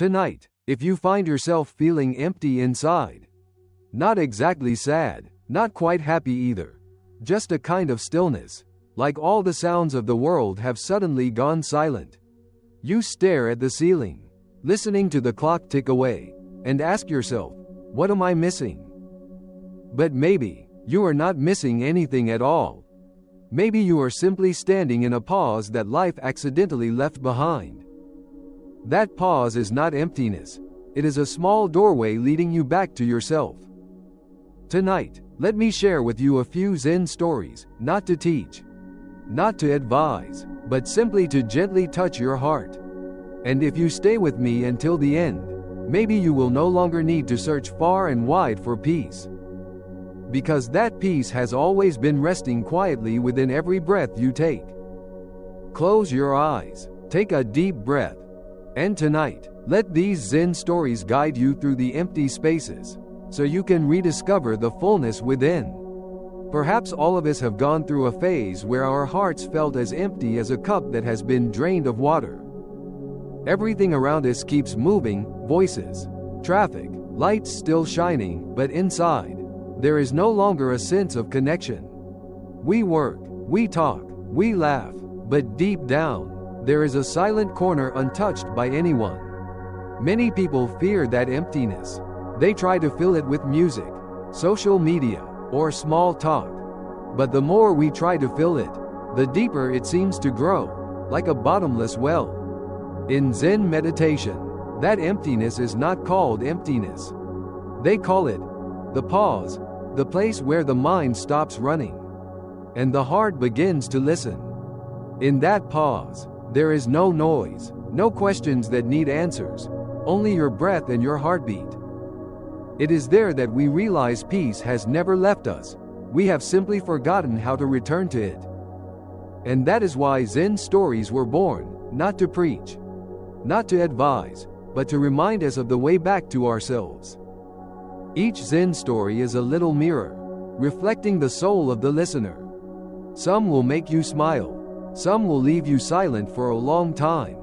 Tonight, if you find yourself feeling empty inside, not exactly sad, not quite happy either, just a kind of stillness, like all the sounds of the world have suddenly gone silent. You stare at the ceiling, listening to the clock tick away, and ask yourself, what am I missing? But maybe, you are not missing anything at all. Maybe you are simply standing in a pause that life accidentally left behind. That pause is not emptiness. It is a small doorway leading you back to yourself. Tonight, let me share with you a few Zen stories, not to teach, not to advise, but simply to gently touch your heart. And if you stay with me until the end, maybe you will no longer need to search far and wide for peace. Because that peace has always been resting quietly within every breath you take. Close your eyes, take a deep breath, and tonight, let these Zen stories guide you through the empty spaces, so you can rediscover the fullness within. Perhaps all of us have gone through a phase where our hearts felt as empty as a cup that has been drained of water. Everything around us keeps moving, voices, traffic, lights still shining, but inside, there is no longer a sense of connection. We work, we talk, we laugh, but deep down, there is a silent corner untouched by anyone. Many people fear that emptiness. They try to fill it with music, social media, or small talk. But the more we try to fill it, the deeper it seems to grow, like a bottomless well. In Zen meditation, that emptiness is not called emptiness. They call it the pause, the place where the mind stops running, and the heart begins to listen. In that pause, there is no noise, no questions that need answers, only your breath and your heartbeat. It is there that we realize peace has never left us. We have simply forgotten how to return to it. And that is why Zen stories were born, not to preach, not to advise, but to remind us of the way back to ourselves. Each Zen story is a little mirror, reflecting the soul of the listener. Some will make you smile. Some will leave you silent for a long time.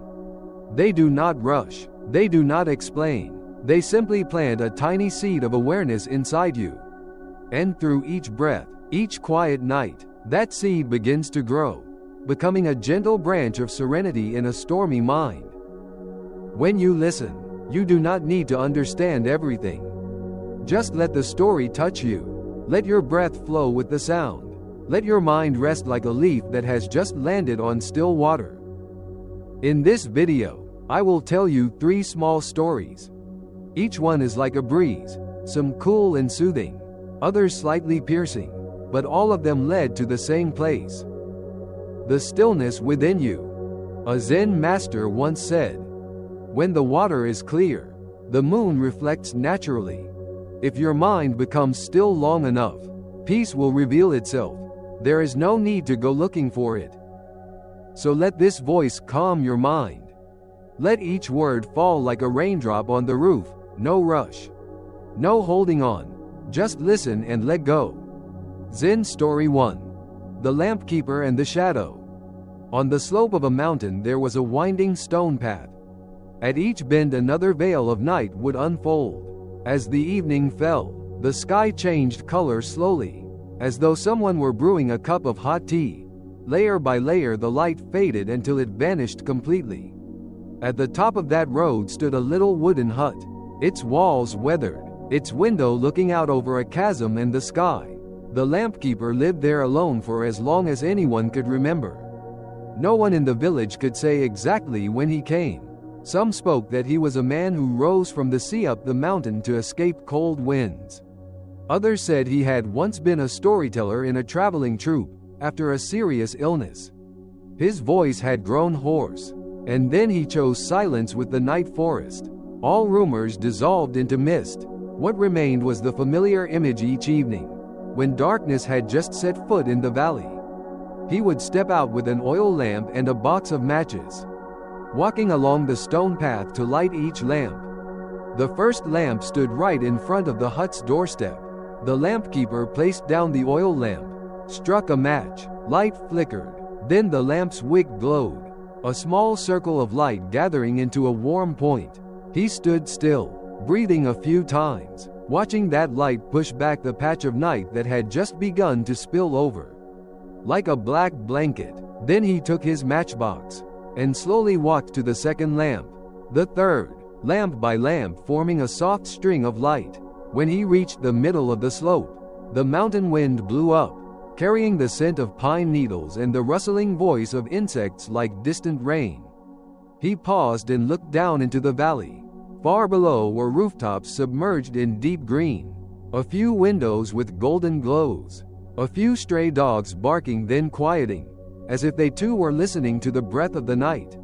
They do not rush. They do not explain. They simply plant a tiny seed of awareness inside you. And through each breath, each quiet night, that seed begins to grow, becoming a gentle branch of serenity in a stormy mind. When you listen, you do not need to understand everything. Just let the story touch you. Let your breath flow with the sound. Let your mind rest like a leaf that has just landed on still water. In this video, I will tell you 3 small stories. Each one is like a breeze, some cool and soothing, others slightly piercing, but all of them led to the same place. The stillness within you. A Zen master once said, "When the water is clear, the moon reflects naturally. If your mind becomes still long enough, peace will reveal itself. There is no need to go looking for it." So let this voice calm your mind. Let each word fall like a raindrop on the roof, no rush, no holding on, just listen and let go. Zen Story 1. The Lamp Keeper and the Shadow. On the slope of a mountain there was a winding stone path. At each bend another veil of night would unfold. As the evening fell, the sky changed color slowly, as though someone were brewing a cup of hot tea. Layer by layer the light faded until it vanished completely. At the top of that road stood a little wooden hut, its walls weathered, its window looking out over a chasm and the sky. The lamp keeper lived there alone for as long as anyone could remember. No one in the village could say exactly when he came. Some spoke that he was a man who rose from the sea up the mountain to escape cold winds. Others said he had once been a storyteller in a traveling troupe, after a serious illness. His voice had grown hoarse, and then he chose silence with the night forest. All rumors dissolved into mist. What remained was the familiar image each evening, when darkness had just set foot in the valley. He would step out with an oil lamp and a box of matches, walking along the stone path to light each lamp. The first lamp stood right in front of the hut's doorstep. The lamp keeper placed down the oil lamp, struck a match, light flickered, then the lamp's wick glowed, a small circle of light gathering into a warm point. He stood still, breathing a few times, watching that light push back the patch of night that had just begun to spill over. Like a black blanket. Then he took his matchbox and slowly walked to the second lamp, the third, lamp by lamp forming a soft string of light. When he reached the middle of the slope, the mountain wind blew up, carrying the scent of pine needles and the rustling voice of insects like distant rain. He paused and looked down into the valley. Far below were rooftops submerged in deep green, a few windows with golden glows, a few stray dogs barking then quieting, as if they too were listening to the breath of the night.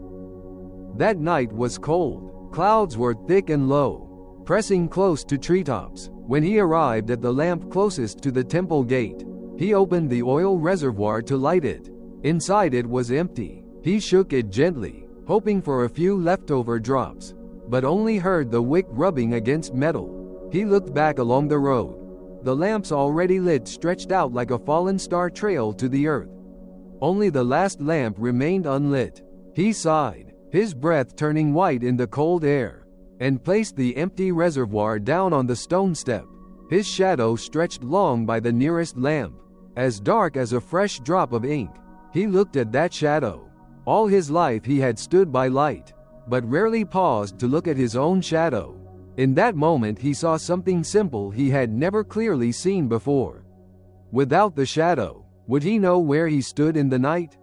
That night was cold. Clouds were thick and low, pressing close to treetops. When he arrived at the lamp closest to the temple gate, he opened the oil reservoir to light it. Inside it was empty. He shook it gently, hoping for a few leftover drops, but only heard the wick rubbing against metal. He looked back along the road. The lamps already lit stretched out like a fallen star trail to the earth. Only the last lamp remained unlit. He sighed, his breath turning white in the cold air, and placed the empty reservoir down on the stone step. His shadow stretched long by the nearest lamp, as dark as a fresh drop of ink. He looked at that shadow. All his life he had stood by light, but rarely paused to look at his own shadow. In that moment he saw something simple he had never clearly seen before. Without the shadow, would he know where he stood in the night?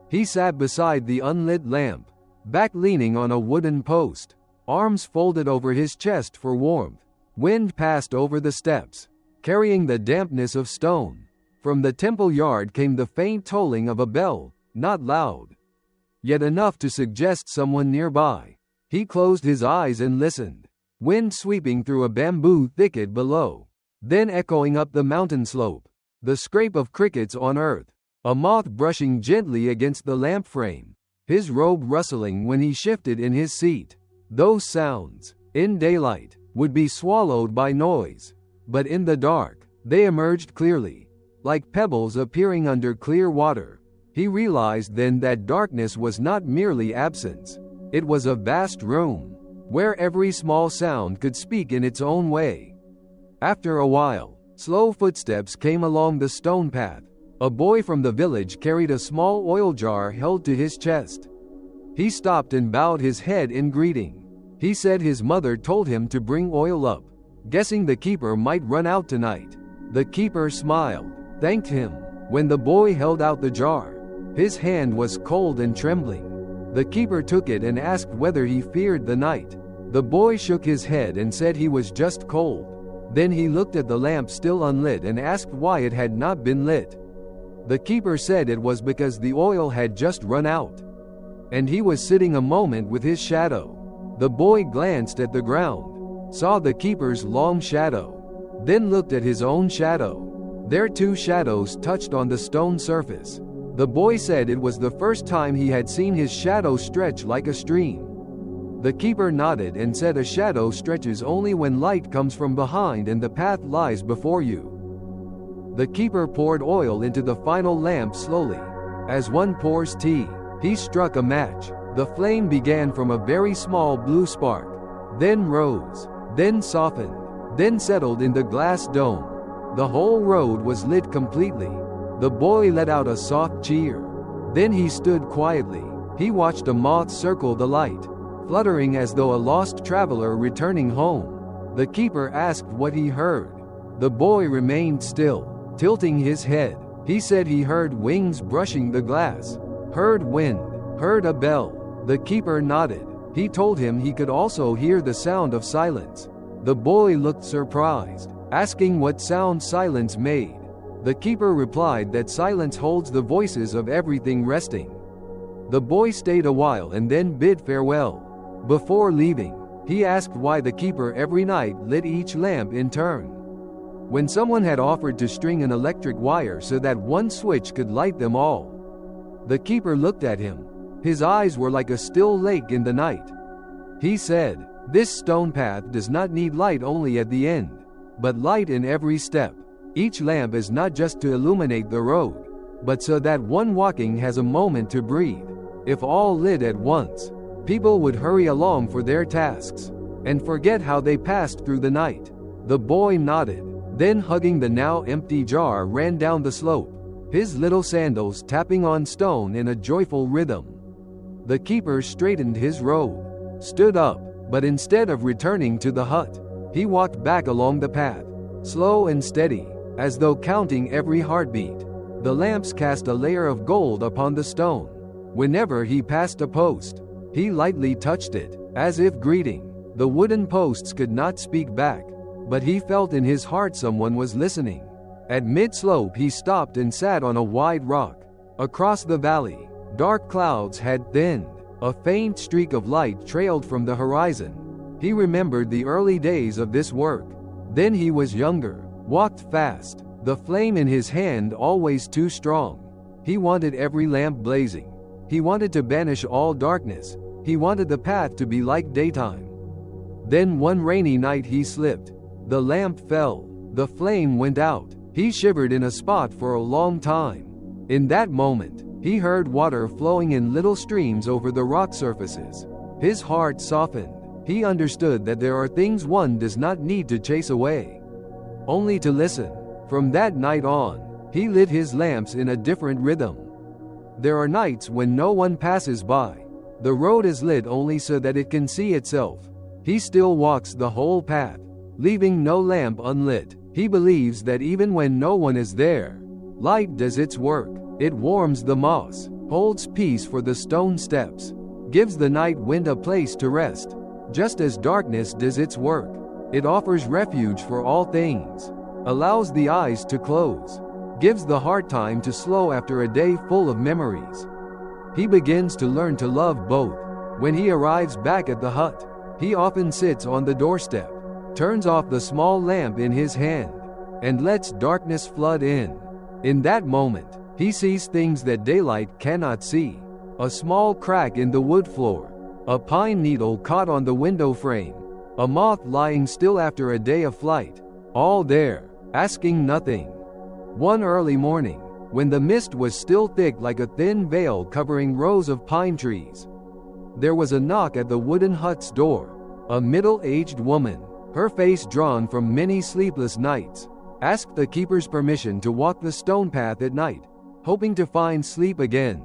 He sat beside the unlit lamp, back leaning on a wooden post, arms folded over his chest for warmth. Wind passed over the steps, carrying the dampness of stone. From the temple yard came the faint tolling of a bell, not loud, yet enough to suggest someone nearby. He closed his eyes and listened. Wind sweeping through a bamboo thicket below, then echoing up the mountain slope. The scrape of crickets on earth, a moth brushing gently against the lamp frame, his robe rustling when he shifted in his seat. Those sounds, in daylight, would be swallowed by noise, but in the dark, they emerged clearly, like pebbles appearing under clear water. He realized then that darkness was not merely absence. It was a vast room, where every small sound could speak in its own way. After a while, slow footsteps came along the stone path. A boy from the village carried a small oil jar held to his chest. He stopped and bowed his head in greeting. He said his mother told him to bring oil up, guessing the keeper might run out tonight. The keeper smiled, thanked him. When the boy held out the jar, his hand was cold and trembling. The keeper took it and asked whether he feared the night. The boy shook his head and said he was just cold. Then he looked at the lamp still unlit and asked why it had not been lit. The keeper said it was because the oil had just run out, and he was sitting a moment with his shadow. The boy glanced at the ground, saw the keeper's long shadow, then looked at his own shadow. Their two shadows touched on the stone surface. The boy said it was the first time he had seen his shadow stretch like a stream. The keeper nodded and said a shadow stretches only when light comes from behind and the path lies before you. The keeper poured oil into the final lamp slowly. As one pours tea, he struck a match. The flame began from a very small blue spark, then rose, then softened, then settled in the glass dome. The whole road was lit completely. The boy let out a soft cheer. Then he stood quietly. He watched a moth circle the light, fluttering as though a lost traveler returning home. The keeper asked what he heard. The boy remained still, tilting his head. He said he heard wings brushing the glass, heard wind, heard a bell. The keeper nodded. He told him he could also hear the sound of silence. The boy looked surprised, asking what sound silence made. The keeper replied that silence holds the voices of everything resting. The boy stayed a while and then bid farewell. Before leaving, he asked why the keeper every night lit each lamp in turn. When someone had offered to string an electric wire so that one switch could light them all. The keeper looked at him. His eyes were like a still lake in the night. He said, "This stone path does not need light only at the end, but light in every step. Each lamp is not just to illuminate the road, but so that one walking has a moment to breathe. If all lit at once, people would hurry along for their tasks. and forget how they passed through the night. The boy nodded, then hugging the now empty jar ran down the slope, his little sandals tapping on stone in a joyful rhythm. The keeper straightened his robe, stood up, but instead of returning to the hut, he walked back along the path, slow and steady, as though counting every heartbeat. The lamps cast a layer of gold upon the stone. Whenever he passed a post, he lightly touched it, as if greeting. The wooden posts could not speak back, but he felt in his heart someone was listening. At mid-slope he stopped and sat on a wide rock. Across the valley, dark clouds had thinned. A faint streak of light trailed from the horizon. He remembered the early days of this work. Then he was younger, walked fast, the flame in his hand always too strong. He wanted every lamp blazing. He wanted to banish all darkness. He wanted the path to be like daytime. Then one rainy night he slipped. The lamp fell. The flame went out. He shivered in a spot for a long time. In that moment, he heard water flowing in little streams over the rock surfaces. His heart softened. He understood that there are things one does not need to chase away, only to listen. From that night on, he lit his lamps in a different rhythm. There are nights when no one passes by. The road is lit only so that it can see itself. He still walks the whole path, leaving no lamp unlit. He believes that even when no one is there, light does its work. It warms the moss, holds peace for the stone steps, gives the night wind a place to rest. Just as darkness does its work, it offers refuge for all things, allows the eyes to close, gives the heart time to slow after a day full of memories. He begins to learn to love both. When he arrives back at the hut, he often sits on the doorstep, turns off the small lamp in his hand, and lets darkness flood in. In that moment, he sees things that daylight cannot see. A small crack in the wood floor, a pine needle caught on the window frame, a moth lying still after a day of flight, all there, asking nothing. One early morning, when the mist was still thick like a thin veil covering rows of pine trees, there was a knock at the wooden hut's door. A middle-aged woman, her face drawn from many sleepless nights, asked the keeper's permission to walk the stone path at night, hoping to find sleep again.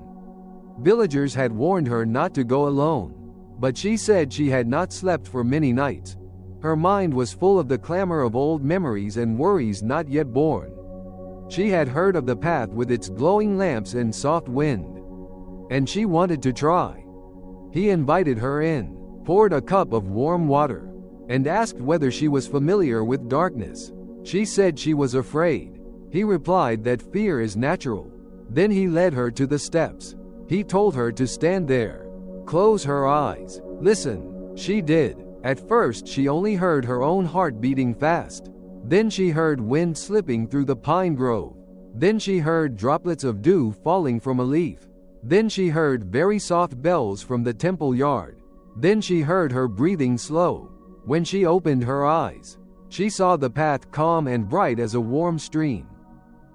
Villagers had warned her not to go alone, but she said she had not slept for many nights. Her mind was full of the clamor of old memories and worries not yet born. She had heard of the path with its glowing lamps and soft wind, and she wanted to try. He invited her in, poured a cup of warm water, and asked whether she was familiar with darkness. She said she was afraid. He replied that fear is natural. Then he led her to the steps. He told her to stand there, close her eyes, listen. She did. At first she only heard her own heart beating fast. Then she heard wind slipping through the pine grove. Then she heard droplets of dew falling from a leaf. Then she heard very soft bells from the temple yard. Then she heard her breathing slow. When she opened her eyes, she saw the path calm and bright as a warm stream.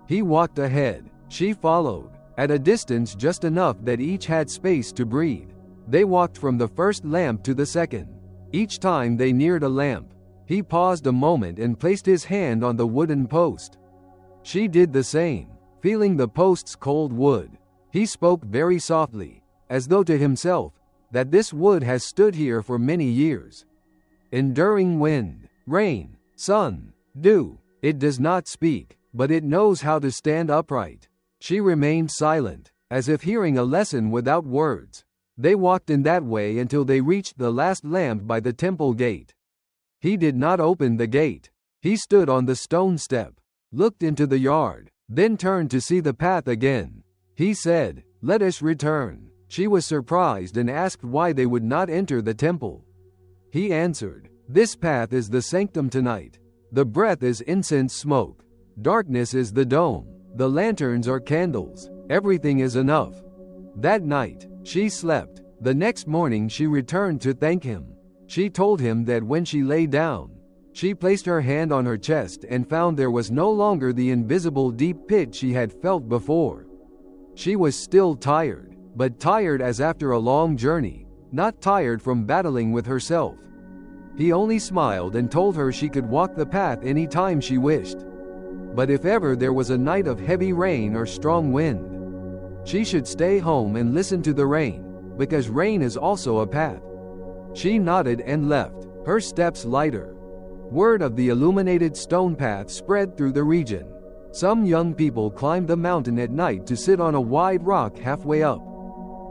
He walked ahead. She followed, at a distance just enough that each had space to breathe. They walked from the first lamp to the second. Each time they neared a lamp, he paused a moment and placed his hand on the wooden post. She did the same, feeling the post's cold wood. He spoke very softly, as though to himself, that this wood has stood here for many years, enduring wind, rain, sun, dew. It does not speak, but it knows how to stand upright. She remained silent, as if hearing a lesson without words. They walked in that way until they reached the last lamp by the temple gate. He did not open the gate. He stood on the stone step, looked into the yard, then turned to see the path again. He said, "Let us return." She was surprised and asked why they would not enter the temple. He answered, "This path is the sanctum tonight. The breath is incense smoke. Darkness is the dome. The lanterns are candles. Everything is enough." That night, she slept. The next morning she returned to thank him. She told him that when she lay down, she placed her hand on her chest and found there was no longer the invisible deep pit she had felt before. She was still tired, but tired as after a long journey, not tired from battling with herself. He only smiled and told her she could walk the path any time she wished. But if ever there was a night of heavy rain or strong wind, she should stay home and listen to the rain, because rain is also a path. She nodded and left, her steps lighter. Word of the illuminated stone path spread through the region. Some young people climbed the mountain at night to sit on a wide rock halfway up,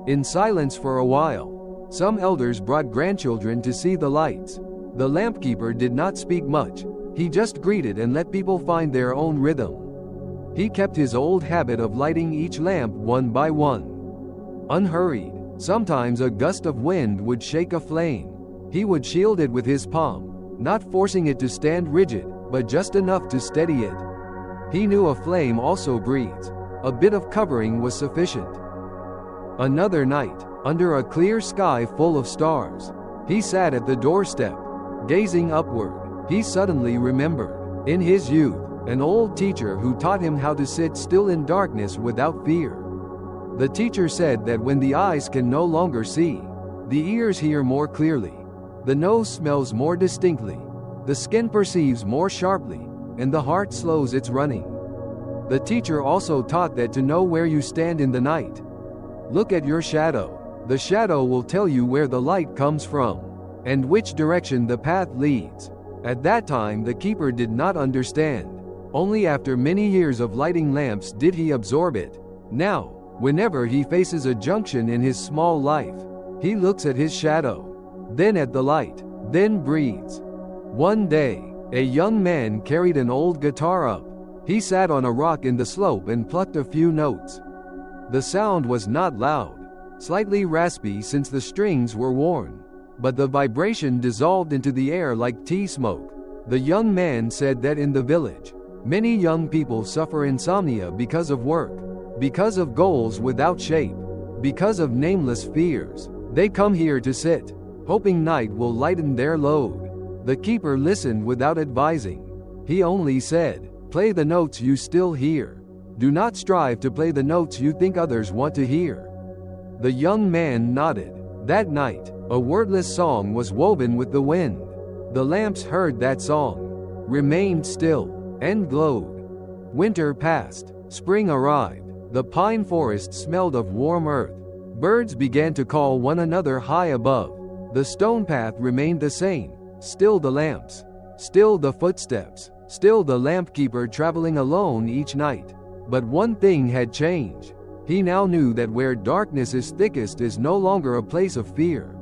in silence for a while. Some elders brought grandchildren to see the lights. The lampkeeper did not speak much. He just greeted and let people find their own rhythm. He kept his old habit of lighting each lamp one by one, unhurried. Sometimes a gust of wind would shake a flame. He would shield it with his palm, not forcing it to stand rigid, but just enough to steady it. He knew a flame also breathes. A bit of covering was sufficient. Another night, under a clear sky full of stars, he sat at the doorstep, gazing upward. He suddenly remembered, in his youth, an old teacher who taught him how to sit still in darkness without fear. The teacher said that when the eyes can no longer see, the ears hear more clearly, the nose smells more distinctly, the skin perceives more sharply, and the heart slows its running. The teacher also taught that to know where you stand in the night, look at your shadow. The shadow will tell you where the light comes from, and which direction the path leads. At that time the keeper did not understand. Only after many years of lighting lamps did he absorb it. Now, whenever he faces a junction in his small life, he looks at his shadow, then at the light, then breathes. One day, a young man carried an old guitar up. He sat on a rock in the slope and plucked a few notes. The sound was not loud, slightly raspy since the strings were worn, but the vibration dissolved into the air like tea smoke. The young man said that in the village, many young people suffer insomnia because of work, because of goals without shape, because of nameless fears. They come here to sit, hoping night will lighten their load. The keeper listened without advising. He only said, "Play the notes you still hear. Do not strive to play the notes you think others want to hear." The young man nodded. That night, a wordless song was woven with the wind. The lamps heard that song, remained still, and glowed. Winter passed. Spring arrived. The pine forest smelled of warm earth. Birds began to call one another high above. The stone path remained the same. Still the lamps. Still the footsteps. Still the lampkeeper traveling alone each night. But one thing had changed. He now knew that where darkness is thickest is no longer a place of fear.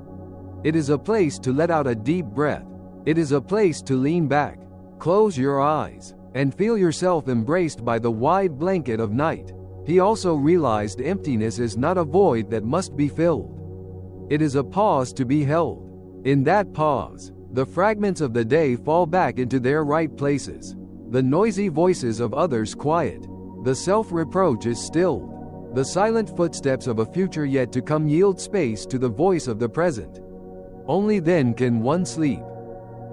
It is a place to let out a deep breath. It is a place to lean back, close your eyes, and feel yourself embraced by the wide blanket of night. He also realized emptiness is not a void that must be filled. It is a pause to be held. In that pause, the fragments of the day fall back into their right places. The noisy voices of others quiet. The self-reproach is stilled. The silent footsteps of a future yet to come yield space to the voice of the present. Only then can one sleep.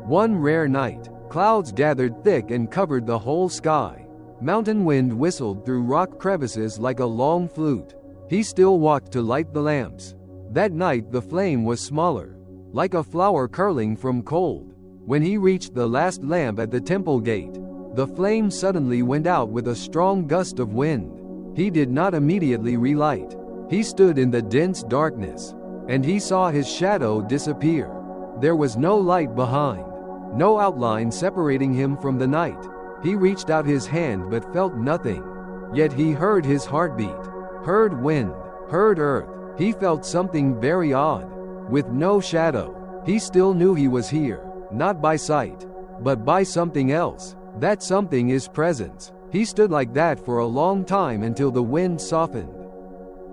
One rare night, clouds gathered thick and covered the whole sky. Mountain wind whistled through rock crevices like a long flute. He still walked to light the lamps. That night the flame was smaller, like a flower curling from cold. When he reached the last lamp at the temple gate, the flame suddenly went out with a strong gust of wind. He did not immediately relight. He stood in the dense darkness, and he saw his shadow disappear. There was no light behind, no outline separating him from the night. He reached out his hand but felt nothing. Yet he heard his heartbeat, heard wind, heard earth. He felt something very odd. With no shadow, he still knew he was here, not by sight, but by something else. That something is presence. He stood like that for a long time until the wind softened.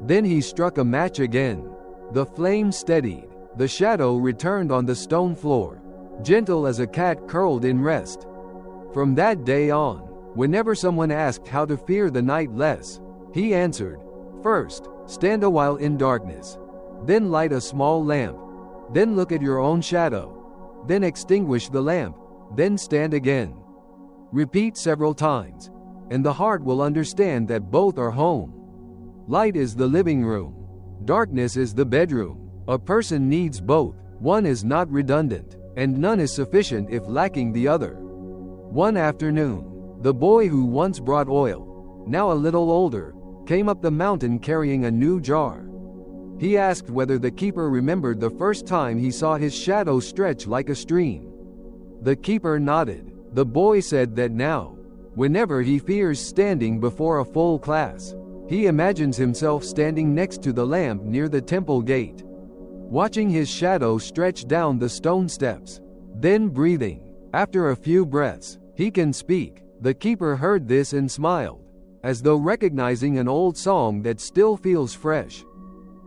Then he struck a match again. The flame steadied. The shadow returned on the stone floor, gentle as a cat curled in rest. From that day on, whenever someone asked how to fear the night less, he answered, "First, stand a while in darkness. Then light a small lamp. Then look at your own shadow. Then extinguish the lamp. Then stand again." Repeat several times, and the heart will understand that both are home. Light is the living room. Darkness is the bedroom. A person needs both. One is not redundant. and none is sufficient if lacking the other. One afternoon, the boy who once brought oil, now a little older, came up the mountain carrying a new jar. He asked whether the keeper remembered the first time he saw his shadow stretch like a stream. The keeper nodded. The boy said that now, whenever he fears standing before a full class, he imagines himself standing next to the lamp near the temple gate, watching his shadow stretch down the stone steps, then breathing. After a few breaths, he can speak. The keeper heard this and smiled, as though recognizing an old song that still feels fresh.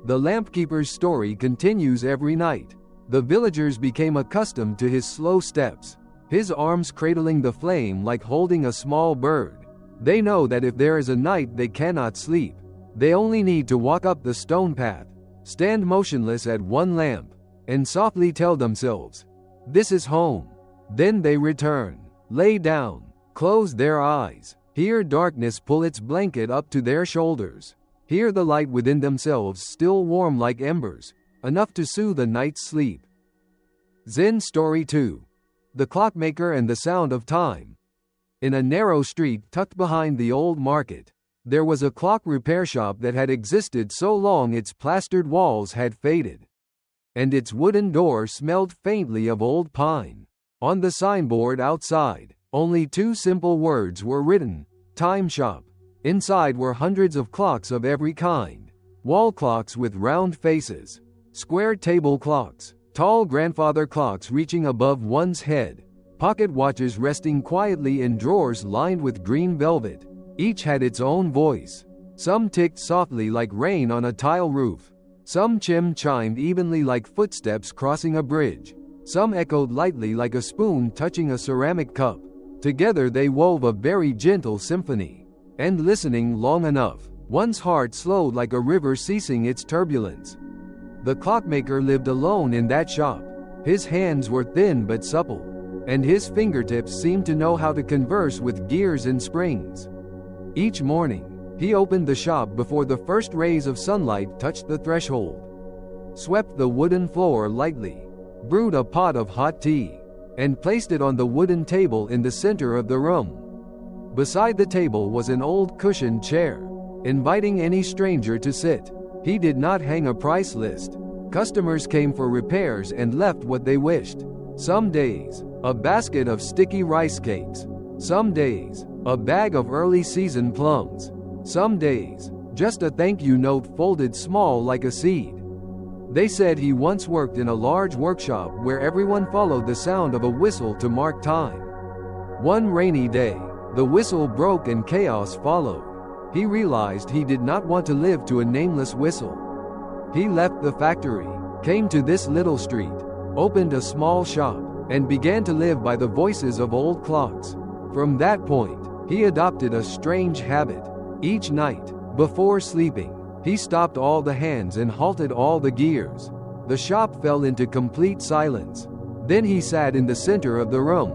The lampkeeper's story continues every night. The villagers became accustomed to his slow steps, his arms cradling the flame like holding a small bird. They know that if there is a night they cannot sleep, they only need to walk up the stone path, stand motionless at one lamp, and softly tell themselves, "This is home." Then they return, lay down, close their eyes, hear darkness pull its blanket up to their shoulders, hear the light within themselves still warm like embers, enough to soothe a night's sleep. Zen Story 2. The Clockmaker and the Sound of Time. In a narrow street tucked behind the old market, there was a clock repair shop that had existed so long its plastered walls had faded, and its wooden door smelled faintly of old pine. On the signboard outside, only two simple words were written: Time Shop. Inside were hundreds of clocks of every kind. Wall clocks with round faces, square table clocks, tall grandfather clocks reaching above one's head, pocket watches resting quietly in drawers lined with green velvet. Each had its own voice. Some ticked softly like rain on a tile roof. Some chimed evenly like footsteps crossing a bridge. Some echoed lightly like a spoon touching a ceramic cup. Together they wove a very gentle symphony. And listening long enough, one's heart slowed like a river ceasing its turbulence. The clockmaker lived alone in that shop. His hands were thin but supple, and his fingertips seemed to know how to converse with gears and springs. Each morning, he opened the shop before the first rays of sunlight touched the threshold, swept the wooden floor lightly, brewed a pot of hot tea, and placed it on the wooden table in the center of the room. Beside the table was an old cushioned chair, inviting any stranger to sit. He did not hang a price list. Customers came for repairs and left what they wished. Some days, a basket of sticky rice cakes. Some days, a bag of early season plums. Some days, just a thank you note folded small like a seed. They said he once worked in a large workshop where everyone followed the sound of a whistle to mark time. One rainy day, the whistle broke and chaos followed. He realized he did not want to live to a nameless whistle. He left the factory, came to this little street, opened a small shop, and began to live by the voices of old clocks. From that point, he adopted a strange habit. Each night, before sleeping, he stopped all the hands and halted all the gears. The shop fell into complete silence. Then he sat in the center of the room,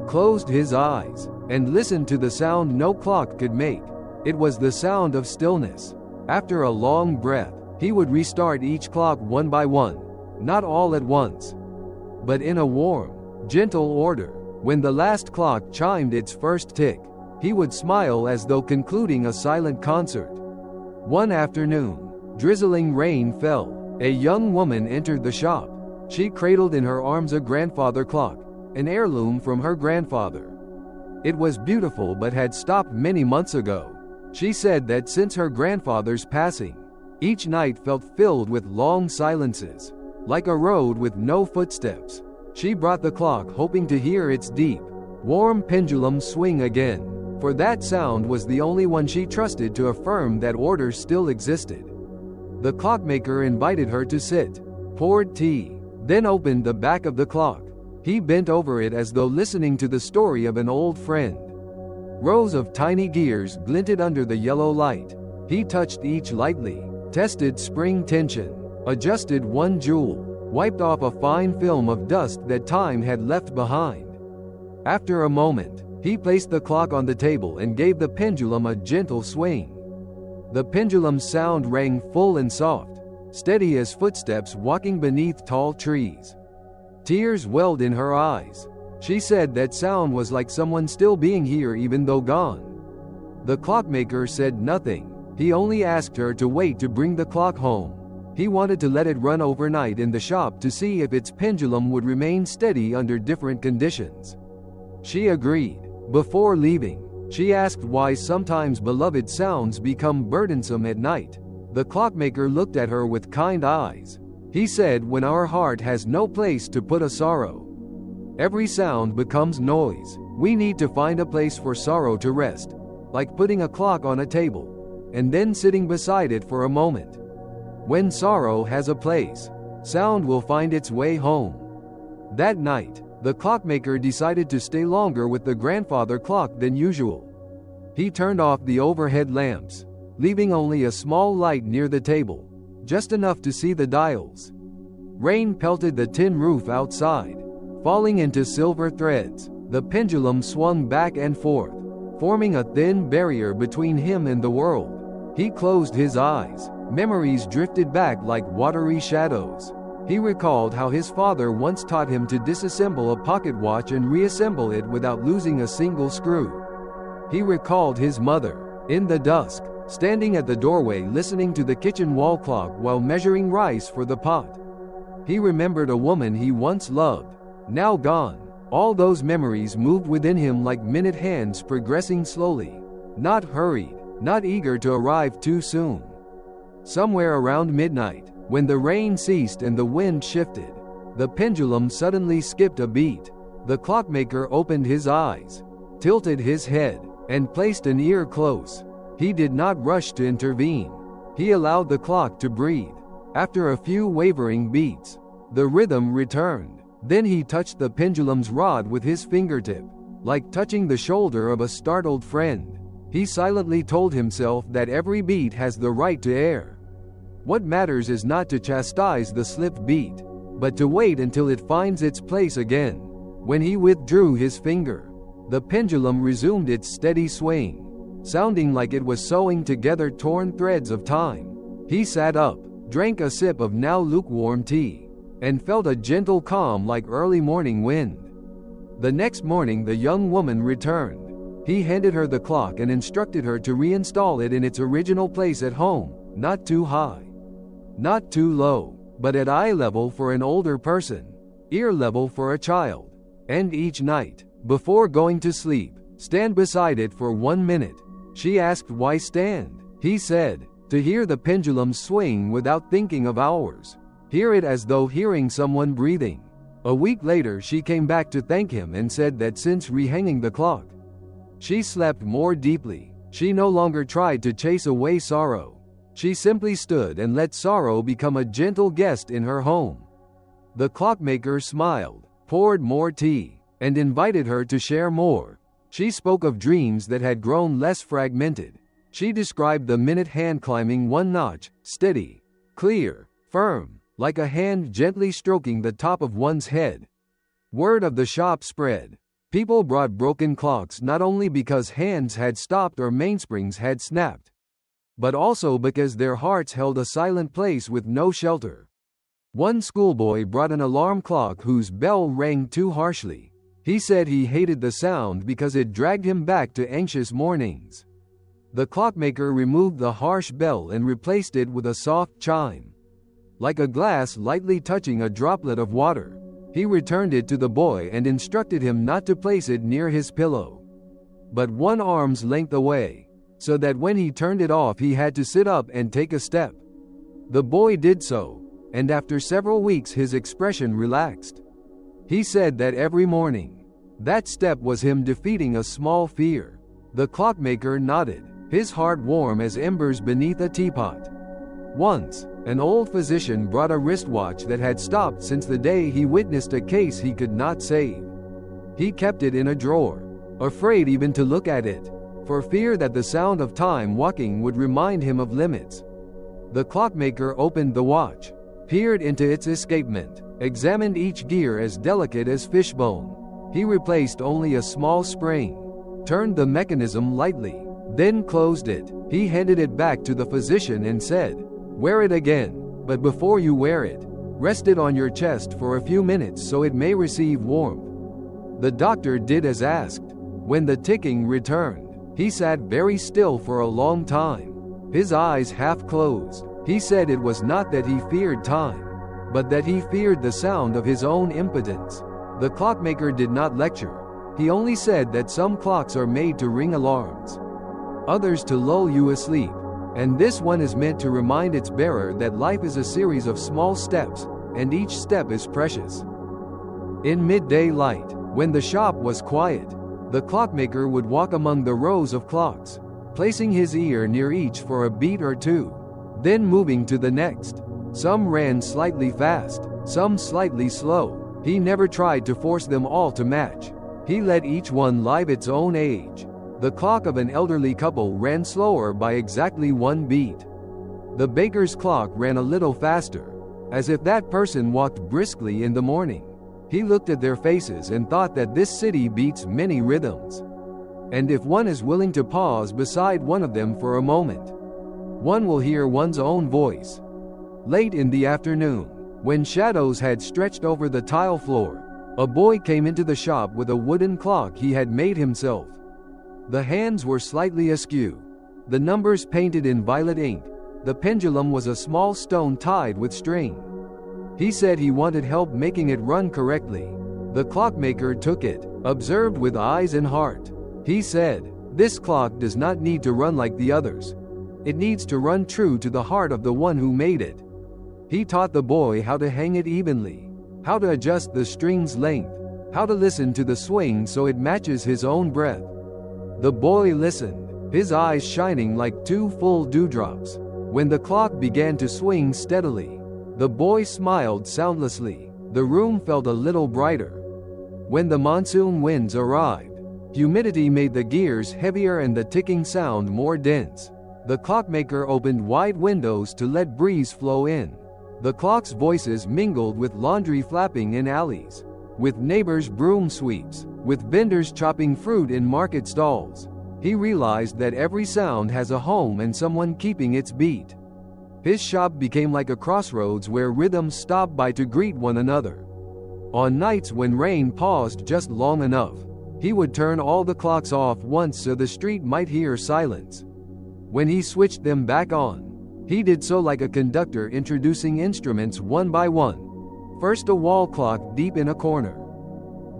closed his eyes, and listened to the sound no clock could make. It was the sound of stillness. After a long breath, he would restart each clock one by one, not all at once, but in a warm, gentle order. When the last clock chimed its first tick, he would smile as though concluding a silent concert. One afternoon, drizzling rain fell. A young woman entered the shop. She cradled in her arms a grandfather clock, an heirloom from her grandfather. It was beautiful but had stopped many months ago. She said that since her grandfather's passing, each night felt filled with long silences, like a road with no footsteps. She brought the clock hoping to hear its deep, warm pendulum swing again, for that sound was the only one she trusted to affirm that order still existed. The clockmaker invited her to sit, poured tea, then opened the back of the clock. He bent over it as though listening to the story of an old friend. Rows of tiny gears glinted under the yellow light. He touched each lightly, tested spring tension, adjusted one jewel, wiped off a fine film of dust that time had left behind. After a moment, he placed the clock on the table and gave the pendulum a gentle swing. The pendulum's sound rang full and soft, steady as footsteps walking beneath tall trees. Tears welled in her eyes. She said that sound was like someone still being here even though gone. The clockmaker said nothing. He only asked her to wait to bring the clock home. He wanted to let it run overnight in the shop to see if its pendulum would remain steady under different conditions. She agreed. Before leaving, she asked why sometimes beloved sounds become burdensome at night. The clockmaker looked at her with kind eyes. He said, when our heart has no place to put a sorrow, every sound becomes noise. We need to find a place for sorrow to rest, like putting a clock on a table, and then sitting beside it for a moment. When sorrow has a place, sound will find its way home. That night, the clockmaker decided to stay longer with the grandfather clock than usual. He turned off the overhead lamps, leaving only a small light near the table, just enough to see the dials. Rain pelted the tin roof outside, falling into silver threads. The pendulum swung back and forth, forming a thin barrier between him and the world. He closed his eyes. Memories drifted back like watery shadows. He recalled how his father once taught him to disassemble a pocket watch and reassemble it without losing a single screw. He recalled his mother, in the dusk, standing at the doorway listening to the kitchen wall clock while measuring rice for the pot. He remembered a woman he once loved, now gone. All those memories moved within him like minute hands progressing slowly, not hurried, not eager to arrive too soon. Somewhere around midnight, when the rain ceased and the wind shifted, the pendulum suddenly skipped a beat. The clockmaker opened his eyes, tilted his head, and placed an ear close. He did not rush to intervene. He allowed the clock to breathe. After a few wavering beats, the rhythm returned. Then he touched the pendulum's rod with his fingertip, like touching the shoulder of a startled friend. He silently told himself that every beat has the right to err. What matters is not to chastise the slipped beat, but to wait until it finds its place again. When he withdrew his finger, the pendulum resumed its steady swing, sounding like it was sewing together torn threads of time. He sat up, drank a sip of now lukewarm tea, and felt a gentle calm like early morning wind. The next morning the young woman returned. He handed her the clock and instructed her to reinstall it in its original place at home, not too high, not too low, but at eye level for an older person, ear level for a child. And each night, before going to sleep, stand beside it for 1 minute. She asked why stand. He said, to hear the pendulum swing without thinking of hours. Hear it as though hearing someone breathing. A week later she came back to thank him and said that since rehanging the clock, she slept more deeply. She no longer tried to chase away sorrow. She simply stood and let sorrow become a gentle guest in her home. The clockmaker smiled, poured more tea, and invited her to share more. She spoke of dreams that had grown less fragmented. She described the minute hand climbing one notch, steady, clear, firm, like a hand gently stroking the top of one's head. Word of the shop spread. People brought broken clocks not only because hands had stopped or mainsprings had snapped, but also because their hearts held a silent place with no shelter. One schoolboy brought an alarm clock whose bell rang too harshly. He said he hated the sound because it dragged him back to anxious mornings. The clockmaker removed the harsh bell and replaced it with a soft chime, like a glass lightly touching a droplet of water. He returned it to the boy and instructed him not to place it near his pillow, but 1 arm's length away, so that when he turned it off he had to sit up and take a step. The boy did so, and after several weeks his expression relaxed. He said that every morning, that step was him defeating a small fear. The clockmaker nodded, his heart warm as embers beneath a teapot. Once, an old physician brought a wristwatch that had stopped since the day he witnessed a case he could not save. He kept it in a drawer, afraid even to look at it, for fear that the sound of time walking would remind him of limits. The clockmaker opened the watch, peered into its escapement, examined each gear as delicate as fishbone. He replaced only a small spring, turned the mechanism lightly, then closed it. He handed it back to the physician and said, "Wear it again, but before you wear it, Rest it on your chest for a few minutes so it may receive warmth. The doctor did as asked. When the ticking returned, he sat very still for a long time, his eyes half closed. He said it was not that he feared time, but that he feared the sound of his own impotence. The clockmaker did not lecture. He only said that some clocks are made to ring alarms, others to lull you asleep, and this one is meant to remind its bearer that life is a series of small steps, and each step is precious. In midday light, when the shop was quiet, the clockmaker would walk among the rows of clocks, placing his ear near each for a beat or two, then moving to the next. Some ran slightly fast, some slightly slow. He never tried to force them all to match. He let each one live its own age. The clock of an elderly couple ran slower by exactly one beat. The baker's clock ran a little faster, as if that person walked briskly in the morning. He looked at their faces and thought that this city beats many rhythms, and if one is willing to pause beside one of them for a moment, one will hear one's own voice. Late in the afternoon, when shadows had stretched over the tile floor, a boy came into the shop with a wooden clock he had made himself. The hands were slightly askew, the numbers painted in violet ink. The pendulum was a small stone tied with string. He said he wanted help making it run correctly. The clockmaker took it, observed with eyes and heart. He said, "This clock does not need to run like the others. It needs to run true to the heart of the one who made it." He taught the boy how to hang it evenly, how to adjust the string's length, how to listen to the swing so it matches his own breath. The boy listened, his eyes shining like two full dewdrops. When the clock began to swing steadily, the boy smiled soundlessly. The room felt a little brighter. When the monsoon winds arrived, humidity made the gears heavier and the ticking sound more dense. The clockmaker opened wide windows to let breeze flow in. The clock's voices mingled with laundry flapping in alleys, with neighbors' broom sweeps, with vendors chopping fruit in market stalls. He realized that every sound has a home and someone keeping its beat. His shop became like a crossroads where rhythms stopped by to greet one another. On nights when rain paused just long enough, he would turn all the clocks off once so the street might hear silence. When he switched them back on, he did so like a conductor introducing instruments one by one. First a wall clock deep in a corner,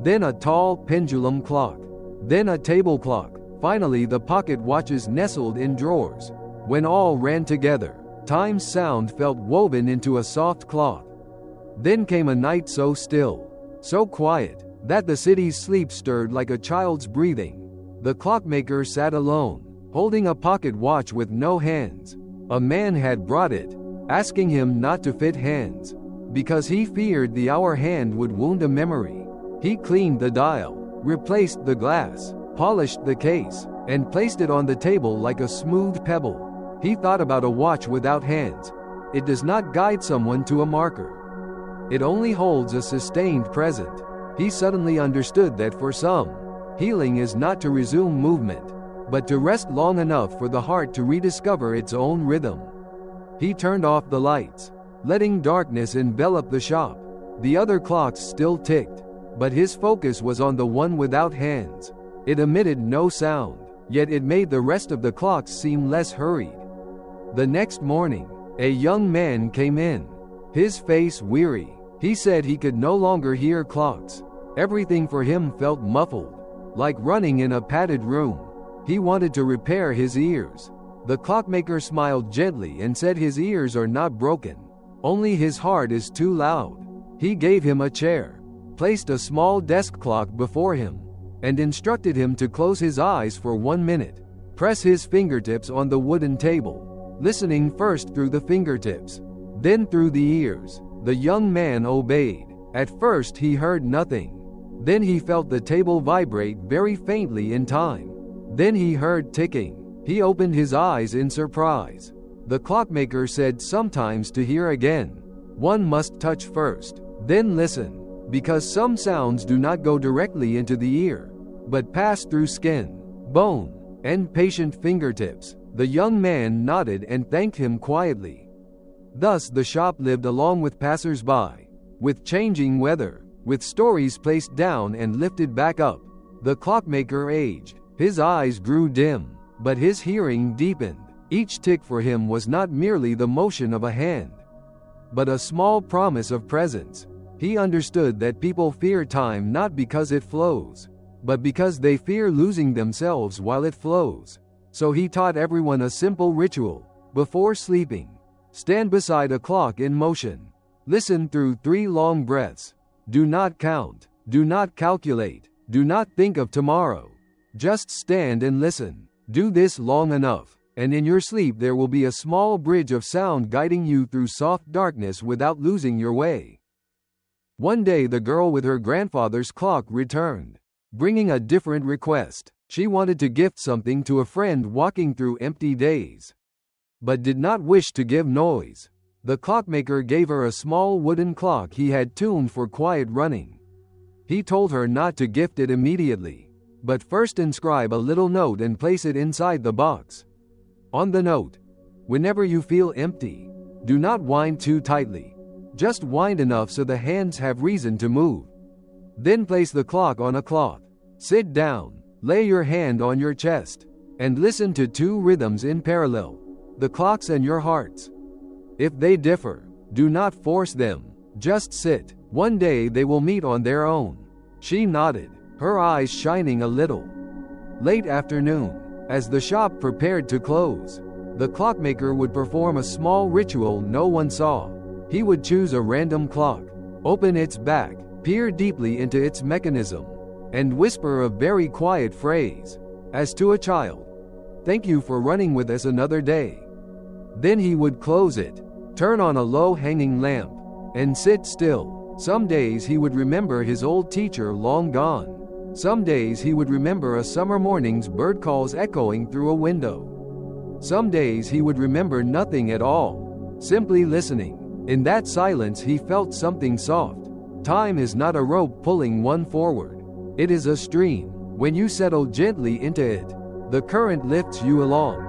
then a tall pendulum clock, then a table clock, finally the pocket watches nestled in drawers. When all ran together, time's sound felt woven into a soft cloth. Then came a night so still, so quiet, that the city's sleep stirred like a child's breathing. The clockmaker sat alone, holding a pocket watch with no hands. A man had brought it, asking him not to fit hands, because he feared the hour hand would wound a memory. He cleaned the dial, replaced the glass, polished the case, and placed it on the table like a smooth pebble. He thought about a watch without hands. It does not guide someone to a marker. It only holds a sustained present. He suddenly understood that for some, healing is not to resume movement, but to rest long enough for the heart to rediscover its own rhythm. He turned off the lights, letting darkness envelop the shop. The other clocks still ticked, but his focus was on the one without hands. It emitted no sound, yet it made the rest of the clocks seem less hurried. The next morning, a young man came in, his face weary. He said he could no longer hear clocks. Everything for him felt muffled, like running in a padded room. He wanted to repair his ears. The clockmaker smiled gently and said his ears are not broken, only his heart is too loud. He gave him a chair, placed a small desk clock before him, and instructed him to close his eyes for 1 minute, press his fingertips on the wooden table, listening first through the fingertips, then through the ears. The young man obeyed. At first he heard nothing. Then he felt the table vibrate very faintly in time. Then he heard ticking. He opened his eyes in surprise. The clockmaker said sometimes to hear again, one must touch first, then listen, because some sounds do not go directly into the ear, but pass through skin, bone, and patient fingertips. The young man nodded and thanked him quietly. Thus the shop lived along with passers-by, with changing weather, with stories placed down and lifted back up. The clockmaker aged, his eyes grew dim, but his hearing deepened. Each tick for him was not merely the motion of a hand, but a small promise of presence. He understood that people fear time not because it flows, but because they fear losing themselves while it flows. So he taught everyone a simple ritual. Before sleeping, stand beside a clock in motion. Listen through 3 long breaths. Do not count. Do not calculate. Do not think of tomorrow. Just stand and listen. Do this long enough, and in your sleep there will be a small bridge of sound guiding you through soft darkness without losing your way. One day the girl with her grandfather's clock returned, bringing a different request. She wanted to gift something to a friend walking through empty days, but did not wish to give noise. The clockmaker gave her a small wooden clock he had tuned for quiet running. He told her not to gift it immediately, but first inscribe a little note and place it inside the box. On the note, whenever you feel empty, do not wind too tightly. Just wind enough so the hands have reason to move. Then place the clock on a cloth. Sit down, lay your hand on your chest, and listen to 2 rhythms in parallel, the clock's and your heart's. If they differ, do not force them. Just sit. One day they will meet on their own. She nodded, her eyes shining a little. Late afternoon, as the shop prepared to close, the clockmaker would perform a small ritual no one saw. He would choose a random clock, open its back, peer deeply into its mechanism, and whisper a very quiet phrase, as to a child. Thank you for running with us another day. Then he would close it, turn on a low-hanging lamp, and sit still. Some days he would remember his old teacher long gone. Some days he would remember a summer morning's bird calls echoing through a window. Some days he would remember nothing at all, simply listening. In that silence he felt something soft. Time is not a rope pulling one forward. It is a stream. When you settle gently into it, the current lifts you along.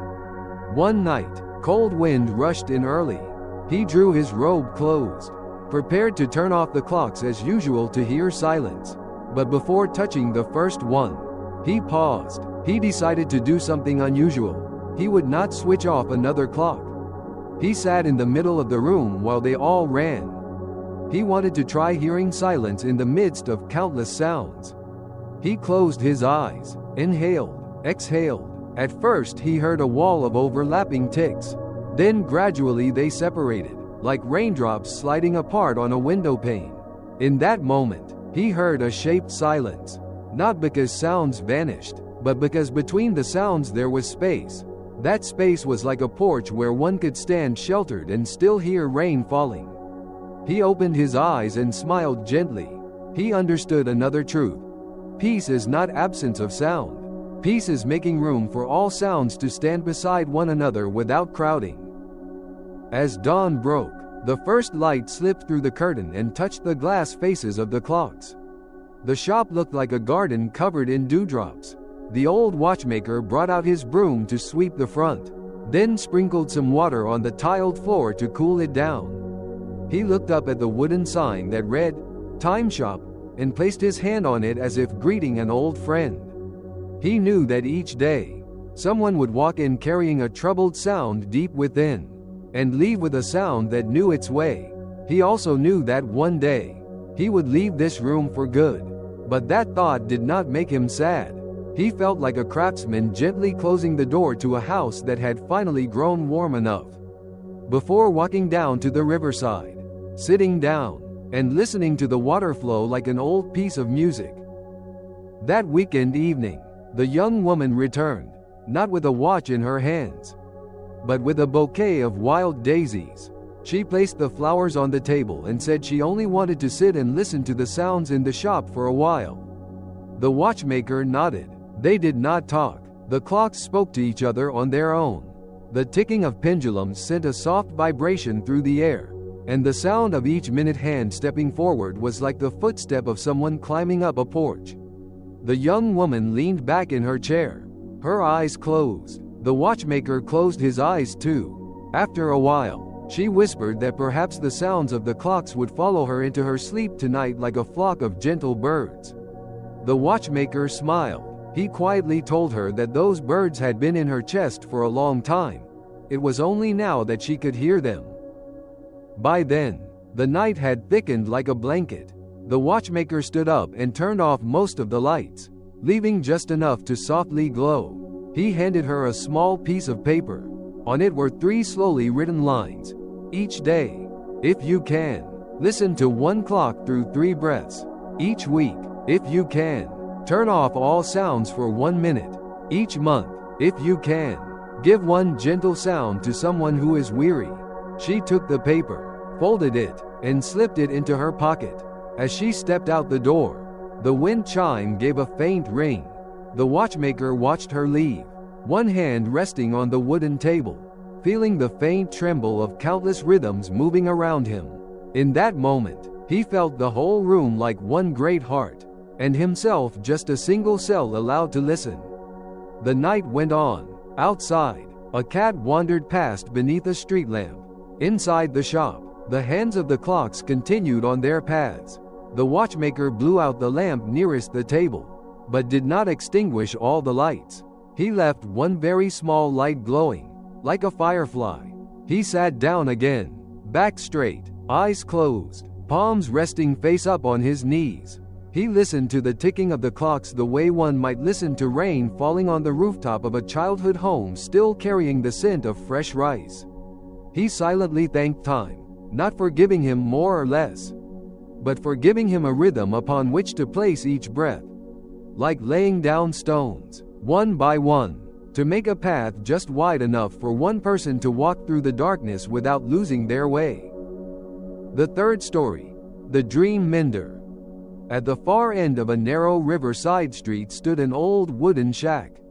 One night, cold wind rushed in early. He drew his robe closed, prepared to turn off the clocks as usual to hear silence. But before touching the first one, he paused. He decided to do something unusual. He would not switch off another clock. He sat in the middle of the room while they all ran. He wanted to try hearing silence in the midst of countless sounds. He closed his eyes, inhaled, exhaled. At first he heard a wall of overlapping ticks. Then gradually they separated, like raindrops sliding apart on a window pane. In that moment, he heard a shaped silence. Not because sounds vanished, but because between the sounds there was space. That space was like a porch where one could stand sheltered and still hear rain falling. He opened his eyes and smiled gently. He understood another truth. Peace is not absence of sound. Peace is making room for all sounds to stand beside one another without crowding. As dawn broke, the first light slipped through the curtain and touched the glass faces of the clocks. The shop looked like a garden covered in dewdrops. The old watchmaker brought out his broom to sweep the front, then sprinkled some water on the tiled floor to cool it down. He looked up at the wooden sign that read, "Time Shop," and placed his hand on it as if greeting an old friend. He knew that each day, someone would walk in carrying a troubled sound deep within, and leave with a sound that knew its way. He also knew that one day, he would leave this room for good. But that thought did not make him sad. He felt like a craftsman gently closing the door to a house that had finally grown warm enough. Before walking down to the riverside, sitting down, and listening to the water flow like an old piece of music. That weekend evening, the young woman returned, not with a watch in her hands, but with a bouquet of wild daisies. She placed the flowers on the table and said she only wanted to sit and listen to the sounds in the shop for a while. The watchmaker nodded. They did not talk. The clocks spoke to each other on their own. The ticking of pendulums sent a soft vibration through the air, and the sound of each minute hand stepping forward was like the footstep of someone climbing up a porch. The young woman leaned back in her chair, her eyes closed. The watchmaker closed his eyes too. After a while, She whispered that perhaps the sounds of the clocks would follow her into her sleep tonight like a flock of gentle birds. The watchmaker smiled. He quietly told her that those birds had been in her chest for a long time. It was only now that she could hear them. By then, the night had thickened like a blanket. The watchmaker stood up and turned off most of the lights, leaving just enough to softly glow. He handed her a small piece of paper. On it were 3 slowly written lines. Each day, if you can, listen to 1 clock through 3 breaths. Each week, if you can, turn off all sounds for 1 minute. Each month, if you can, give 1 gentle sound to someone who is weary. She took the paper, folded it, and slipped it into her pocket. As she stepped out the door, the wind chime gave a faint ring. The watchmaker watched her leave, one hand resting on the wooden table, feeling the faint tremble of countless rhythms moving around him. In that moment, he felt the whole room like one great heart, and himself just a single cell allowed to listen. The night went on. Outside, a cat wandered past beneath a street lamp. Inside the shop, the hands of the clocks continued on their paths. The watchmaker blew out the lamp nearest the table, but did not extinguish all the lights. He left one very small light glowing, like a firefly. He sat down again, back straight, eyes closed, palms resting face up on his knees. He listened to the ticking of the clocks the way one might listen to rain falling on the rooftop of a childhood home still carrying the scent of fresh rice. He silently thanked time, not for giving him more or less, but for giving him a rhythm upon which to place each breath, like laying down stones, one by one, to make a path just wide enough for one person to walk through the darkness without losing their way. The third story, The Dream Mender. At the far end of a narrow riverside street stood an old wooden shack.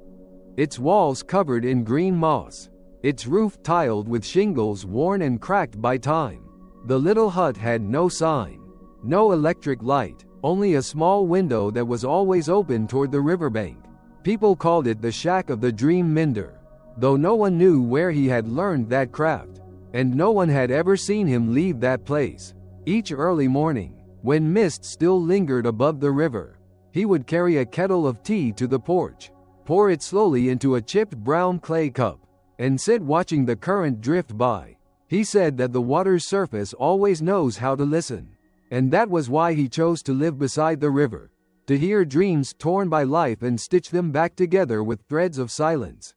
Its walls covered in green moss, its roof tiled with shingles worn and cracked by time. The little hut had no sign, no electric light, only a small window that was always open toward the riverbank. People called it the Shack of the Dream Mender, though no one knew where he had learned that craft, and no one had ever seen him leave that place. Each early morning, when mist still lingered above the river, he would carry a kettle of tea to the porch, pour it slowly into a chipped brown clay cup, and sit watching the current drift by. He said that the water's surface always knows how to listen, and that was why he chose to live beside the river, to hear dreams torn by life and stitch them back together with threads of silence.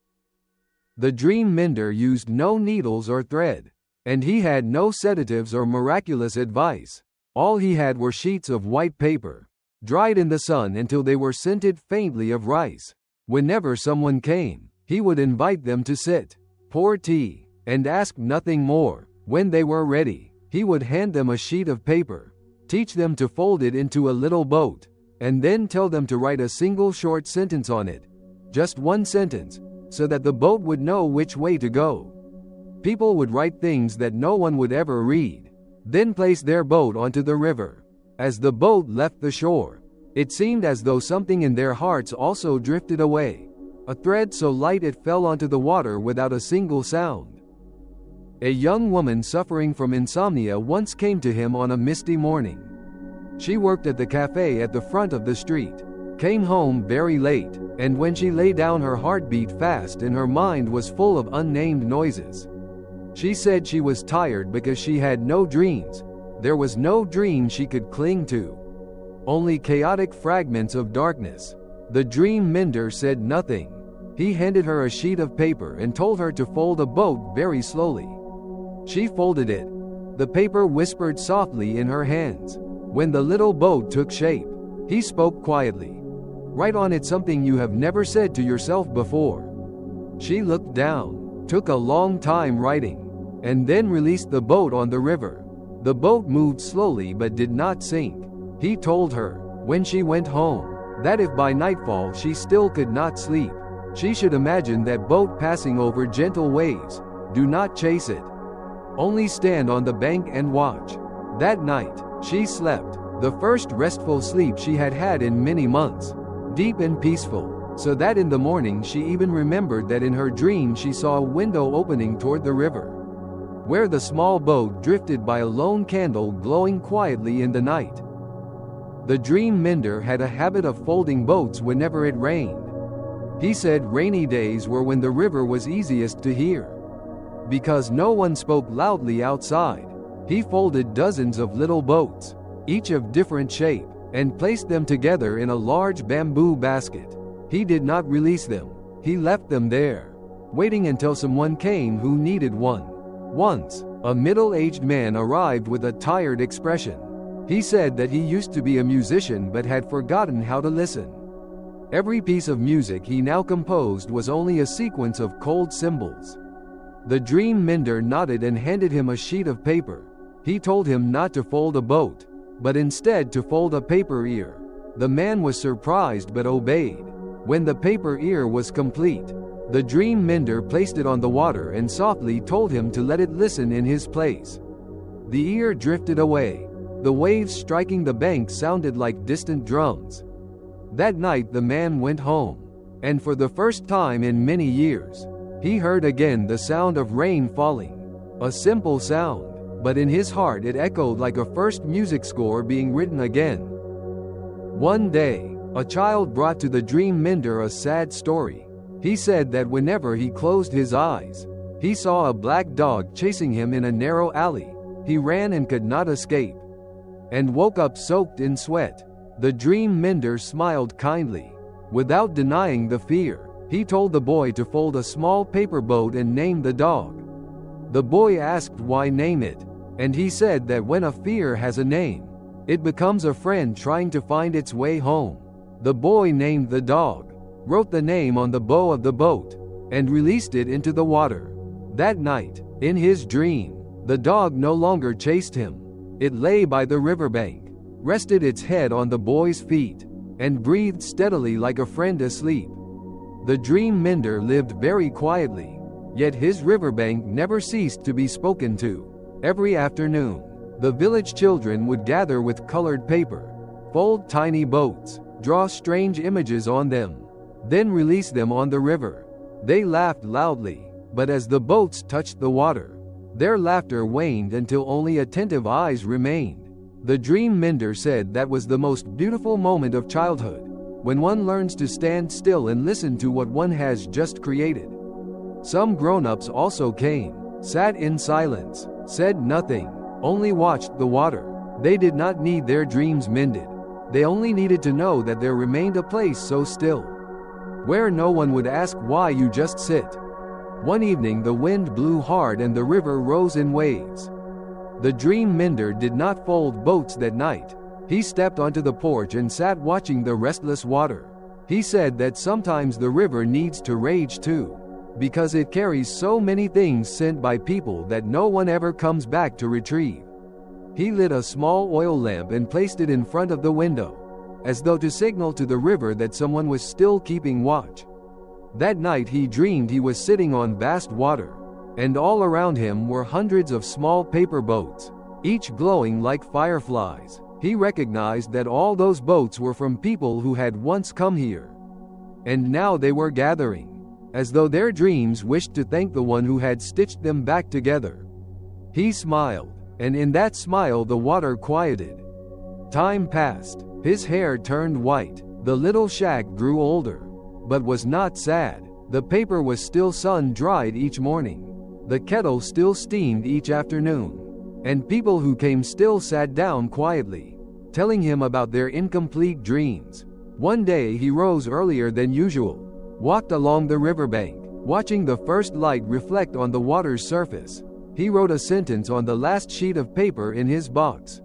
The dream mender used no needles or thread, and he had no sedatives or miraculous advice. All he had were sheets of white paper, dried in the sun until they were scented faintly of rice. Whenever someone came, he would invite them to sit, pour tea, and ask nothing more. When they were ready, he would hand them a sheet of paper, teach them to fold it into a little boat, and then tell them to write a single short sentence on it, just one sentence, so that the boat would know which way to go. People would write things that no one would ever read, then place their boat onto the river. As the boat left the shore, it seemed as though something in their hearts also drifted away, a thread so light it fell onto the water without a single sound. A young woman suffering from insomnia once came to him on a misty morning. She worked at the cafe at the front of the street, came home very late, and when she lay down her heart beat fast and her mind was full of unnamed noises. She said she was tired because she had no dreams. There was no dream she could cling to, only chaotic fragments of darkness. The dream mender said nothing. He handed her a sheet of paper and told her to fold a boat very slowly. She folded it. The paper whispered softly in her hands. When the little boat took shape, he spoke quietly. "Write on it something you have never said to yourself before." She looked down, took a long time writing, and then released the boat on the river. The boat moved slowly but did not sink. He told her, when she went home, that if by nightfall she still could not sleep, she should imagine that boat passing over gentle waves. Do not chase it. Only stand on the bank and watch. That night, she slept, the first restful sleep she had had in many months, deep and peaceful, so that in the morning she even remembered that in her dream she saw a window opening toward the river. where the small boat drifted by a lone candle glowing quietly in the night. The dream mender had a habit of folding boats whenever it rained. He said rainy days were when the river was easiest to hear. Because no one spoke loudly outside, he folded dozens of little boats, each of different shape, and placed them together in a large bamboo basket. He did not release them. He left them there, waiting until someone came who needed one. Once, a middle-aged man arrived with a tired expression. He said that he used to be a musician but had forgotten how to listen. Every piece of music he now composed was only a sequence of cold symbols. The dream mender nodded and handed him a sheet of paper. He told him not to fold a boat, but instead to fold a paper ear. The man was surprised but obeyed. When the paper ear was complete, the dream mender placed it on the water and softly told him to let it listen in his place. The ear drifted away. The waves striking the bank sounded like distant drums. That night the man went home, and for the first time in many years, he heard again the sound of rain falling. A simple sound, but in his heart it echoed like a first music score being written again. One day, a child brought to the dream mender a sad story. He said that whenever he closed his eyes, he saw a black dog chasing him in a narrow alley. He ran and could not escape, and woke up soaked in sweat. The dream mender smiled kindly. Without denying the fear, he told the boy to fold a small paper boat and name the dog. The boy asked why name it, and he said that when a fear has a name, it becomes a friend trying to find its way home. The boy named the dog, wrote the name on the bow of the boat, and released it into the water. That night, in his dream, the dog no longer chased him. It lay by the riverbank, rested its head on the boy's feet, and breathed steadily like a friend asleep. The dream mender lived very quietly, yet his riverbank never ceased to be spoken to. Every afternoon, the village children would gather with colored paper, fold tiny boats, draw strange images on them, then release them on the river. They laughed loudly, but as the boats touched the water, their laughter waned until only attentive eyes remained. The dream mender said that was the most beautiful moment of childhood, when one learns to stand still and listen to what one has just created. Some grown-ups also came, sat in silence, said nothing, only watched the water. They did not need their dreams mended. They only needed to know that there remained a place so still, where no one would ask why you just sit. One evening the wind blew hard and the river rose in waves. The dream mender did not fold boats that night. He stepped onto the porch and sat watching the restless water. He said that sometimes the river needs to rage too, because it carries so many things sent by people that no one ever comes back to retrieve. He lit a small oil lamp and placed it in front of the window, as though to signal to the river that someone was still keeping watch. That night he dreamed he was sitting on vast water, and all around him were hundreds of small paper boats, each glowing like fireflies. He recognized that all those boats were from people who had once come here, and now they were gathering, as though their dreams wished to thank the one who had stitched them back together. He smiled, and in that smile the water quieted. Time passed. His hair turned white. The little shack grew older, but was not sad. The paper was still sun-dried each morning. The kettle still steamed each afternoon, and people who came still sat down quietly, telling him about their incomplete dreams. One day he rose earlier than usual, walked along the riverbank, watching the first light reflect on the water's surface. He wrote a sentence on the last sheet of paper in his box.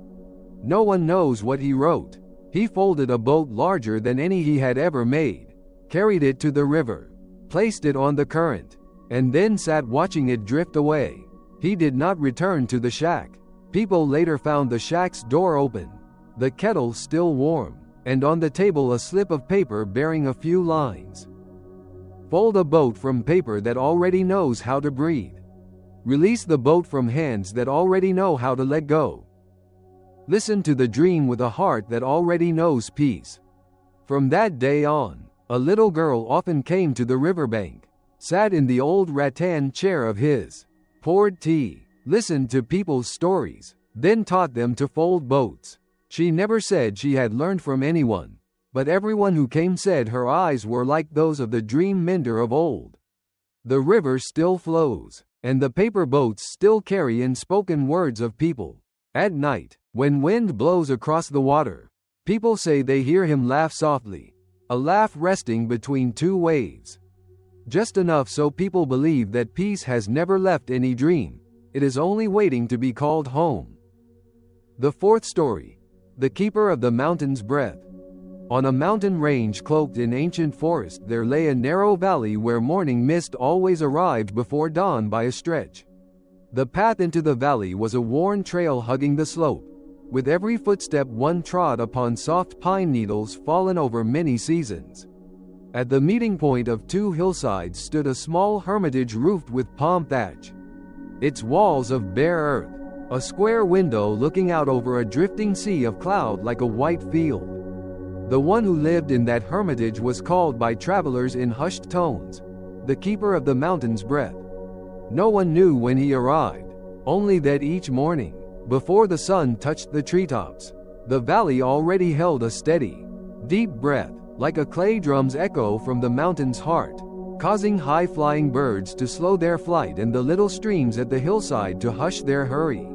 No one knows what he wrote. He folded a boat larger than any he had ever made, carried it to the river, placed it on the current, and then sat watching it drift away. He did not return to the shack. People later found the shack's door open, the kettle still warm, and on the table a slip of paper bearing a few lines. Fold a boat from paper that already knows how to breathe. Release the boat from hands that already know how to let go. Listen to the dream with a heart that already knows peace. From that day on, a little girl often came to the riverbank, sat in the old rattan chair of his, poured tea, listened to people's stories, then taught them to fold boats. She never said she had learned from anyone, but everyone who came said her eyes were like those of the dream mender of old. The river still flows, and the paper boats still carry in spoken words of people. At night, when wind blows across the water, people say they hear him laugh softly, a laugh resting between two waves. Just enough so people believe that peace has never left any dream, it is only waiting to be called home. The fourth story. The Keeper of the Mountain's Breath. On a mountain range cloaked in ancient forest there lay a narrow valley where morning mist always arrived before dawn by a stretch. The path into the valley was a worn trail hugging the slope. With every footstep one trod upon soft pine needles fallen over many seasons. At the meeting point of two hillsides stood a small hermitage roofed with palm thatch. Its walls of bare earth, a square window looking out over a drifting sea of cloud like a white field. The one who lived in that hermitage was called by travelers in hushed tones, the Keeper of the Mountain's Breath. No one knew when he arrived, only that each morning, before the sun touched the treetops, the valley already held a steady, deep breath, like a clay drum's echo from the mountain's heart, causing high-flying birds to slow their flight and the little streams at the hillside to hush their hurry.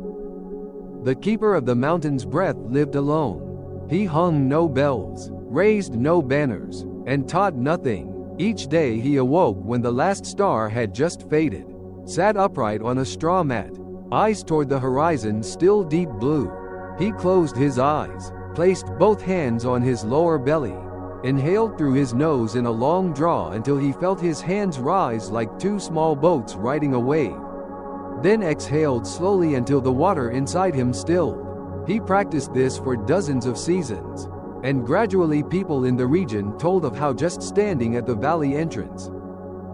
The Keeper of the Mountain's Breath lived alone. He hung no bells, raised no banners, and taught nothing. Each day he awoke when the last star had just faded, sat upright on a straw mat, eyes toward the horizon still deep blue. He closed his eyes, placed both hands on his lower belly, inhaled through his nose in a long draw until he felt his hands rise like two small boats riding a wave. Then exhaled slowly until the water inside him stilled. He practiced this for dozens of seasons, and gradually people in the region told of how just standing at the valley entrance,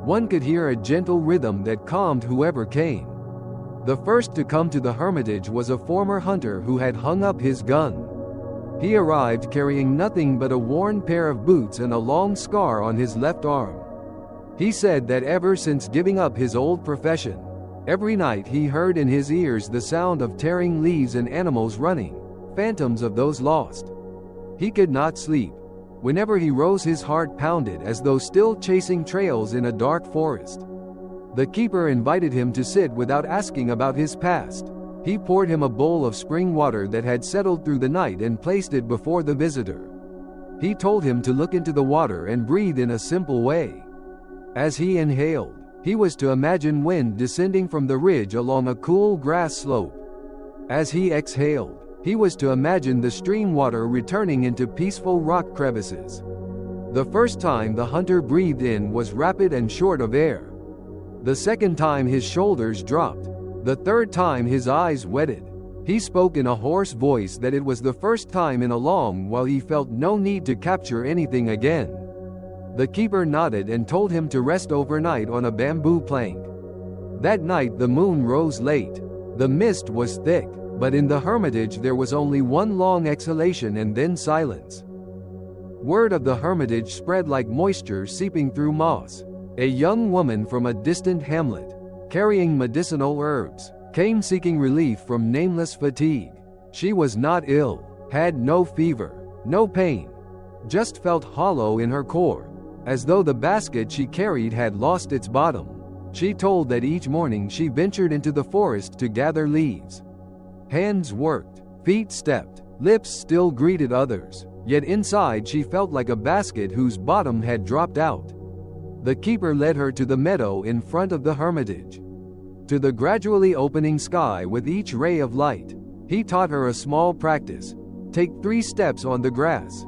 one could hear a gentle rhythm that calmed whoever came. The first to come to the hermitage was a former hunter who had hung up his gun. He arrived carrying nothing but a worn pair of boots and a long scar on his left arm. He said that ever since giving up his old profession, every night he heard in his ears the sound of tearing leaves and animals running, phantoms of those lost. He could not sleep. Whenever he rose his heart pounded as though still chasing trails in a dark forest. The keeper invited him to sit without asking about his past. He poured him a bowl of spring water that had settled through the night and placed it before the visitor. He told him to look into the water and breathe in a simple way. As he inhaled, he was to imagine wind descending from the ridge along a cool grass slope. As he exhaled, he was to imagine the stream water returning into peaceful rock crevices. The first time the hunter breathed in was rapid and short of air. The second time his shoulders dropped. The third time his eyes wetted. He spoke in a hoarse voice that it was the first time in a long while he felt no need to capture anything again. The keeper nodded and told him to rest overnight on a bamboo plank. That night the moon rose late. The mist was thick, but in the hermitage there was only one long exhalation and then silence. Word of the hermitage spread like moisture seeping through moss. A young woman from a distant hamlet, carrying medicinal herbs, came seeking relief from nameless fatigue. She was not ill, had no fever, no pain, just felt hollow in her core, as though the basket she carried had lost its bottom. She told that each morning she ventured into the forest to gather leaves. Hands worked, feet stepped, lips still greeted others, yet inside she felt like a basket whose bottom had dropped out. The keeper led her to the meadow in front of the hermitage, to the gradually opening sky with each ray of light. He taught her a small practice. Take 3 steps on the grass.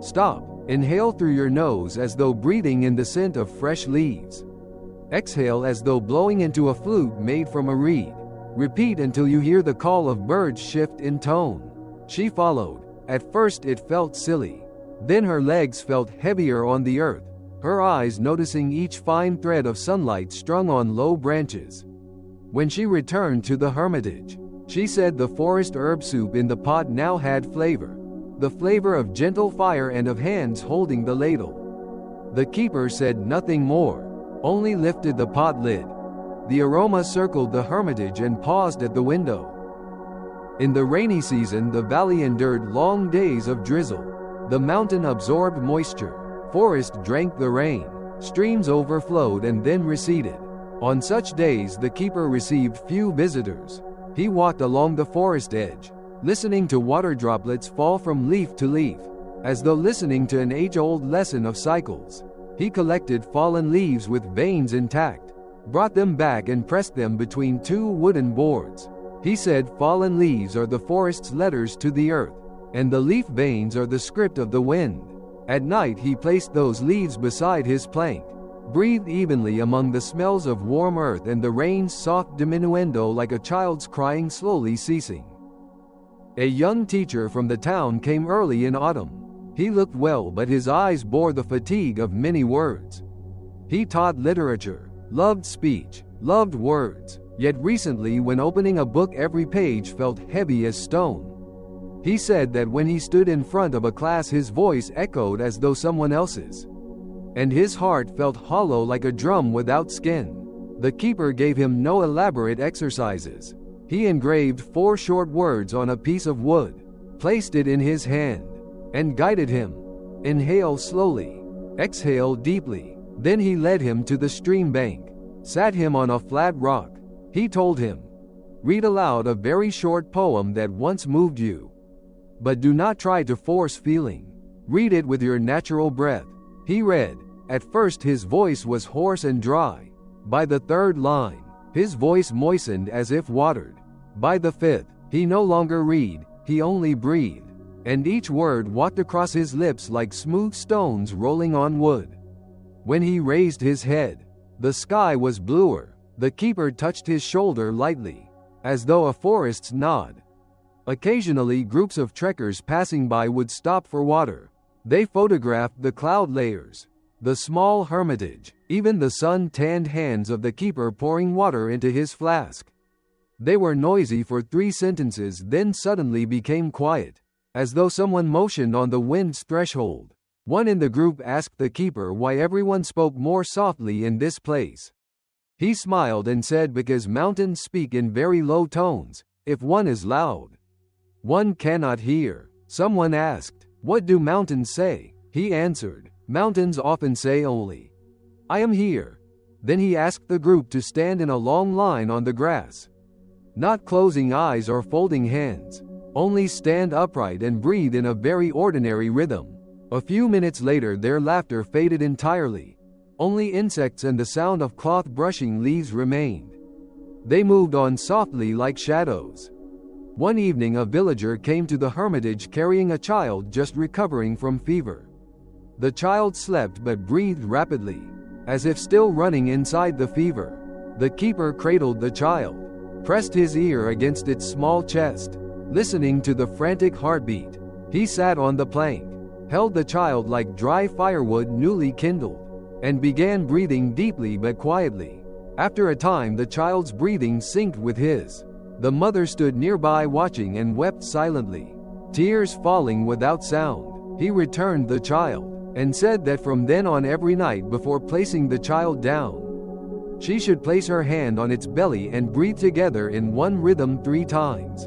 Stop, inhale through your nose as though breathing in the scent of fresh leaves. Exhale as though blowing into a flute made from a reed. Repeat until you hear the call of birds shift in tone. She followed. At first it felt silly. Then her legs felt heavier on the earth, her eyes noticing each fine thread of sunlight strung on low branches. When she returned to the hermitage, she said the forest herb soup in the pot now had flavor, the flavor of gentle fire and of hands holding the ladle. The keeper said nothing more, only lifted the pot lid. The aroma circled the hermitage and paused at the window. In the rainy season, the valley endured long days of drizzle. The mountain absorbed moisture. Forest drank the rain. Streams overflowed and then receded. On such days, the keeper received few visitors. He walked along the forest edge, listening to water droplets fall from leaf to leaf, as though listening to an age-old lesson of cycles. He collected fallen leaves with veins intact, brought them back and pressed them between two wooden boards. He said fallen leaves are the forest's letters to the earth, and the leaf veins are the script of the wind. At night he placed those leaves beside his plank, breathed evenly among the smells of warm earth and the rain's soft diminuendo like a child's crying slowly ceasing. A young teacher from the town came early in autumn. He looked well, but his eyes bore the fatigue of many words. He taught literature, loved speech, loved words, yet recently when opening a book every page felt heavy as stone. He said that when he stood in front of a class his voice echoed as though someone else's, and his heart felt hollow like a drum without skin. The keeper gave him no elaborate exercises. He engraved 4 short words on a piece of wood, placed it in his hand, and guided him. Inhale slowly, exhale deeply. Then he led him to the stream bank, sat him on a flat rock. He told him, read aloud a very short poem that once moved you. But do not try to force feeling. Read it with your natural breath. He read. At first his voice was hoarse and dry. By the 3rd line, his voice moistened as if watered. By the 5th, he no longer read, he only breathed, and each word walked across his lips like smooth stones rolling on wood. When he raised his head, the sky was bluer. The keeper touched his shoulder lightly, as though a forest's nod. Occasionally groups of trekkers passing by would stop for water. They photographed the cloud layers, the small hermitage, even the sun-tanned hands of the keeper pouring water into his flask. They were noisy for 3 sentences, then suddenly became quiet, as though someone motioned on the wind's threshold. One in the group asked the keeper why everyone spoke more softly in this place. He smiled and said because mountains speak in very low tones. If one is loud, one cannot hear. Someone asked, what do mountains say? He answered, mountains often say only, I am here. Then he asked the group to stand in a long line on the grass, not closing eyes or folding hands, only stand upright and breathe in a very ordinary rhythm. A few minutes later their laughter faded entirely. Only insects and the sound of cloth brushing leaves remained. They moved on softly like shadows. One evening a villager came to the hermitage carrying a child just recovering from fever. The child slept but breathed rapidly, as if still running inside the fever. The keeper cradled the child, pressed his ear against its small chest, listening to the frantic heartbeat. He sat on the plank, held the child like dry firewood newly kindled, and began breathing deeply but quietly. After a time the child's breathing synced with his. The mother stood nearby watching and wept silently, tears falling without sound. He returned the child, and said that from then on every night before placing the child down, she should place her hand on its belly and breathe together in one rhythm 3 times.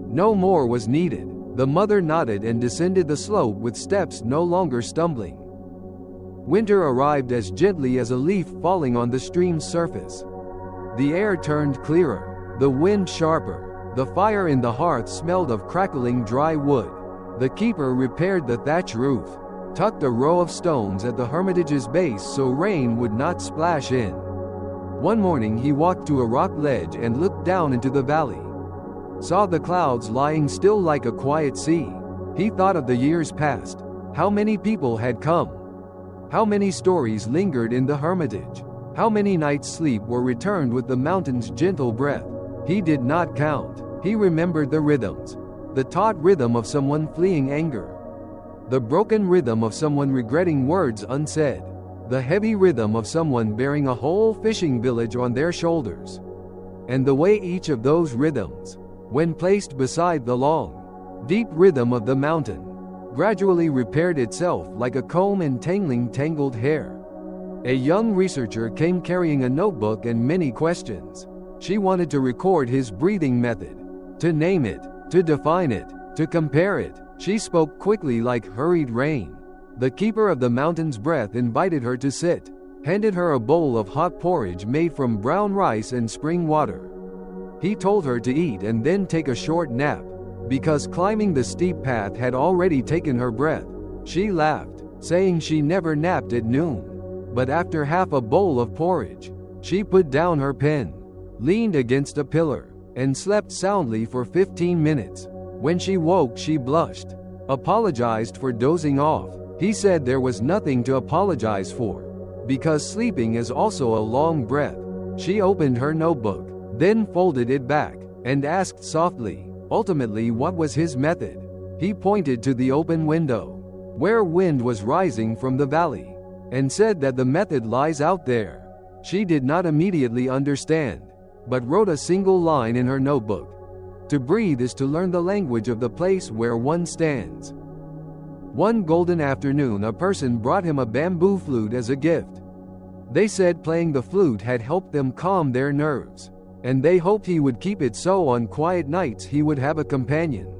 No more was needed. The mother nodded and descended the slope with steps no longer stumbling. Winter arrived as gently as a leaf falling on the stream's surface. The air turned clearer, the wind sharper, the fire in the hearth smelled of crackling dry wood. The keeper repaired the thatch roof, tucked a row of stones at the hermitage's base so rain would not splash in. One morning he walked to a rock ledge and looked down into the valley, saw the clouds lying still like a quiet sea. He thought of the years past, how many people had come, how many stories lingered in the hermitage, how many nights' sleep were returned with the mountain's gentle breath. He did not count. He remembered the rhythms, the taut rhythm of someone fleeing anger, the broken rhythm of someone regretting words unsaid, the heavy rhythm of someone bearing a whole fishing village on their shoulders, and the way each of those rhythms, when placed beside the long, deep rhythm of the mountain, gradually repaired itself like a comb entangling tangled hair. A young researcher came carrying a notebook and many questions. She wanted to record his breathing method, to name it, to define it, to compare it. She spoke quickly like hurried rain. The keeper of the mountain's breath invited her to sit, handed her a bowl of hot porridge made from brown rice and spring water. He told her to eat and then take a short nap, because climbing the steep path had already taken her breath. She laughed, saying she never napped at noon. But after half a bowl of porridge, she put down her pen, leaned against a pillar, and slept soundly for 15 minutes. When she woke, she blushed, apologized for dozing off. He said there was nothing to apologize for, because sleeping is also a long breath. She opened her notebook, then folded it back, and asked softly, ultimately, what was his method? He pointed to the open window, where wind was rising from the valley, and said that the method lies out there. She did not immediately understand, but wrote a single line in her notebook. To breathe is to learn the language of the place where one stands. One golden afternoon, a person brought him a bamboo flute as a gift. They said playing the flute had helped them calm their nerves, and they hoped he would keep it so on quiet nights he would have a companion.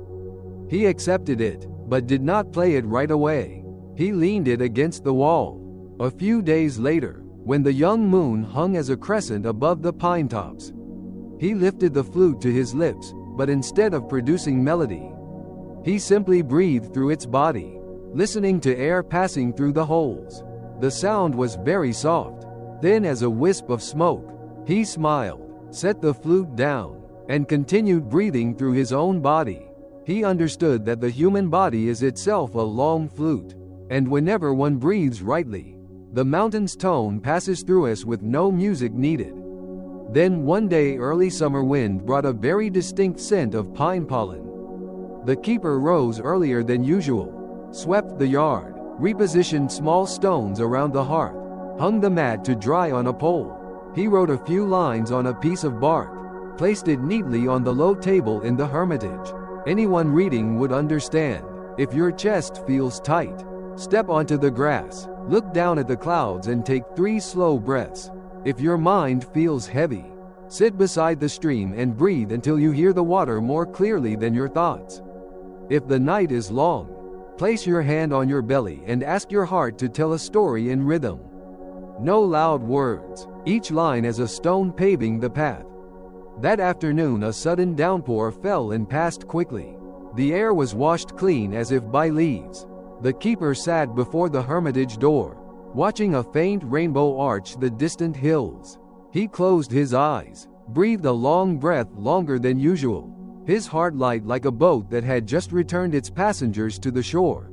He accepted it, but did not play it right away. He leaned it against the wall. A few days later, when the young moon hung as a crescent above the pine tops, he lifted the flute to his lips, but instead of producing melody, he simply breathed through its body, listening to air passing through the holes. The sound was very soft, thin as a wisp of smoke. He smiled, set the flute down, and continued breathing through his own body. He understood that the human body is itself a long flute, and whenever one breathes rightly, the mountain's tone passes through us with no music needed. Then one day early summer wind brought a very distinct scent of pine pollen. The keeper rose earlier than usual, swept the yard, repositioned small stones around the hearth, hung the mat to dry on a pole. He wrote a few lines on a piece of bark, placed it neatly on the low table in the hermitage. Anyone reading would understand. If your chest feels tight, step onto the grass, look down at the clouds and take 3 slow breaths. If your mind feels heavy, sit beside the stream and breathe until you hear the water more clearly than your thoughts. If the night is long, place your hand on your belly and ask your heart to tell a story in rhythm. No loud words, each line as a stone paving the path. That afternoon a sudden downpour fell and passed quickly. The air was washed clean as if by leaves. The keeper sat before the hermitage door, watching a faint rainbow arch the distant hills. He closed his eyes, breathed a long breath longer than usual, his heart light like a boat that had just returned its passengers to the shore.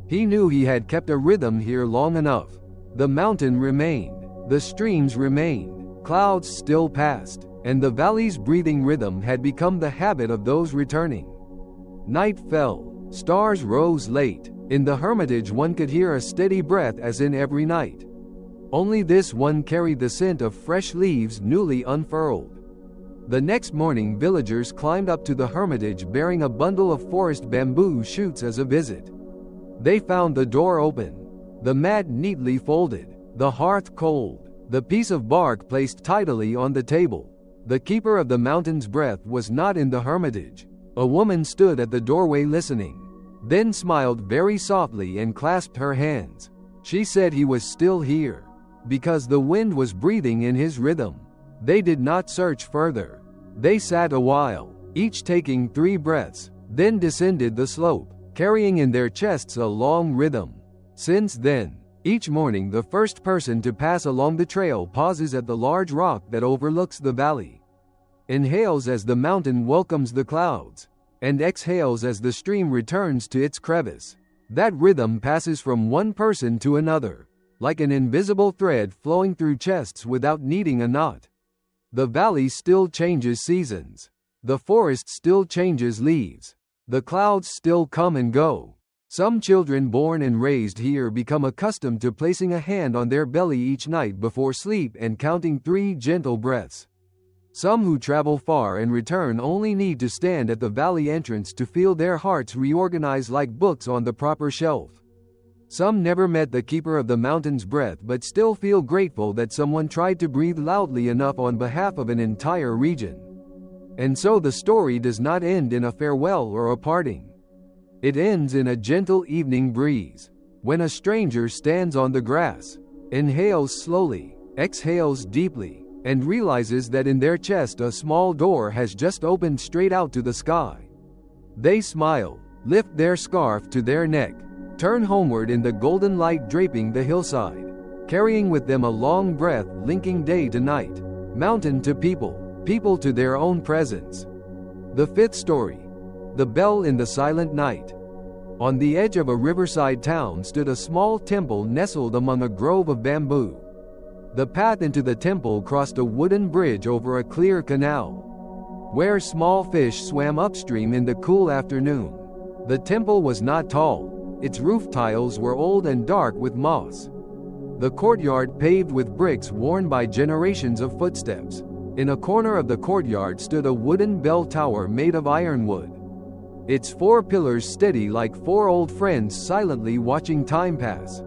He knew he had kept a rhythm here long enough. The mountain remained, the streams remained, clouds still passed, and the valley's breathing rhythm had become the habit of those returning. Night fell, stars rose late. In the hermitage one could hear a steady breath as in every night. Only this one carried the scent of fresh leaves newly unfurled. The next morning villagers climbed up to the hermitage bearing a bundle of forest bamboo shoots as a visit. They found the door open, the mat neatly folded, the hearth cold, the piece of bark placed tidily on the table. The keeper of the mountain's breath was not in the hermitage. A woman stood at the doorway listening, then smiled very softly and clasped her hands. She said he was still here, because the wind was breathing in his rhythm. They did not search further. They sat a while, each taking 3 breaths, then descended the slope, carrying in their chests a long rhythm. Since then, each morning the first person to pass along the trail pauses at the large rock that overlooks the valley, inhales as the mountain welcomes the clouds, and exhales as the stream returns to its crevice. That rhythm passes from one person to another, like an invisible thread flowing through chests without needing a knot. The valley still changes seasons. The forest still changes leaves. The clouds still come and go. Some children born and raised here become accustomed to placing a hand on their belly each night before sleep and counting 3 gentle breaths. Some who travel far and return only need to stand at the valley entrance to feel their hearts reorganize like books on the proper shelf. Some never met the keeper of the mountain's breath but still feel grateful that someone tried to breathe loudly enough on behalf of an entire region. And so the story does not end in a farewell or a parting. It ends in a gentle evening breeze, when a stranger stands on the grass, inhales slowly, exhales deeply, and realizes that in their chest a small door has just opened straight out to the sky. They smile, lift their scarf to their neck, turn homeward in the golden light draping the hillside, carrying with them a long breath linking day to night, mountain to people, people to their own presence. The fifth story. The Bell in the Silent Night. On the edge of a riverside town stood a small temple nestled among a grove of bamboo. The path into the temple crossed a wooden bridge over a clear canal, where small fish swam upstream in the cool afternoon. The temple was not tall. Its roof tiles were old and dark with moss. The courtyard paved with bricks worn by generations of footsteps. In a corner of the courtyard stood a wooden bell tower made of ironwood, its 4 pillars steady like 4 old friends silently watching time pass.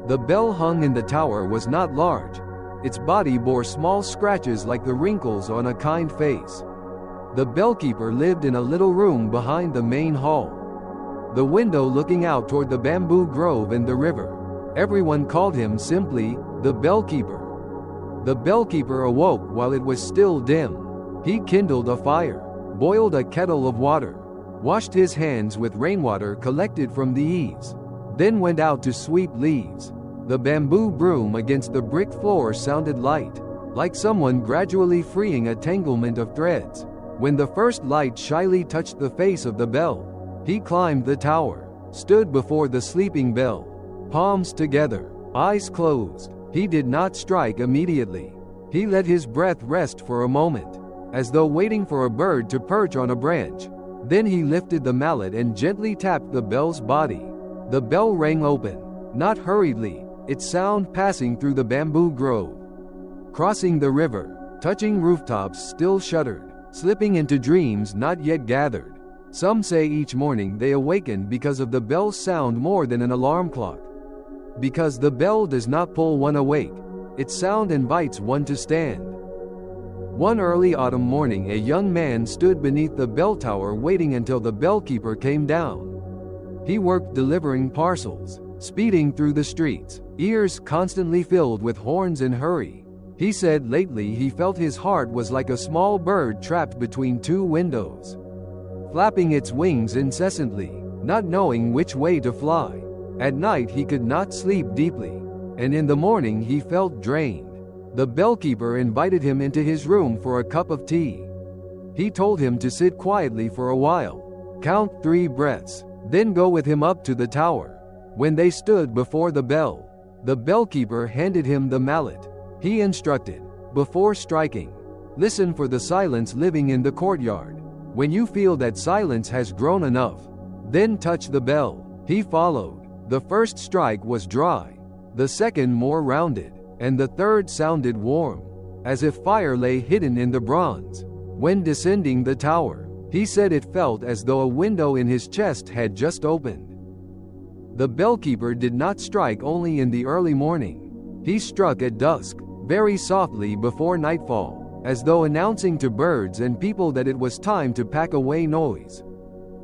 The bell hung in the tower was not large. Its body bore small scratches like the wrinkles on a kind face. The bellkeeper lived in a little room behind the main hall, the window looking out toward the bamboo grove and the river. Everyone called him simply the bellkeeper. The bellkeeper awoke while it was still dim. He kindled a fire, boiled a kettle of water, washed his hands with rainwater collected from the eaves, then went out to sweep leaves. The bamboo broom against the brick floor sounded light, like someone gradually freeing a tanglement of threads. When the first light shyly touched the face of the bell, he climbed the tower, stood before the sleeping bell, palms together, eyes closed. He did not strike immediately. He let his breath rest for a moment, as though waiting for a bird to perch on a branch. Then he lifted the mallet and gently tapped the bell's body. The bell rang open, not hurriedly, its sound passing through the bamboo grove, crossing the river, touching rooftops still shuttered, slipping into dreams not yet gathered. Some say each morning they awaken because of the bell's sound more than an alarm clock. Because the bell does not pull one awake, its sound invites one to stand. One early autumn morning a young man stood beneath the bell tower waiting until the bellkeeper came down. He worked delivering parcels, speeding through the streets, ears constantly filled with horns and hurry. He said lately he felt his heart was like a small bird trapped between 2 windows, flapping its wings incessantly, not knowing which way to fly. At night he could not sleep deeply, and in the morning he felt drained. The bellkeeper invited him into his room for a cup of tea. He told him to sit quietly for a while, count 3 breaths, then go with him up to the tower. When they stood before the bellkeeper handed him the mallet. He instructed, before striking, listen for the silence living in the courtyard. When you feel that silence has grown enough, then touch the bell. He followed. The first strike was dry, the second more rounded, and the third sounded warm, as if fire lay hidden in the bronze. When descending the tower, he said it felt as though a window in his chest had just opened. The bellkeeper did not strike only in the early morning. He struck at dusk, very softly before nightfall, as though announcing to birds and people that it was time to pack away noise.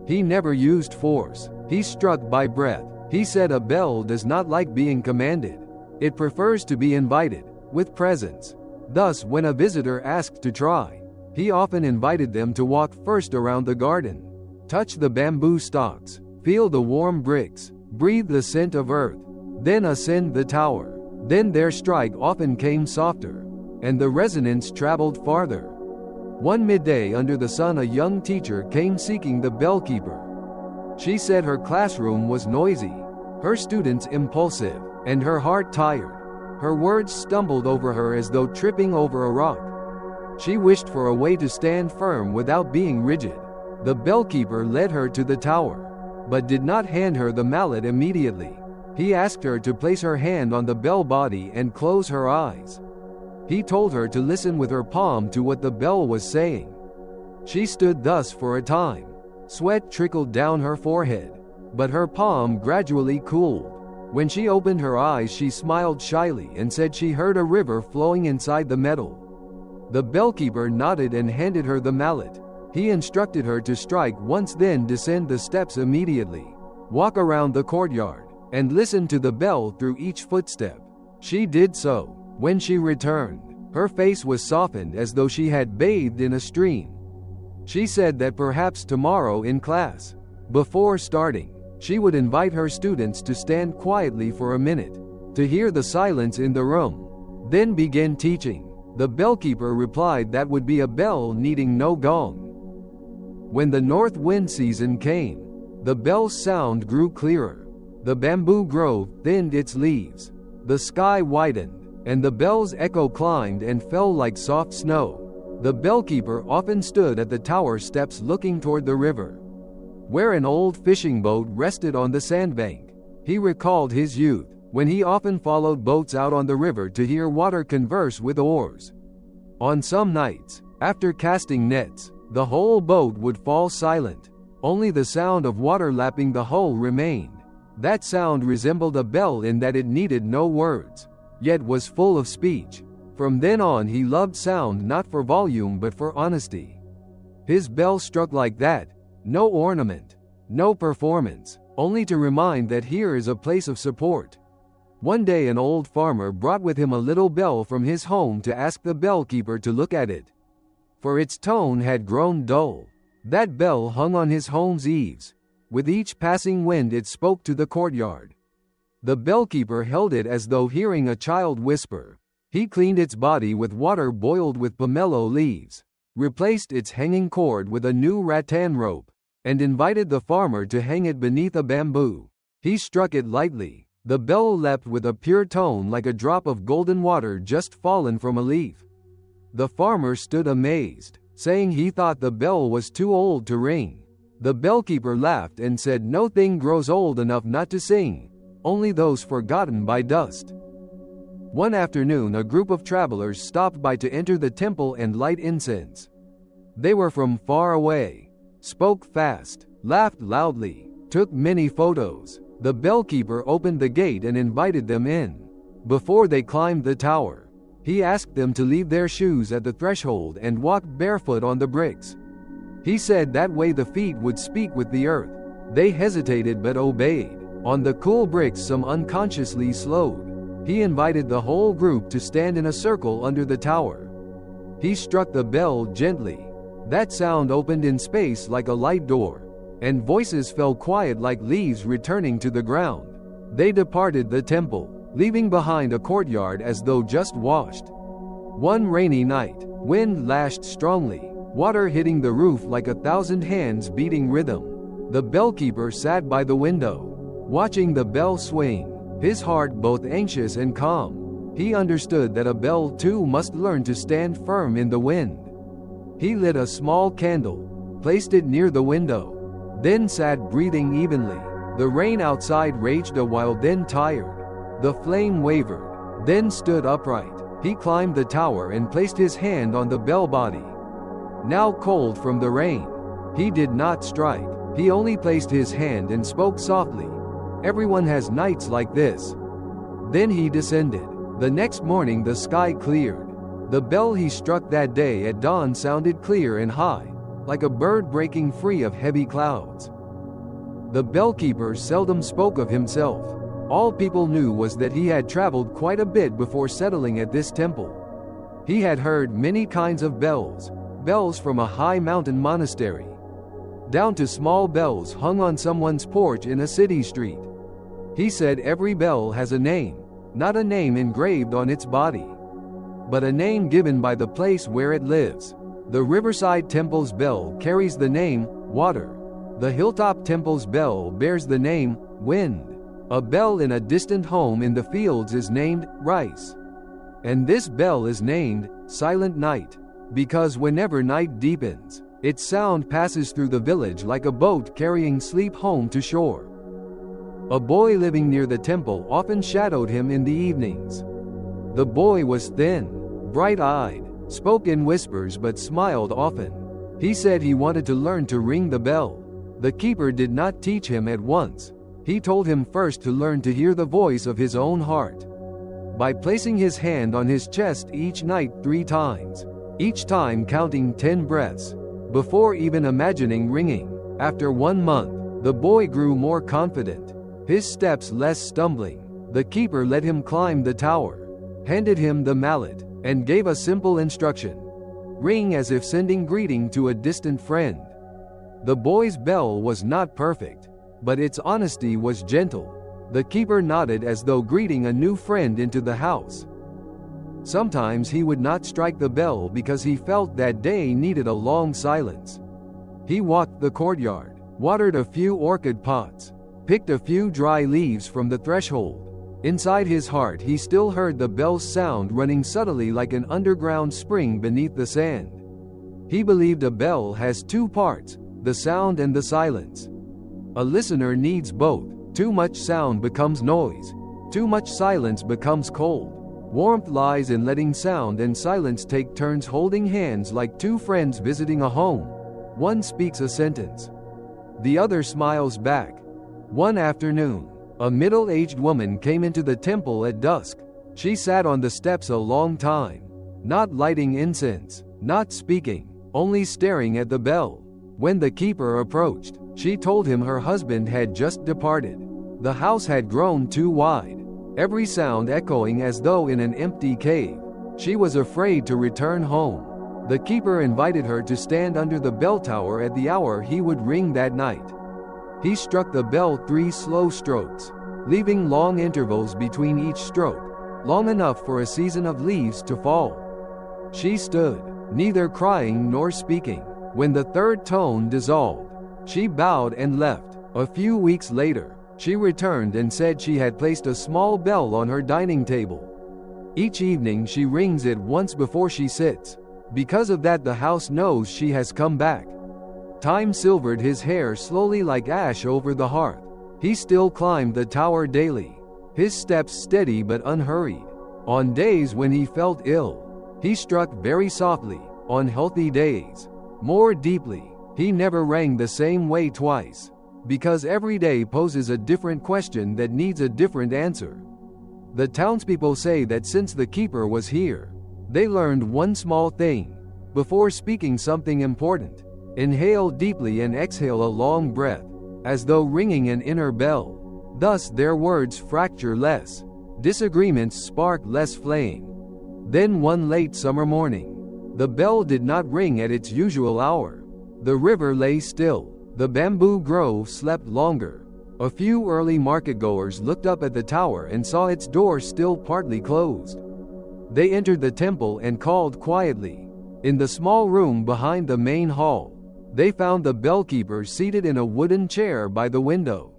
He never used force. He struck by breath. He said a bell does not like being commanded. It prefers to be invited, with presence. Thus, when a visitor asked to try, he often invited them to walk first around the garden, touch the bamboo stalks, feel the warm bricks, breathe the scent of earth, then ascend the tower. Then their strike often came softer, and the resonance traveled farther. One midday under the sun a young teacher came seeking the bellkeeper. She said her classroom was noisy, her students impulsive, and her heart tired. Her words stumbled over her as though tripping over a rock. She wished for a way to stand firm without being rigid. The bellkeeper led her to the tower, but did not hand her the mallet immediately. He asked her to place her hand on the bell body and close her eyes. He told her to listen with her palm to what the bell was saying. She stood thus for a time. Sweat trickled down her forehead, but her palm gradually cooled. When she opened her eyes, she smiled shyly and said she heard a river flowing inside the metal. The bellkeeper nodded and handed her the mallet. He instructed her to strike once, then descend the steps immediately, walk around the courtyard, and listen to the bell through each footstep. She did so. When she returned, her face was softened as though she had bathed in a stream. She said that perhaps tomorrow in class, before starting, she would invite her students to stand quietly for a minute, to hear the silence in the room, then begin teaching. The bellkeeper replied that would be a bell needing no gong. When the north wind season came, the bell's sound grew clearer. The bamboo grove thinned its leaves. The sky widened, and the bell's echo climbed and fell like soft snow. The bellkeeper often stood at the tower steps looking toward the river, where an old fishing boat rested on the sandbank. He recalled his youth, when he often followed boats out on the river to hear water converse with oars. On some nights, after casting nets, the whole boat would fall silent. Only the sound of water lapping the hull remained. That sound resembled a bell in that it needed no words, yet was full of speech. From then on he loved sound not for volume but for honesty. His bell struck like that, no ornament, no performance, only to remind that here is a place of support. One day an old farmer brought with him a little bell from his home to ask the bellkeeper to look at it, for its tone had grown dull. That bell hung on his home's eaves. With each passing wind it spoke to the courtyard. The bellkeeper held it as though hearing a child whisper. He cleaned its body with water boiled with pomelo leaves, replaced its hanging cord with a new rattan rope, and invited the farmer to hang it beneath a bamboo. He struck it lightly. The bell leapt with a pure tone like a drop of golden water just fallen from a leaf. The farmer stood amazed, saying he thought the bell was too old to ring. The bellkeeper laughed and said no thing grows old enough not to sing, only those forgotten by dust. One afternoon a group of travelers stopped by to enter the temple and light incense. They were from far away, spoke fast, laughed loudly, took many photos. The bellkeeper opened the gate and invited them in. Before they climbed the tower, he asked them to leave their shoes at the threshold and walk barefoot on the bricks. He said that way the feet would speak with the earth. They hesitated but obeyed. On the cool bricks some unconsciously slowed. He invited the whole group to stand in a circle under the tower. He struck the bell gently. That sound opened in space like a light door, and voices fell quiet like leaves returning to the ground. They departed the temple, leaving behind a courtyard as though just washed. One rainy night, wind lashed strongly, water hitting the roof like 1,000 hands beating rhythm. The bellkeeper sat by the window, watching the bell swing, his heart both anxious and calm. He understood that a bell too must learn to stand firm in the wind. He lit a small candle, placed it near the window, then sat breathing evenly. The rain outside raged a while, then tired. The flame wavered, then stood upright. He climbed the tower and placed his hand on the bell body. Now cold from the rain, he did not strike. He only placed his hand and spoke softly. Everyone has nights like this. Then he descended. The next morning the sky cleared. The bell he struck that day at dawn sounded clear and high, like a bird breaking free of heavy clouds. The bellkeeper seldom spoke of himself. All people knew was that he had traveled quite a bit before settling at this temple. He had heard many kinds of bells, bells from a high mountain monastery, down to small bells hung on someone's porch in a city street. He said every bell has a name, not a name engraved on its body, but a name given by the place where it lives. The Riverside Temple's bell carries the name, water. The Hilltop Temple's bell bears the name, wind. A bell in a distant home in the fields is named, rice. And this bell is named, silent night, because whenever night deepens, its sound passes through the village like a boat carrying sleep home to shore. A boy living near the temple often shadowed him in the evenings. The boy was thin, bright-eyed, spoke in whispers but smiled often. He said he wanted to learn to ring the bell. The keeper did not teach him at once. He told him first to learn to hear the voice of his own heart. By placing his hand on his chest each night 3 times, each time counting 10 breaths, before even imagining ringing. After 1 month, the boy grew more confident, his steps less stumbling. The keeper let him climb the tower, handed him the mallet, and gave a simple instruction: ring as if sending greeting to a distant friend. The boy's bell was not perfect, but its honesty was gentle. The keeper nodded as though greeting a new friend into the house. Sometimes he would not strike the bell because he felt that day needed a long silence. He walked the courtyard, watered a few orchid pots, picked a few dry leaves from the threshold. Inside his heart he still heard the bell's sound running subtly like an underground spring beneath the sand. He believed a bell has 2 parts, the sound and the silence. A listener needs both. Too much sound becomes noise. Too much silence becomes cold. Warmth lies in letting sound and silence take turns holding hands like 2 friends visiting a home. One speaks a sentence, the other smiles back. One afternoon, a middle-aged woman came into the temple at dusk. She sat on the steps a long time, not lighting incense, not speaking, only staring at the bell. When the keeper approached, she told him her husband had just departed. The house had grown too wide, every sound echoing as though in an empty cave. She was afraid to return home. The keeper invited her to stand under the bell tower at the hour he would ring that night. He struck the bell 3 slow strokes, leaving long intervals between each stroke, long enough for a season of leaves to fall. She stood, neither crying nor speaking. When the 3rd tone dissolved, she bowed and left. A few weeks later, she returned and said she had placed a small bell on her dining table. Each evening she rings it once before she sits. Because of that, the house knows she has come back. Time silvered his hair slowly like ash over the hearth. He still climbed the tower daily, his steps steady but unhurried. On days when he felt ill, he struck very softly. On healthy days, more deeply. He never rang the same way twice, because every day poses a different question that needs a different answer. The townspeople say that since the keeper was here, they learned one small thing. Before speaking something important, inhale deeply and exhale a long breath, as though ringing an inner bell. Thus their words fracture less, disagreements spark less flame. Then one late summer morning, the bell did not ring at its usual hour. The river lay still. The bamboo grove slept longer. A few early marketgoers looked up at the tower and saw its door still partly closed. They entered the temple and called quietly. In the small room behind the main hall, they found the bellkeeper seated in a wooden chair by the window,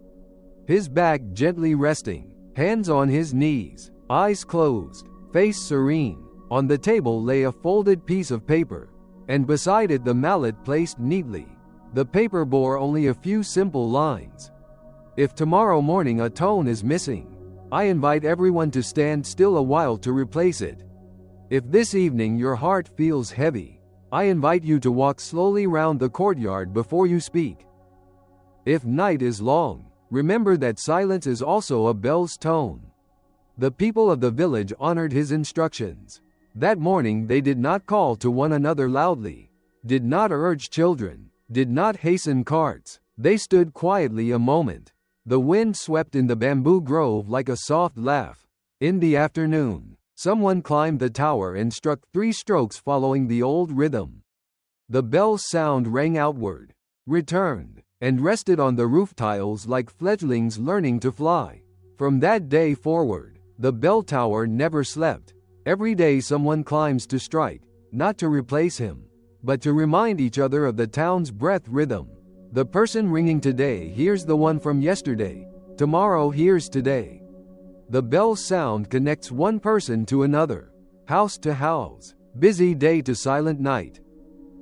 his back gently resting, hands on his knees, eyes closed, face serene. On the table lay a folded piece of paper, and beside it the mallet placed neatly. The paper bore only a few simple lines. If tomorrow morning a tone is missing, I invite everyone to stand still a while to replace it. If this evening your heart feels heavy, I invite you to walk slowly round the courtyard before you speak. If night is long, remember that silence is also a bell's tone. The people of the village honored his instructions. That morning they did not call to one another loudly, did not urge children, did not hasten carts. They stood quietly a moment. The wind swept in the bamboo grove like a soft laugh. In the afternoon, someone climbed the tower and struck 3 strokes following the old rhythm. The bell's sound rang outward, returned, and rested on the roof tiles like fledglings learning to fly. From that day forward, the bell tower never slept. Every day someone climbs to strike, not to replace him, but to remind each other of the town's breath rhythm. The person ringing today hears the one from yesterday, tomorrow hears today. The bell's sound connects one person to another, house to house, busy day to silent night.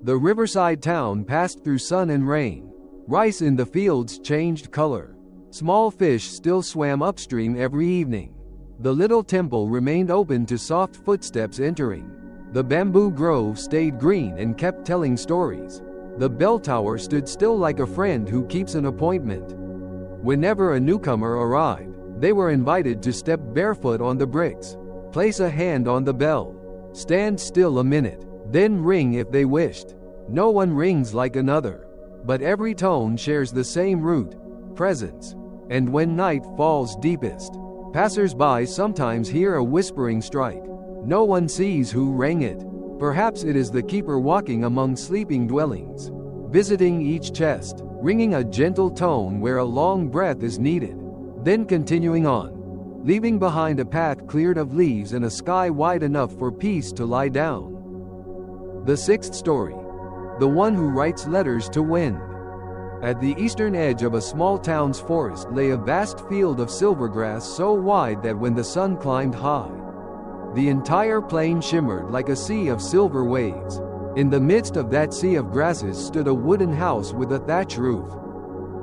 The riverside town passed through sun and rain. Rice in the fields changed color. Small fish still swam upstream every evening. The little temple remained open to soft footsteps entering. The bamboo grove stayed green and kept telling stories. The bell tower stood still like a friend who keeps an appointment. Whenever a newcomer arrived, they were invited to step barefoot on the bricks, place a hand on the bell, stand still a minute, then ring if they wished. No one rings like another, but every tone shares the same root, presence. And when night falls deepest, passers-by sometimes hear a whispering strike. No one sees who rang it. Perhaps it is the keeper walking among sleeping dwellings, visiting each chest, ringing a gentle tone where a long breath is needed, then continuing on, leaving behind a path cleared of leaves and a sky wide enough for peace to lie down. The sixth story. The one who writes letters to wind. At the eastern edge of a small town's forest lay a vast field of silvergrass so wide that when the sun climbed high, the entire plain shimmered like a sea of silver waves. In the midst of that sea of grasses stood a wooden house with a thatch roof,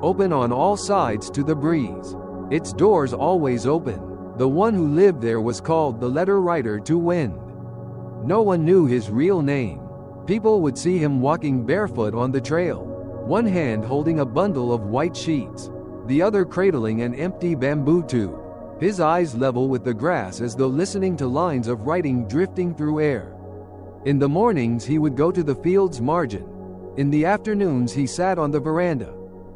open on all sides to the breeze, its doors always open. The one who lived there was called the letter writer to wind. No one knew his real name. People would see him walking barefoot on the trail, one hand holding a bundle of white sheets, the other cradling an empty bamboo tube, his eyes level with the grass as though listening to lines of writing drifting through air. In the mornings he would go to the field's margin. In the afternoons he sat on the veranda.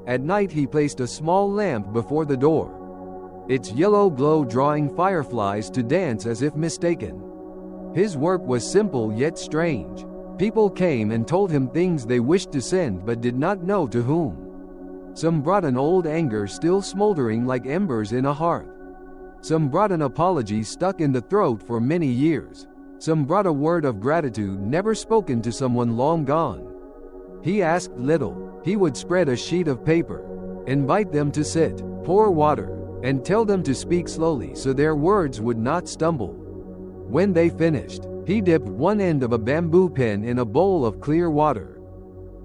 At night he placed a small lamp before the door, its yellow glow drawing fireflies to dance as if mistaken. His work was simple yet strange. People came and told him things they wished to send but did not know to whom. Some brought an old anger still smoldering like embers in a hearth. Some brought an apology stuck in the throat for many years. Some brought a word of gratitude never spoken to someone long gone. He asked little. He would spread a sheet of paper, invite them to sit, pour water, and tell them to speak slowly so their words would not stumble. When they finished, he dipped one end of a bamboo pen in a bowl of clear water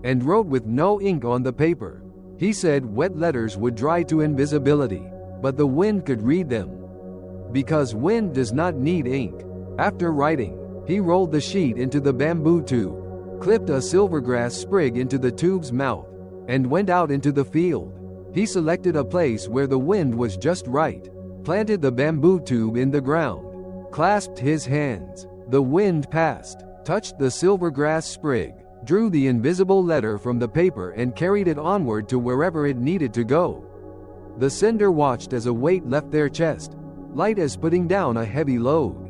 and wrote with no ink on the paper. He said wet letters would dry to invisibility, but the wind could read them, because wind does not need ink. After writing, he rolled the sheet into the bamboo tube, clipped a silvergrass sprig into the tube's mouth, and went out into the field. He selected a place where the wind was just right, planted the bamboo tube in the ground, clasped his hands. The wind passed, touched the silvergrass sprig, drew the invisible letter from the paper and carried it onward to wherever it needed to go. The sender watched as a weight left their chest, light as putting down a heavy load.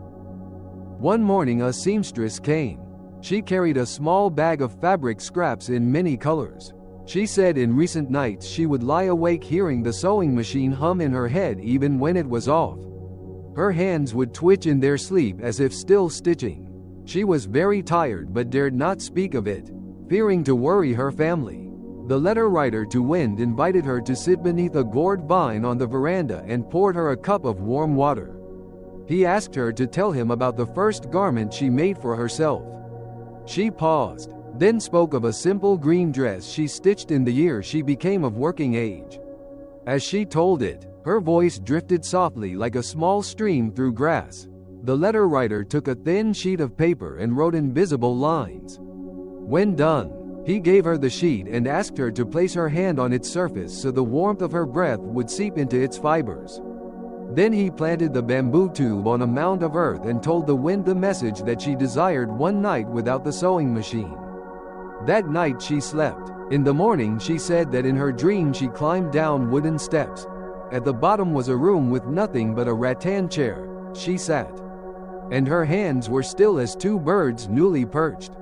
One morning a seamstress came. She carried a small bag of fabric scraps in many colors. She said in recent nights she would lie awake hearing the sewing machine hum in her head even when it was off. Her hands would twitch in their sleep as if still stitching. She was very tired but dared not speak of it, fearing to worry her family. The letter writer to wind invited her to sit beneath a gourd vine on the veranda and poured her a cup of warm water. He asked her to tell him about the first garment she made for herself. She paused, then spoke of a simple green dress she stitched in the year she became of working age. As she told it, her voice drifted softly like a small stream through grass. The letter writer took a thin sheet of paper and wrote invisible lines. When done, he gave her the sheet and asked her to place her hand on its surface so the warmth of her breath would seep into its fibers. Then he planted the bamboo tube on a mound of earth and told the wind the message that she desired one night without the sewing machine. That night she slept. In the morning she said that in her dream she climbed down wooden steps. At the bottom was a room with nothing but a rattan chair. She sat, and her hands were still as two birds newly perched.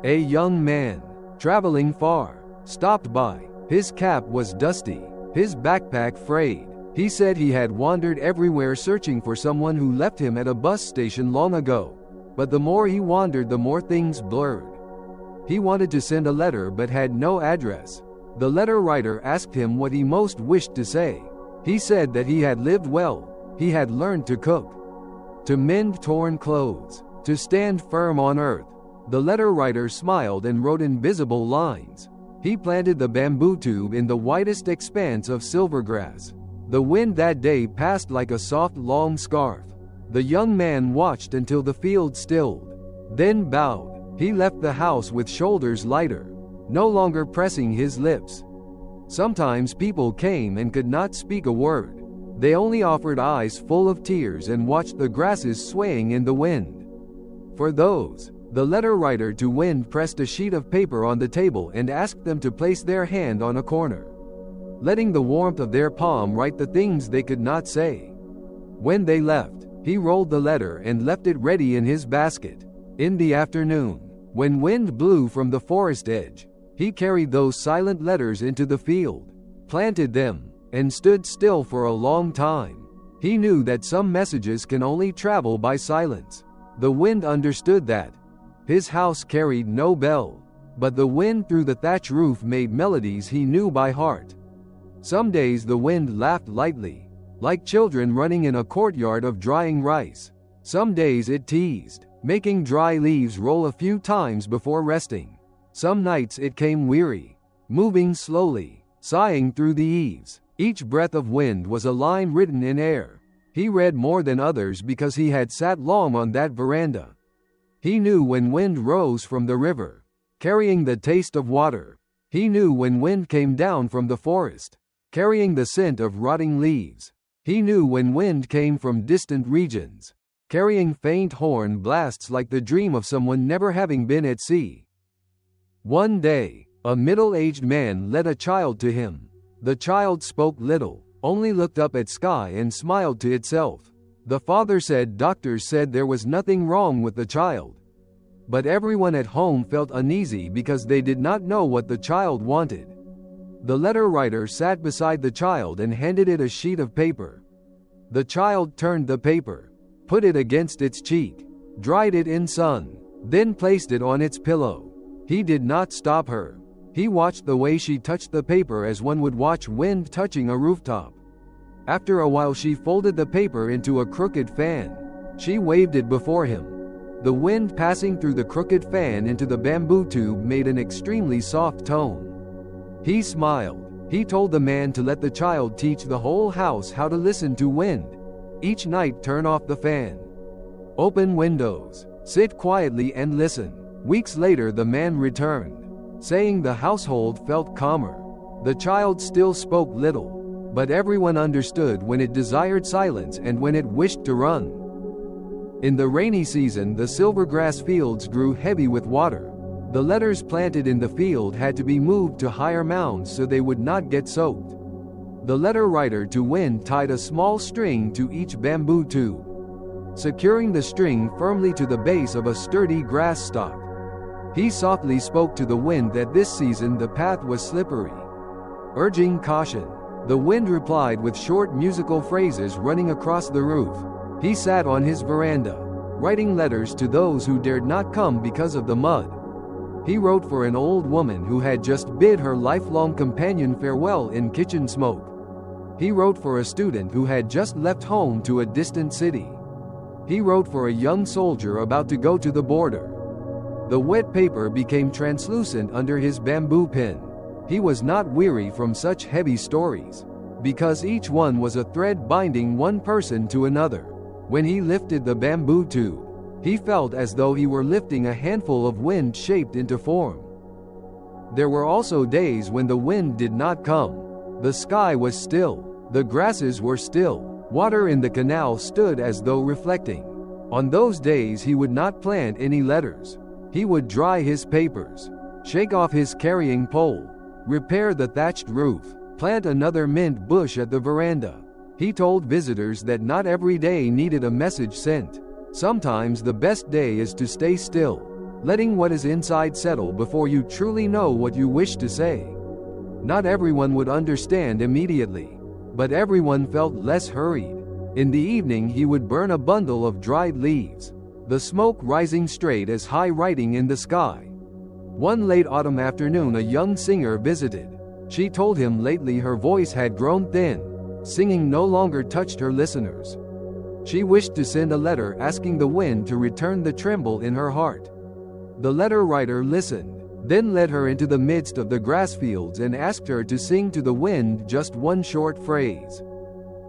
A young man, traveling far, stopped by. His cap was dusty, his backpack frayed. He said he had wandered everywhere searching for someone who left him at a bus station long ago. But the more he wandered, the more things blurred. He wanted to send a letter but had no address. The letter writer asked him what he most wished to say. He said that he had lived well, he had learned to cook, to mend torn clothes, to stand firm on earth. The letter writer smiled and wrote invisible lines. He planted the bamboo tube in the widest expanse of silvergrass. The wind that day passed like a soft long scarf. The young man watched until the field stilled, then bowed. He left the house with shoulders lighter, no longer pressing his lips. Sometimes people came and could not speak a word. They only offered eyes full of tears and watched the grasses swaying in the wind. For those, the letter writer to wind pressed a sheet of paper on the table and asked them to place their hand on a corner, letting the warmth of their palm write the things they could not say. When they left, he rolled the letter and left it ready in his basket. In the afternoon, when wind blew from the forest edge, he carried those silent letters into the field, planted them, and stood still for a long time. He knew that some messages can only travel by silence. The wind understood that. His house carried no bell, but the wind through the thatch roof made melodies he knew by heart. Some days the wind laughed lightly, like children running in a courtyard of drying rice. Some days it teased, making dry leaves roll a few times before resting. Some nights it came weary, moving slowly, sighing through the eaves. Each breath of wind was a line written in air. He read more than others because he had sat long on that veranda. He knew when wind rose from the river, carrying the taste of water. He knew when wind came down from the forest, carrying the scent of rotting leaves. He knew when wind came from distant regions, carrying faint horn blasts like the dream of someone never having been at sea. One day, a middle-aged man led a child to him. The child spoke little, only looked up at sky and smiled to itself. The father said doctors said there was nothing wrong with the child. But everyone at home felt uneasy because they did not know what the child wanted. The letter writer sat beside the child and handed it a sheet of paper. The child turned the paper, put it against its cheek, dried it in sun, then placed it on its pillow. He did not stop her. He watched the way she touched the paper as one would watch wind touching a rooftop. After a while she folded the paper into a crooked fan. She waved it before him. The wind passing through the crooked fan into the bamboo tube made an extremely soft tone. He smiled. He told the man to let the child teach the whole house how to listen to wind. Each night turn off the fan. Open windows. Sit quietly and listen. Weeks later the man returned, saying the household felt calmer. The child still spoke little, but everyone understood when it desired silence and when it wished to run. In the rainy season the silvergrass fields grew heavy with water. The letters planted in the field had to be moved to higher mounds so they would not get soaked. The letter writer to wind tied a small string to each bamboo tube, securing the string firmly to the base of a sturdy grass stalk. He softly spoke to the wind that this season the path was slippery, urging caution. The wind replied with short musical phrases running across the roof. He sat on his veranda, writing letters to those who dared not come because of the mud. He wrote for an old woman who had just bid her lifelong companion farewell in kitchen smoke. He wrote for a student who had just left home to a distant city. He wrote for a young soldier about to go to the border. The wet paper became translucent under his bamboo pen. He was not weary from such heavy stories, because each one was a thread binding one person to another. When he lifted the bamboo tube, he felt as though he were lifting a handful of wind shaped into form. There were also days when the wind did not come. The sky was still, the grasses were still, water in the canal stood as though reflecting. On those days he would not plant any letters. He would dry his papers, shake off his carrying pole, repair the thatched roof, plant another mint bush at the veranda. He told visitors that not every day needed a message sent. Sometimes the best day is to stay still, letting what is inside settle before you truly know what you wish to say. Not everyone would understand immediately, but everyone felt less hurried. In the evening he would burn a bundle of dried leaves, the smoke rising straight as high writing in the sky. One late autumn afternoon a young singer visited. She told him lately her voice had grown thin. Singing no longer touched her listeners. She wished to send a letter asking the wind to return the tremble in her heart. The letter writer listened, then led her into the midst of the grass fields and asked her to sing to the wind just one short phrase.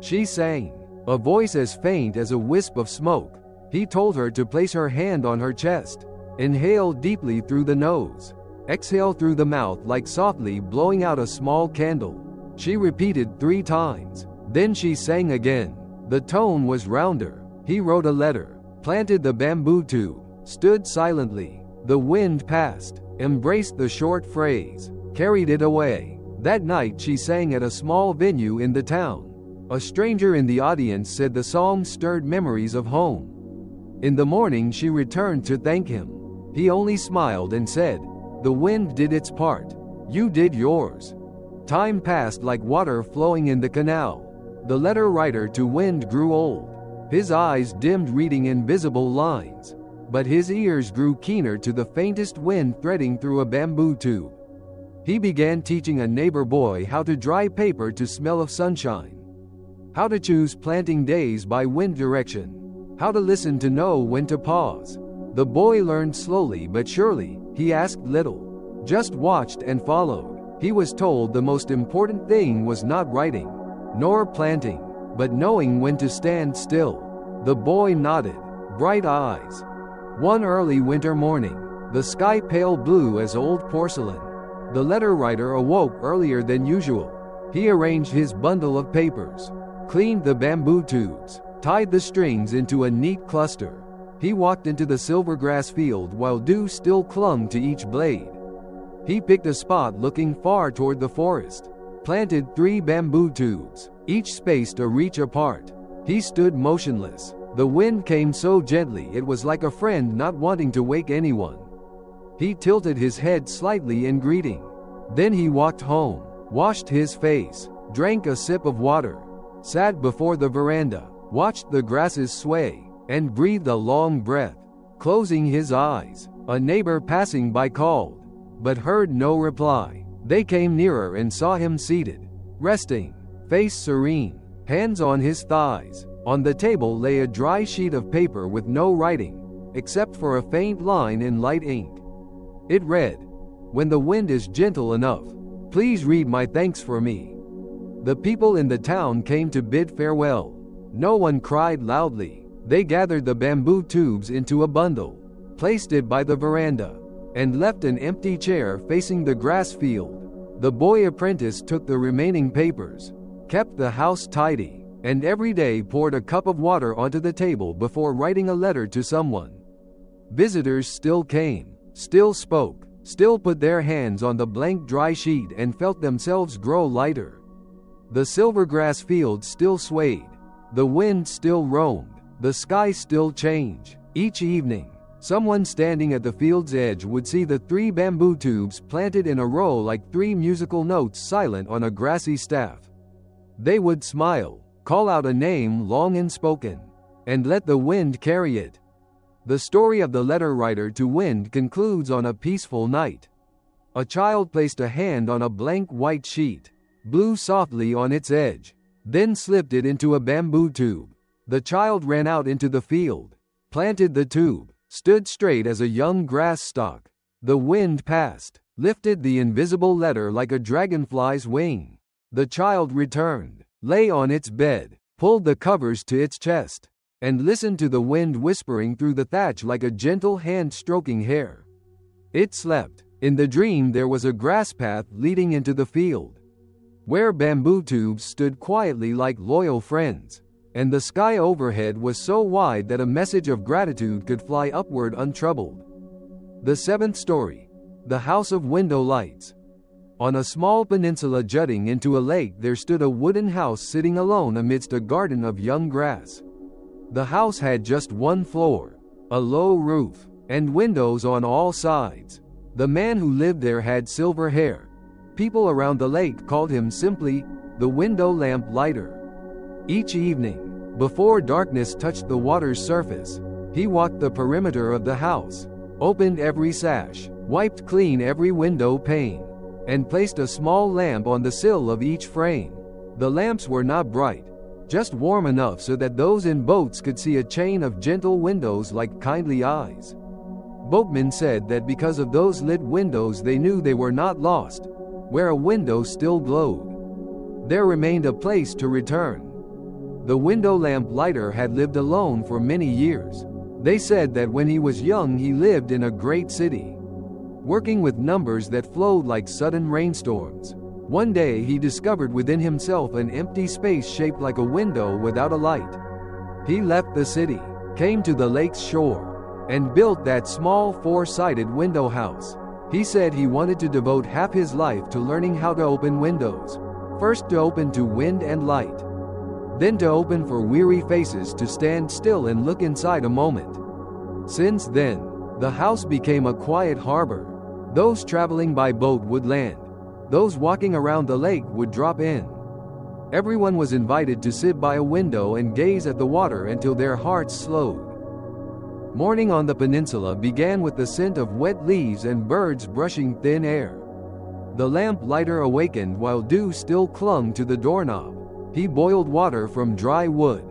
She sang, a voice as faint as a wisp of smoke. He told her to place her hand on her chest, inhale deeply through the nose, Exhale through the mouth like softly blowing out a small candle. She repeated 3 times. Then she sang again. The tone was rounder. He wrote a letter, planted the bamboo tube, stood silently. The wind passed, embraced the short phrase, carried it away. That night she sang at a small venue in the town. A stranger in the audience said the song stirred memories of home. In the morning she returned to thank him. He only smiled and said, "The wind did its part. You did yours." Time passed like water flowing in the canal. The letter writer to wind grew old. His eyes dimmed reading invisible lines. But his ears grew keener to the faintest wind threading through a bamboo tube. He began teaching a neighbor boy how to dry paper to smell of sunshine, how to choose planting days by wind direction, how to listen to know when to pause. The boy learned slowly but surely. He asked little, just watched and followed. He was told the most important thing was not writing, nor planting, but knowing when to stand still. The boy nodded, bright eyes. One early winter morning, the sky pale blue as old porcelain. The letter writer awoke earlier than usual. He arranged his bundle of papers, cleaned the bamboo tubes, tied the strings into a neat cluster. He walked into the silvergrass field while dew still clung to each blade. He picked a spot looking far toward the forest, planted 3 bamboo tubes, each spaced a reach apart. He stood motionless. The wind came so gently it was like a friend not wanting to wake anyone. He tilted his head slightly in greeting. Then he walked home, washed his face, drank a sip of water, sat before the veranda, watched the grasses sway, and breathed a long breath. Closing his eyes, a neighbor passing by called, but heard no reply. They came nearer and saw him seated, resting, face serene, hands on his thighs. On the table lay a dry sheet of paper with no writing, except for a faint line in light ink. It read, "When the wind is gentle enough, please read my thanks for me." The people in the town came to bid farewell. No one cried loudly. They gathered the bamboo tubes into a bundle, placed it by the veranda, and left an empty chair facing the grass field. The boy apprentice took the remaining papers, kept the house tidy, and every day poured a cup of water onto the table before writing a letter to someone. Visitors still came, still spoke, still put their hands on the blank dry sheet and felt themselves grow lighter. The silvergrass field still swayed. The wind still roamed. The sky still changed. Each evening, someone standing at the field's edge would see the 3 bamboo tubes planted in a row like 3 musical notes silent on a grassy staff. They would smile, call out a name long unspoken, and let the wind carry it. The story of the letter writer to wind concludes on a peaceful night. A child placed a hand on a blank white sheet, blew softly on its edge, then slipped it into a bamboo tube. The child ran out into the field, planted the tube, stood straight as a young grass stalk. The wind passed, lifted the invisible letter like a dragonfly's wing. The child returned, lay on its bed, pulled the covers to its chest, and listened to the wind whispering through the thatch like a gentle hand stroking hair. It slept. In the dream there was a grass path leading into the field, where bamboo tubes stood quietly like loyal friends, and the sky overhead was so wide that a message of gratitude could fly upward untroubled. The 7th story. The House of Window Lights. On a small peninsula jutting into a lake there stood a wooden house sitting alone amidst a garden of young grass. The house had just 1 floor, a low roof, and windows on all sides. The man who lived there had silver hair. People around the lake called him simply, the window lamp lighter. Each evening, before darkness touched the water's surface, he walked the perimeter of the house, opened every sash, wiped clean every window pane, and placed a small lamp on the sill of each frame. The lamps were not bright, just warm enough so that those in boats could see a chain of gentle windows like kindly eyes. Boatmen said that because of those lit windows they knew they were not lost, where a window still glowed. There remained a place to return. The window lamp lighter had lived alone for many years. They said that when he was young he lived in a great city. working with numbers that flowed like sudden rainstorms. One day he discovered within himself an empty space shaped like a window without a light. He left the city, came to the lake's shore, and built that small four-sided window house. He said he wanted to devote half his life to learning how to open windows. First to open to wind and light. Then to open for weary faces to stand still and look inside a moment. Since then, the house became a quiet harbor. Those traveling by boat would land. Those walking around the lake would drop in. Everyone was invited to sit by a window and gaze at the water until their hearts slowed. Morning on the peninsula began with the scent of wet leaves and birds brushing thin air. The lamp lighter awakened while dew still clung to the doorknob. He boiled water from dry wood,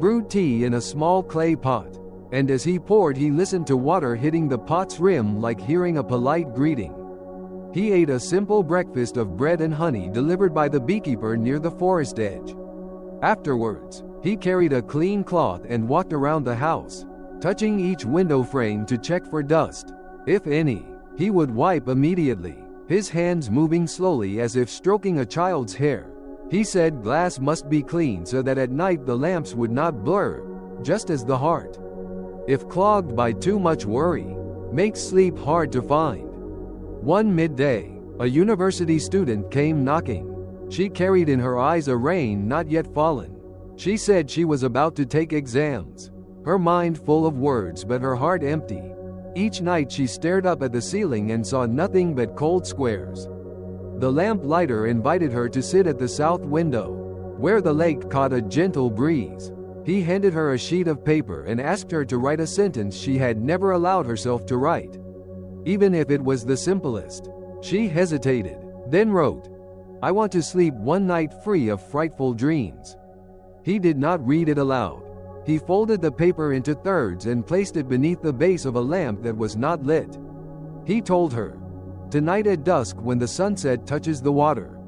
brewed tea in a small clay pot, and as he poured he listened to water hitting the pot's rim like hearing a polite greeting. He ate a simple breakfast of bread and honey delivered by the beekeeper near the forest edge. Afterwards, he carried a clean cloth and walked around the house, touching each window frame to check for dust. If any, he would wipe immediately, his hands moving slowly as if stroking a child's hair. He said glass must be clean so that at night the lamps would not blur, just as the heart, if clogged by too much worry, makes sleep hard to find. One midday, a university student came knocking. She carried in her eyes a rain not yet fallen. She said she was about to take exams, her mind full of words but her heart empty. Each night she stared up at the ceiling and saw nothing but cold squares. The lamp lighter invited her to sit at the south window, where the lake caught a gentle breeze. He handed her a sheet of paper and asked her to write a sentence she had never allowed herself to write, even if it was the simplest. She hesitated, then wrote, "I want to sleep one night free of frightful dreams." He did not read it aloud. He folded the paper into thirds and placed it beneath the base of a lamp that was not lit. He told her, "Tonight at dusk when the sunset touches the water,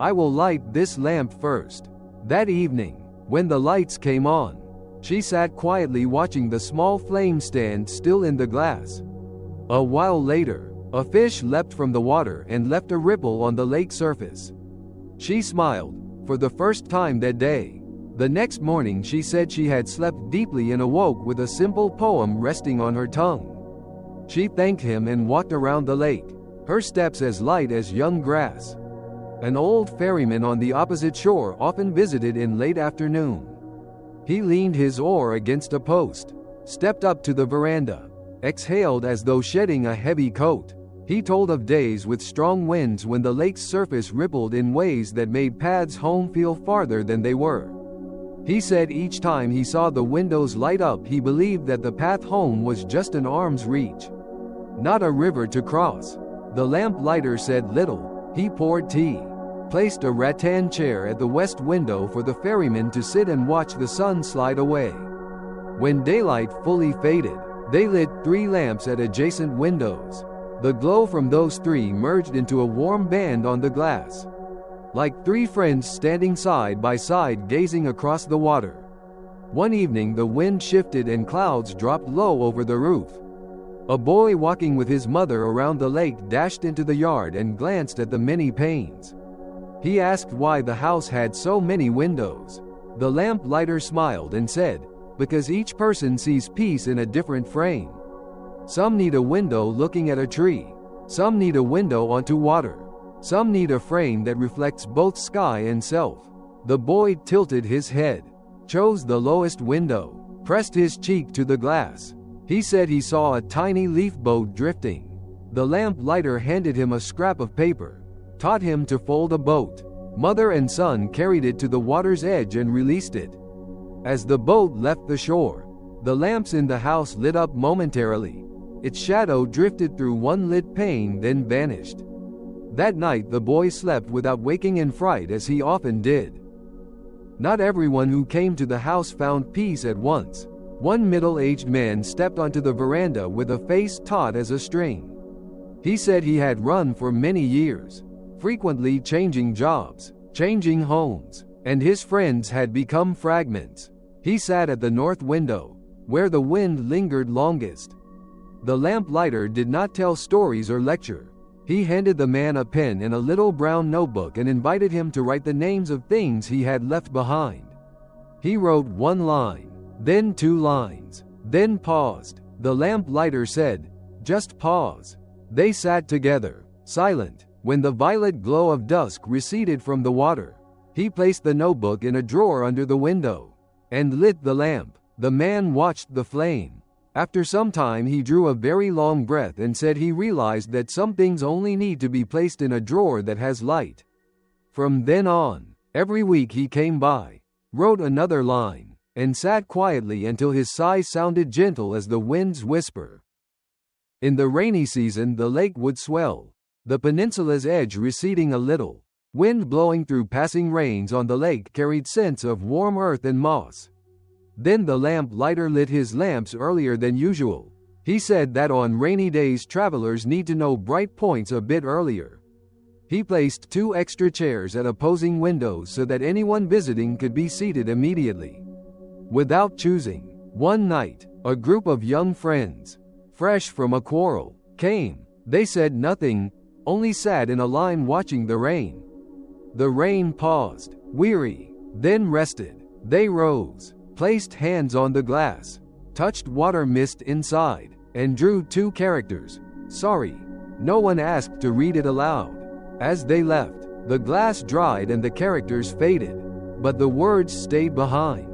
I will light this lamp first." That evening, when the lights came on, she sat quietly watching the small flame stand still in the glass. A while later, a fish leapt from the water and left a ripple on the lake surface. She smiled, for the first time that day. The next morning she said she had slept deeply and awoke with a simple poem resting on her tongue. She thanked him and walked around the lake, her steps as light as young grass. An old ferryman on the opposite shore often visited in late afternoon. He leaned his oar against a post, stepped up to the veranda, exhaled as though shedding a heavy coat. He told of days with strong winds when the lake's surface rippled in ways that made paths home feel farther than they were. He said each time he saw the windows light up he believed that the path home was just an arm's reach, not a river to cross. The lamp lighter said little. He poured tea, placed a rattan chair at the west window for the ferryman to sit and watch the sun slide away. When daylight fully faded, they lit 3 lamps at adjacent windows. The glow from those 3 merged into a warm band on the glass, like 3 friends standing side by side gazing across the water. One evening the wind shifted and clouds dropped low over the roof. A boy walking with his mother around the lake dashed into the yard and glanced at the many panes. He asked why the house had so many windows. The lamp lighter smiled and said, "Because each person sees peace in a different frame. Some need a window looking at a tree. Some need a window onto water. Some need a frame that reflects both sky and self." The boy tilted his head, chose the lowest window, pressed his cheek to the glass. He said he saw a tiny leaf boat drifting. The lamp lighter handed him a scrap of paper, taught him to fold a boat. Mother and son carried it to the water's edge and released it. As the boat left the shore, the lamps in the house lit up momentarily. Its shadow drifted through one lit pane then vanished. That night the boy slept without waking in fright as he often did. Not everyone who came to the house found peace at once. One middle-aged man stepped onto the veranda with a face taut as a string. He said he had run for many years, frequently changing jobs, changing homes, and his friends had become fragments. He sat at the north window, where the wind lingered longest. The lamplighter did not tell stories or lecture. He handed the man a pen and a little brown notebook and invited him to write the names of things he had left behind. He wrote 1 line, then 2 lines, then paused. The lamplighter said, "Just pause." They sat together, silent. When the violet glow of dusk receded from the water, he placed the notebook in a drawer under the window and lit the lamp. The man watched the flame. After some time he drew a very long breath and said he realized that some things only need to be placed in a drawer that has light. From then on, every week he came by, wrote another line, and sat quietly until his sighs sounded gentle as the wind's whisper. In the rainy season the lake would swell, the peninsula's edge receding a little. Wind blowing through passing rains on the lake carried scents of warm earth and moss. Then the lamplighter lit his lamps earlier than usual. He said that on rainy days travelers need to know bright points a bit earlier. He placed 2 extra chairs at opposing windows so that anyone visiting could be seated immediately. Without choosing, one night, a group of young friends, fresh from a quarrel, came. They said nothing, only sat in a line watching the rain. The rain paused, weary, then rested. They rose, placed hands on the glass, touched water mist inside, and drew 2 characters, "Sorry." No one asked to read it aloud. As they left, the glass dried and the characters faded, but the words stayed behind.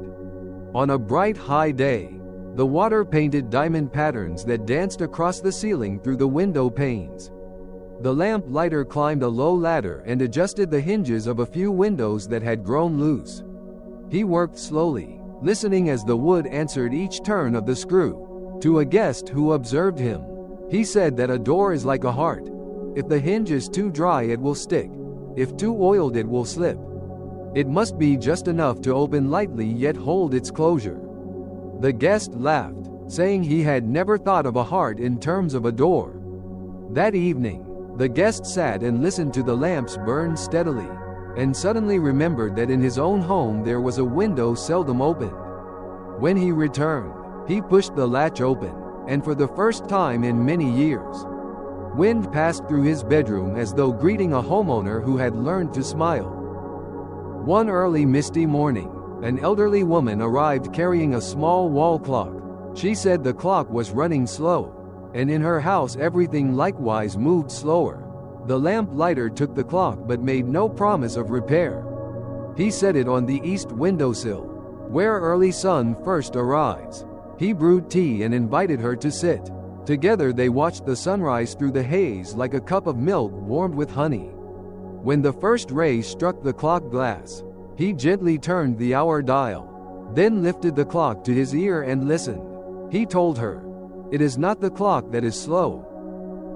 On a bright high day, the water painted diamond patterns that danced across the ceiling through the window panes. The lamplighter climbed a low ladder and adjusted the hinges of a few windows that had grown loose. He worked slowly, listening as the wood answered each turn of the screw. To a guest who observed him, he said that a door is like a heart. If the hinge is too dry it will stick. If too oiled it will slip. It must be just enough to open lightly yet hold its closure. The guest laughed, saying he had never thought of a heart in terms of a door. That evening, the guest sat and listened to the lamps burn steadily, and suddenly remembered that in his own home there was a window seldom opened. When he returned, he pushed the latch open, and for the first time in many years, wind passed through his bedroom as though greeting a homeowner who had learned to smile. One early misty morning, an elderly woman arrived carrying a small wall clock. She said the clock was running slow, and in her house everything likewise moved slower. The lamplighter took the clock but made no promise of repair. He set it on the east windowsill, where early sun first arrives. He brewed tea and invited her to sit. Together they watched the sunrise through the haze like a cup of milk warmed with honey. When the first ray struck the clock glass, he gently turned the hour dial, then lifted the clock to his ear and listened. He told her, "It is not the clock that is slow,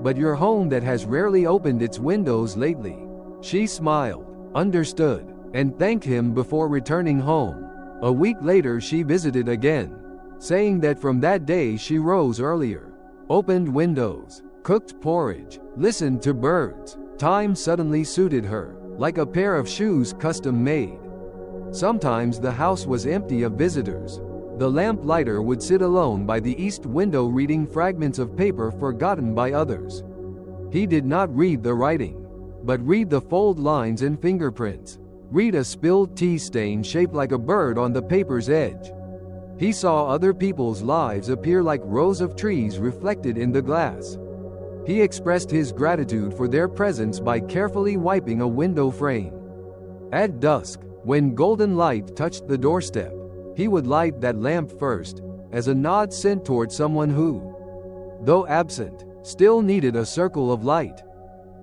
but your home that has rarely opened its windows lately." She smiled, understood, and thanked him before returning home. A week later she visited again, saying that from that day she rose earlier, opened windows, cooked porridge, listened to birds. Time suddenly suited her, like a pair of shoes custom made. Sometimes the house was empty of visitors. The lamplighter would sit alone by the east window reading fragments of paper forgotten by others. He did not read the writing, but read the fold lines and fingerprints. Read a spilled tea stain shaped like a bird on the paper's edge. He saw other people's lives appear like rows of trees reflected in the glass. He expressed his gratitude for their presence by carefully wiping a window frame. At dusk, when golden light touched the doorstep, he would light that lamp first, as a nod sent toward someone who, though absent, still needed a circle of light.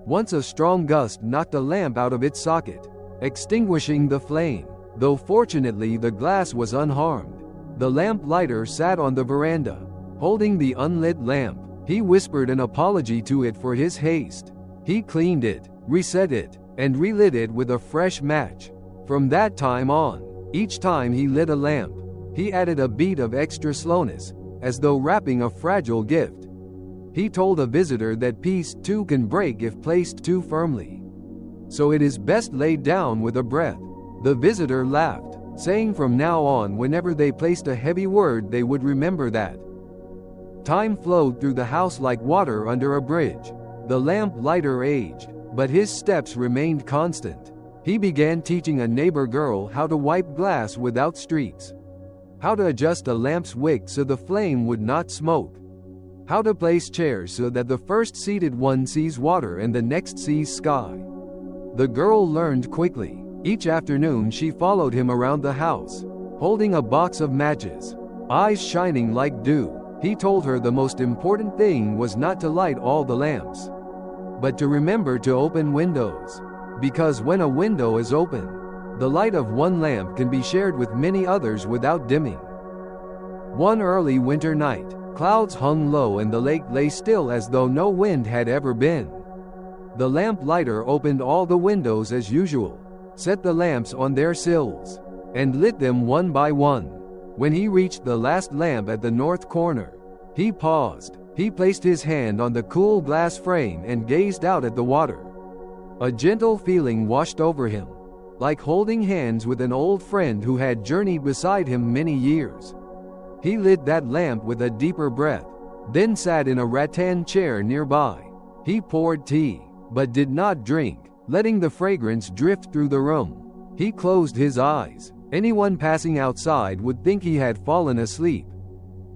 Once a strong gust knocked a lamp out of its socket, extinguishing the flame. Though fortunately the glass was unharmed, the lamplighter sat on the veranda, holding the unlit lamp. He whispered an apology to it for his haste. He cleaned it, reset it, and relit it with a fresh match. From that time on, each time he lit a lamp, he added a beat of extra slowness, as though wrapping a fragile gift. He told a visitor that peace too can break if placed too firmly. So it is best laid down with a breath. The visitor laughed, saying from now on whenever they placed a heavy word they would remember that. Time flowed through the house like water under a bridge. The lamp lighter aged, but his steps remained constant. He began teaching a neighbor girl how to wipe glass without streaks, how to adjust a lamp's wick so the flame would not smoke, how to place chairs so that the first seated one sees water and the next sees sky. The girl learned quickly. Each afternoon she followed him around the house, holding a box of matches, eyes shining like dew. He told her the most important thing was not to light all the lamps, but to remember to open windows. Because when a window is open, the light of one lamp can be shared with many others without dimming. One early winter night, clouds hung low and the lake lay still as though no wind had ever been. The lamp lighter opened all the windows as usual, set the lamps on their sills, and lit them one by one. When he reached the last lamp at the north corner, he paused. He placed his hand on the cool glass frame and gazed out at the water. A gentle feeling washed over him, like holding hands with an old friend who had journeyed beside him many years. He lit that lamp with a deeper breath, then sat in a rattan chair nearby. He poured tea, but did not drink, letting the fragrance drift through the room. He closed his eyes. Anyone passing outside would think he had fallen asleep.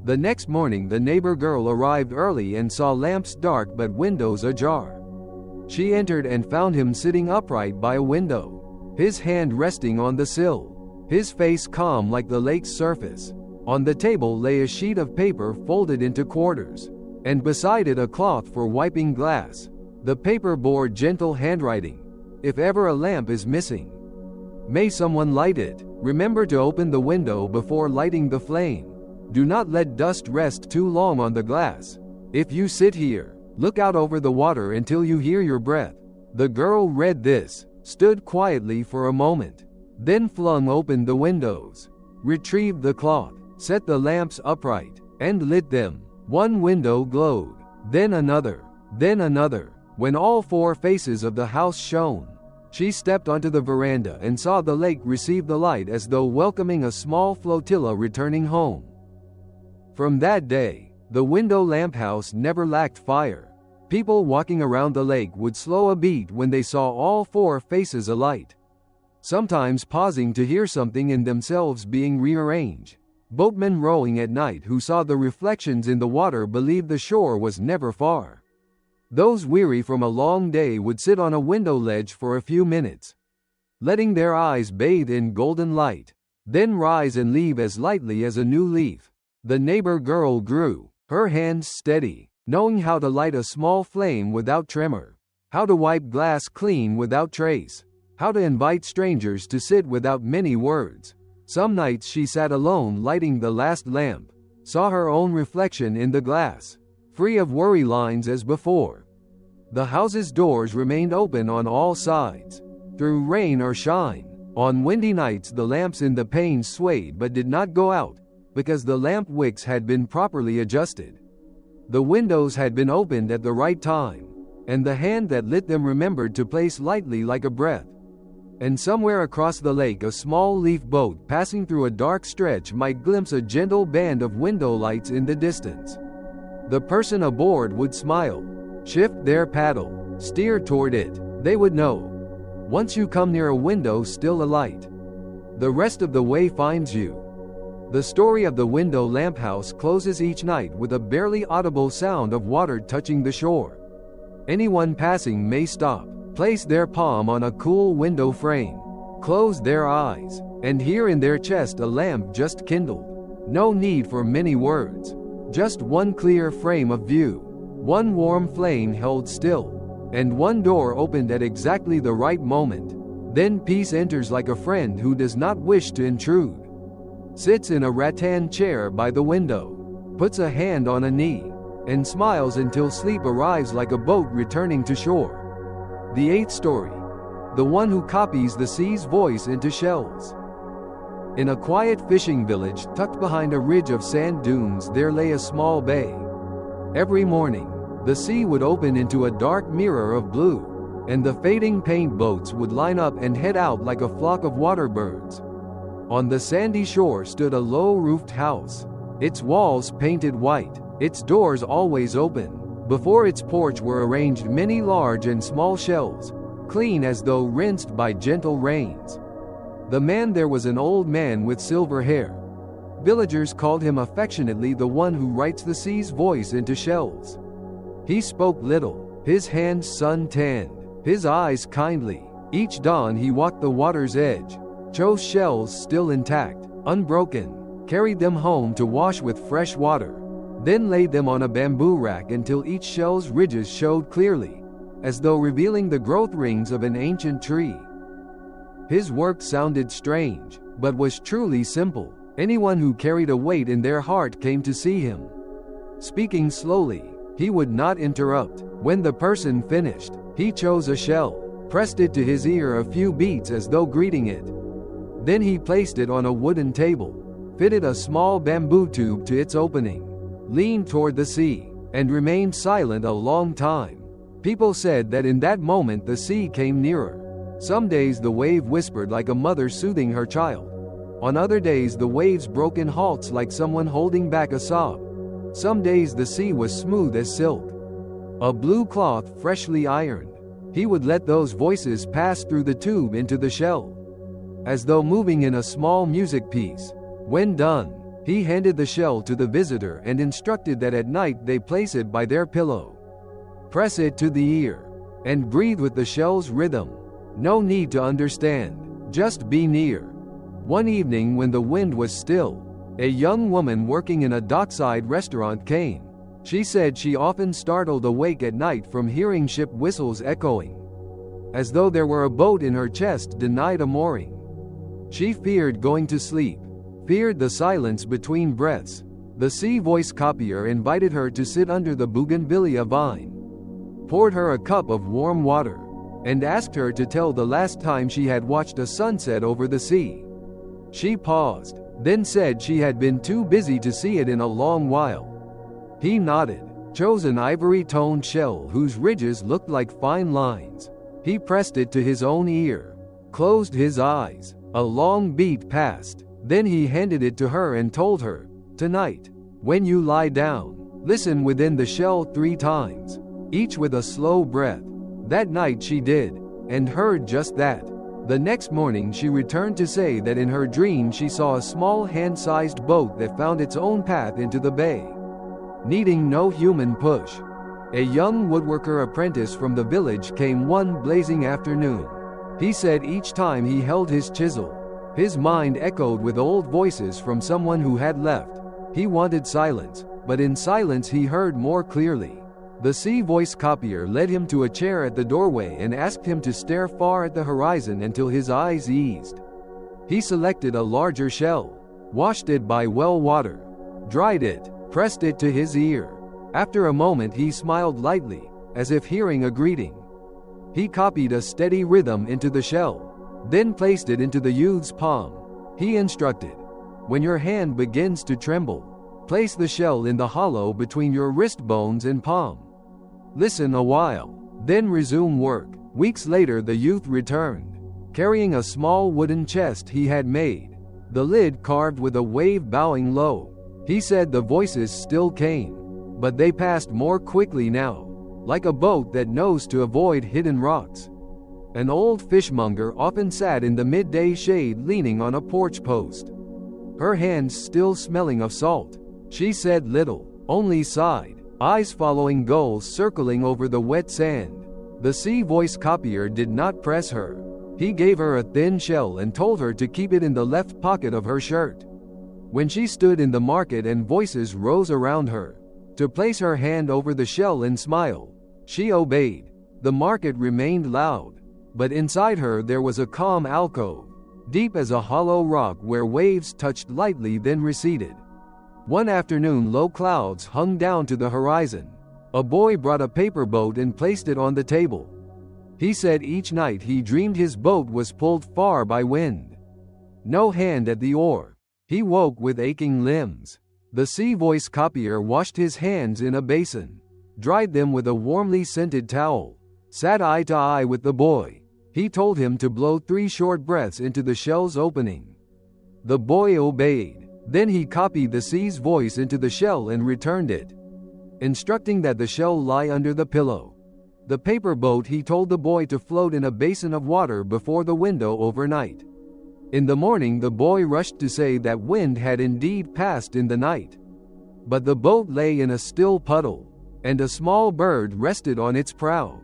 The next morning the neighbor girl arrived early and saw lamps dark but windows ajar. She entered and found him sitting upright by a window, his hand resting on the sill, his face calm like the lake's surface. On the table lay a sheet of paper folded into quarters, and beside it a cloth for wiping glass. The paper bore gentle handwriting. If ever a lamp is missing, may someone light it. Remember to open the window before lighting the flame. Do not let dust rest too long on the glass. If you sit here, look out over the water until you hear your breath. The girl read this, stood quietly for a moment, then flung open the windows, retrieved the cloth, set the lamps upright, and lit them. One window glowed, then another, then another. When all four faces of the house shone, she stepped onto the veranda and saw the lake receive the light as though welcoming a small flotilla returning home. From that day, the window lamp house never lacked fire. People walking around the lake would slow a beat when they saw all four faces alight, sometimes pausing to hear something in themselves being rearranged. Boatmen rowing at night who saw the reflections in the water believed the shore was never far. Those weary from a long day would sit on a window ledge for a few minutes, letting their eyes bathe in golden light, then rise and leave as lightly as a new leaf. The neighbor girl grew, her hands steady, knowing how to light a small flame without tremor, how to wipe glass clean without trace, how to invite strangers to sit without many words. Some nights she sat alone lighting the last lamp, saw her own reflection in the glass, free of worry lines as before. The house's doors remained open on all sides, through rain or shine. On windy nights the lamps in the panes swayed but did not go out, because the lamp wicks had been properly adjusted. The windows had been opened at the right time, and the hand that lit them remembered to place lightly like a breath. And somewhere across the lake a small leaf boat passing through a dark stretch might glimpse a gentle band of window lights in the distance. The person aboard would smile, shift their paddle, steer toward it. They would know. Once you come near a window still alight, the rest of the way finds you. The story of the window lamp house closes each night with a barely audible sound of water touching the shore. Anyone passing may stop, place their palm on a cool window frame, close their eyes, and hear in their chest a lamp just kindled. No need for many words, just one clear frame of view, one warm flame held still, and one door opened at exactly the right moment. Then peace enters like a friend who does not wish to intrude. Sits in a rattan chair by the window, puts a hand on a knee, and smiles until sleep arrives like a boat returning to shore. The eighth story. The one who copies the sea's voice into shells. In a quiet fishing village tucked behind a ridge of sand dunes there lay a small bay. Every morning, the sea would open into a dark mirror of blue, and the fading paint boats would line up and head out like a flock of water birds. On the sandy shore stood a low-roofed house, its walls painted white, its doors always open. Before its porch were arranged many large and small shells, clean as though rinsed by gentle rains. The man there was an old man with silver hair. Villagers called him affectionately the one who writes the sea's voice into shells. He spoke little, his hands sun-tanned, his eyes kindly. Each dawn he walked the water's edge, chose shells still intact, unbroken, carried them home to wash with fresh water, then laid them on a bamboo rack until each shell's ridges showed clearly, as though revealing the growth rings of an ancient tree. His work sounded strange, but was truly simple. Anyone who carried a weight in their heart came to see him. Speaking slowly, he would not interrupt. When the person finished, he chose a shell, pressed it to his ear a few beats as though greeting it. Then he placed it on a wooden table, fitted a small bamboo tube to its opening, leaned toward the sea, and remained silent a long time. People said that in that moment the sea came nearer. Some days the wave whispered like a mother soothing her child. On other days the waves broke in halts like someone holding back a sob. Some days the sea was smooth as silk, a blue cloth freshly ironed. He would let those voices pass through the tube into the shell, as though moving in a small music piece. When done, he handed the shell to the visitor and instructed that at night they place it by their pillow. Press it to the ear, and breathe with the shell's rhythm. No need to understand, just be near. One evening when the wind was still, a young woman working in a dockside restaurant came. She said she often startled awake at night from hearing ship whistles echoing, as though there were a boat in her chest denied a mooring. She feared going to sleep, feared the silence between breaths. The sea voice copier invited her to sit under the bougainvillea vine, poured her a cup of warm water, and asked her to tell the last time she had watched a sunset over the sea. She paused, then said she had been too busy to see it in a long while. He nodded, chose an ivory-toned shell whose ridges looked like fine lines. He pressed it to his own ear, closed his eyes. A long beat passed. Then he handed it to her and told her, "Tonight, when you lie down, listen within the shell 3 times, each with a slow breath." That night she did, and heard just that. The next morning she returned to say that in her dream she saw a small hand-sized boat that found its own path into the bay, needing no human push. A young woodworker apprentice from the village came one blazing afternoon. He said each time he held his chisel, his mind echoed with old voices from someone who had left. He wanted silence, but in silence he heard more clearly. The sea voice copier led him to a chair at the doorway and asked him to stare far at the horizon until his eyes eased. He selected a larger shell, washed it by well water, dried it, pressed it to his ear. After a moment he smiled lightly, as if hearing a greeting. He copied a steady rhythm into the shell, then placed it into the youth's palm. He instructed, "When your hand begins to tremble, place the shell in the hollow between your wrist bones and palm. Listen a while, then resume work." Weeks later the youth returned, carrying a small wooden chest he had made, the lid carved with a wave bowing low. He said the voices still came, but they passed more quickly now, like a boat that knows to avoid hidden rocks. An old fishmonger often sat in the midday shade leaning on a porch post, her hands still smelling of salt. She said little, only sighed, eyes following gulls circling over the wet sand. The sea voice copier did not press her. He gave her a thin shell and told her to keep it in the left pocket of her shirt. When she stood in the market and voices rose around her, to place her hand over the shell and smile, she obeyed. The market remained loud, but inside her there was a calm alcove, deep as a hollow rock where waves touched lightly then receded. One afternoon low clouds hung down to the horizon. A boy brought a paper boat and placed it on the table. He said each night he dreamed his boat was pulled far by wind. No hand at the oar. He woke with aching limbs. The sea voice copier washed his hands in a basin, dried them with a warmly scented towel, sat eye to eye with the boy. He told him to blow 3 short breaths into the shell's opening. The boy obeyed. Then he copied the sea's voice into the shell and returned it. instructing that the shell lie under the pillow. The paper boat he told the boy to float in a basin of water before the window overnight. In the morning the boy rushed to say that wind had indeed passed in the night. But the boat lay in a still puddle, and a small bird rested on its prow.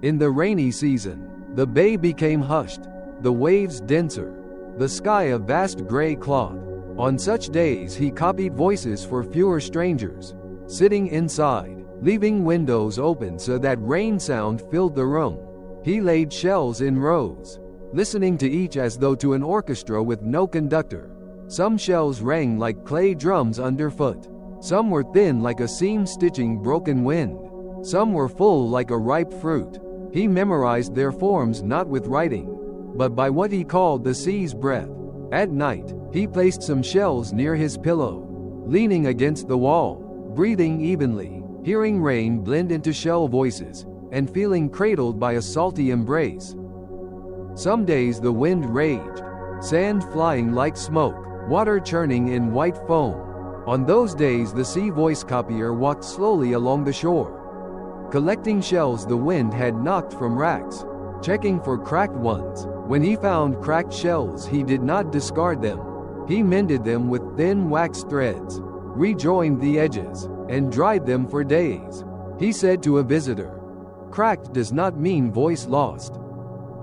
In the rainy season, the bay became hushed, the waves denser, the sky a vast gray cloth. On such days he copied voices for fewer strangers, sitting inside, leaving windows open so that rain sound filled the room. He laid shells in rows, listening to each as though to an orchestra with no conductor. Some shells rang like clay drums underfoot. Some were thin like a seam stitching broken wind. Some were full like a ripe fruit. He memorized their forms not with writing, but by what he called the sea's breath. At night, he placed some shells near his pillow, leaning against the wall, breathing evenly, hearing rain blend into shell voices, and feeling cradled by a salty embrace. Some days the wind raged, sand flying like smoke, water churning in white foam. On those days the sea voice copier walked slowly along the shore, collecting shells the wind had knocked from racks, checking for cracked ones. When he found cracked shells he did not discard them. He mended them with thin wax threads, rejoined the edges, and dried them for days. He said to a visitor, "Cracked does not mean voice lost.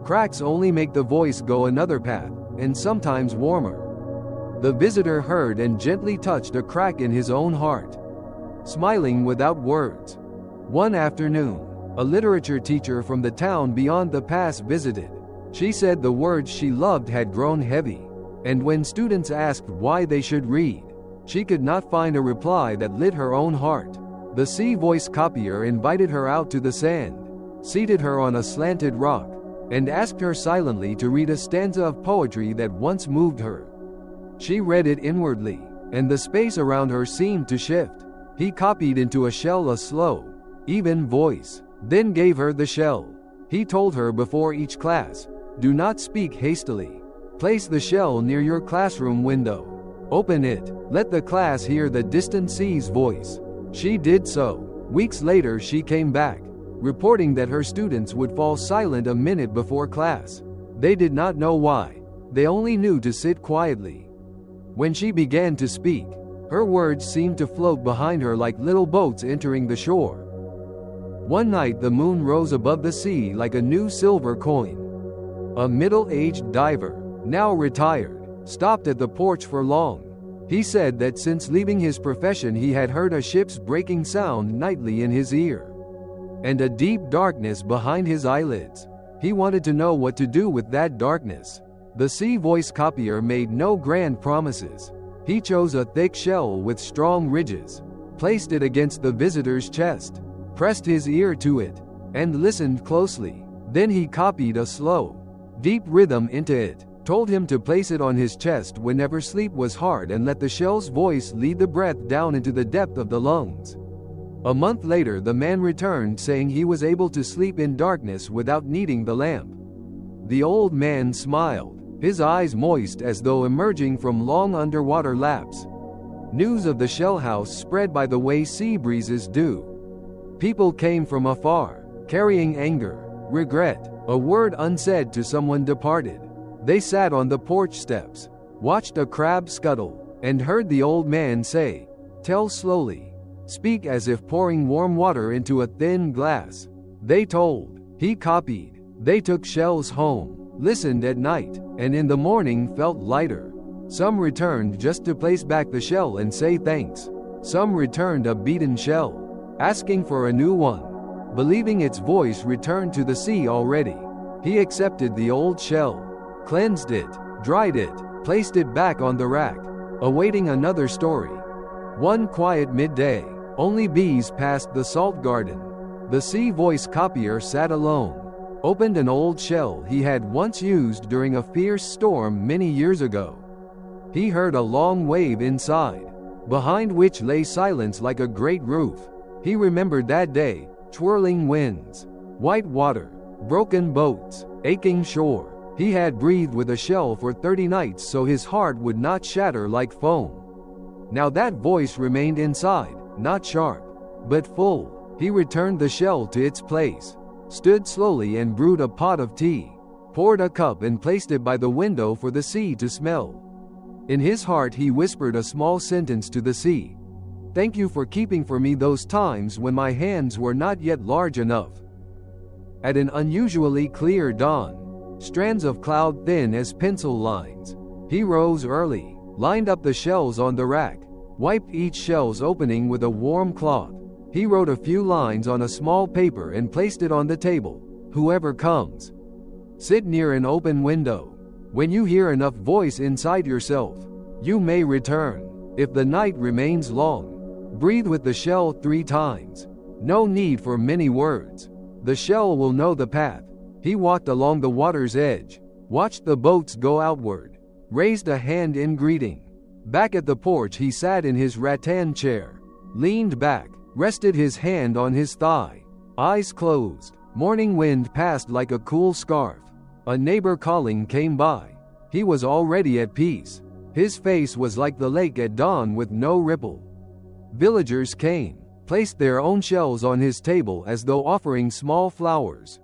Cracks only make the voice go another path, and sometimes warmer." The visitor heard and gently touched a crack in his own heart, smiling without words. One afternoon, a literature teacher from the town beyond the pass visited. She said the words she loved had grown heavy, and when students asked why they should read, she could not find a reply that lit her own heart. The sea voice copier invited her out to the sand, seated her on a slanted rock, and asked her silently to read a stanza of poetry that once moved her. She read it inwardly, and the space around her seemed to shift. He copied into a shell a slow, even voice, then gave her the shell. He told her before each class, "Do not speak hastily. Place the shell near your classroom window. Open it, let the class hear the distant sea's voice." She did so. Weeks later she came back, reporting that her students would fall silent a minute before class. They did not know why. They only knew to sit quietly. When she began to speak, her words seemed to float behind her like little boats entering the shore. One night the moon rose above the sea like a new silver coin. A middle-aged diver, now retired, stopped at the porch for long. He said that since leaving his profession he had heard a ship's breaking sound nightly in his ear, and a deep darkness behind his eyelids. He wanted to know what to do with that darkness. The sea voice copier made no grand promises. He chose a thick shell with strong ridges, placed it against the visitor's chest, pressed his ear to it, and listened closely. Then he copied a slow, deep rhythm into it, told him to place it on his chest whenever sleep was hard and let the shell's voice lead the breath down into the depth of the lungs. A month later the man returned saying he was able to sleep in darkness without needing the lamp. The old man smiled, his eyes moist as though emerging from long underwater laps. News of the shell house spread by the way sea breezes do. People came from afar, carrying anger, regret, a word unsaid to someone departed. They sat on the porch steps, watched a crab scuttle, and heard the old man say, "Tell slowly. Speak as if pouring warm water into a thin glass." They told, he copied. They took shells home, listened at night, and in the morning felt lighter. Some returned just to place back the shell and say thanks. Some returned a beaten shell, asking for a new one, believing its voice returned to the sea already. He accepted the old shell, cleansed it, dried it, placed it back on the rack, awaiting another story. One quiet midday, only bees passed the salt garden. The sea voice copier sat alone, opened an old shell he had once used during a fierce storm many years ago. He heard a long wave inside, behind which lay silence like a great roof. He remembered that day, twirling winds, white water, broken boats, aching shore. He had breathed with a shell for 30 nights so his heart would not shatter like foam. Now that voice remained inside, not sharp, but full. He returned the shell to its place, stood slowly and brewed a pot of tea, poured a cup and placed it by the window for the sea to smell. In his heart he whispered a small sentence to the sea. Thank you for keeping for me those times when my hands were not yet large enough. At an unusually clear dawn, strands of cloud thin as pencil lines, he rose early, lined up the shells on the rack, wiped each shell's opening with a warm cloth. He wrote a few lines on a small paper and placed it on the table. Whoever comes, sit near an open window. When you hear enough voice inside yourself, you may return. If the night remains long, breathe with the shell 3 times. No need for many words. The shell will know the path. He walked along the water's edge, watched the boats go outward, raised a hand in greeting. Back at the porch he sat in his rattan chair, leaned back, rested his hand on his thigh, eyes closed. Morning wind passed like a cool scarf. A neighbor calling came by. He was already at peace. His face was like the lake at dawn with no ripple. Villagers came, placed their own shells on his table as though offering small flowers.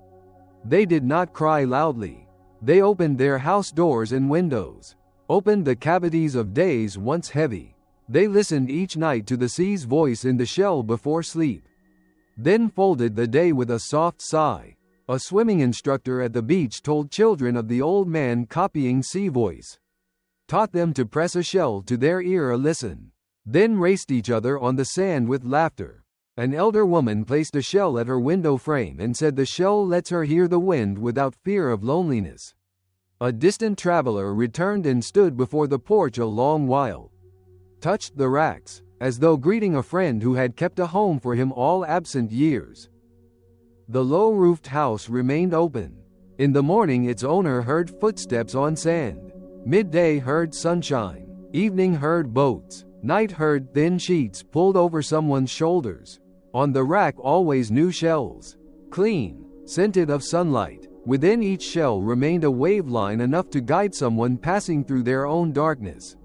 They did not cry loudly. They opened their house doors and windows, opened the cavities of days once heavy. They listened each night to the sea's voice in the shell before sleep, then folded the day with a soft sigh. A swimming instructor at the beach told children of the old man copying sea voice, taught them to press a shell to their ear or listen, then raced each other on the sand with laughter. An elder woman placed a shell at her window frame and said the shell lets her hear the wind without fear of loneliness. A distant traveler returned and stood before the porch a long while, touched the racks, as though greeting a friend who had kept a home for him all absent years. The low-roofed house remained open. In the morning its owner heard footsteps on sand. Midday heard sunshine. Evening heard boats. Night heard thin sheets pulled over someone's shoulders. On the rack always new shells, clean, scented of sunlight. Within each shell remained a waveline enough to guide someone passing through their own darkness.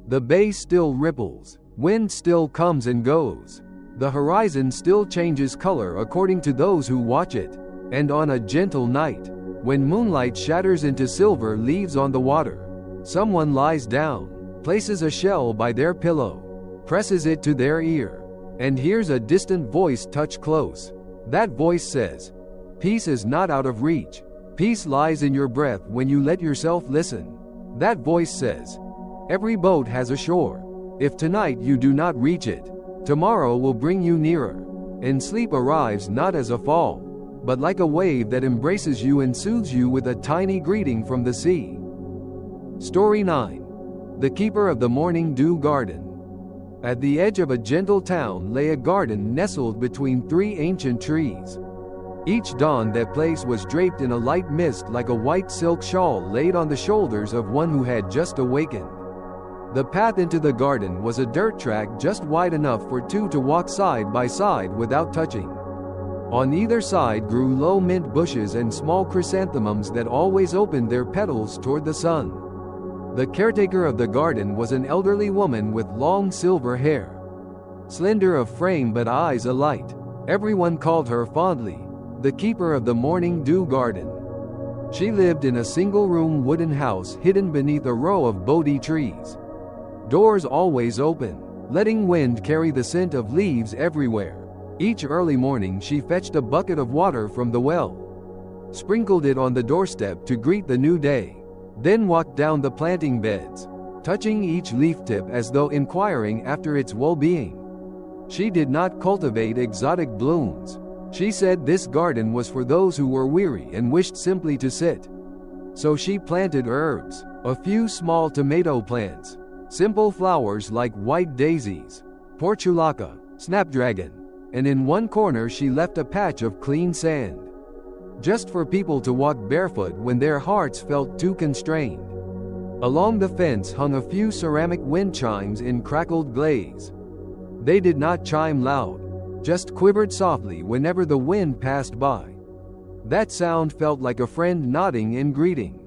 The bay still ripples. Wind still comes and goes. The horizon still changes color according to those who watch it. And on a gentle night, when moonlight shatters into silver leaves on the water, someone lies down, places a shell by their pillow, presses it to their ear, and hears a distant voice touch close. That voice says, "Peace is not out of reach. Peace lies in your breath when you let yourself listen." That voice says, "Every boat has a shore. If tonight you do not reach it, tomorrow will bring you nearer." And sleep arrives not as a fall, but like a wave that embraces you and soothes you with a tiny greeting from the sea. Story 9. The Keeper of the Morning Dew Garden. At the edge of a gentle town lay a garden nestled between 3 ancient trees. Each dawn that place was draped in a light mist like a white silk shawl laid on the shoulders of one who had just awakened. The path into the garden was a dirt track just wide enough for 2 to walk side by side without touching. On either side grew low mint bushes and small chrysanthemums that always opened their petals toward the sun. The caretaker of the garden was an elderly woman with long silver hair, slender of frame but eyes alight. Everyone called her fondly the Keeper of the Morning Dew Garden. She lived in a single-room wooden house hidden beneath a row of Bodhi trees. Doors always open, letting wind carry the scent of leaves everywhere. Each early morning she fetched a bucket of water from the well, sprinkled it on the doorstep to greet the new day, then walked down the planting beds, touching each leaf tip as though inquiring after its well-being. She did not cultivate exotic blooms. She said this garden was for those who were weary and wished simply to sit. So she planted herbs, a few small tomato plants, simple flowers like white daisies, portulaca, snapdragon, and in one corner she left a patch of clean sand, just for people to walk barefoot when their hearts felt too constrained. Along the fence hung a few ceramic wind chimes in crackled glaze. They did not chime loud, just quivered softly whenever the wind passed by. That sound felt like a friend nodding in greeting.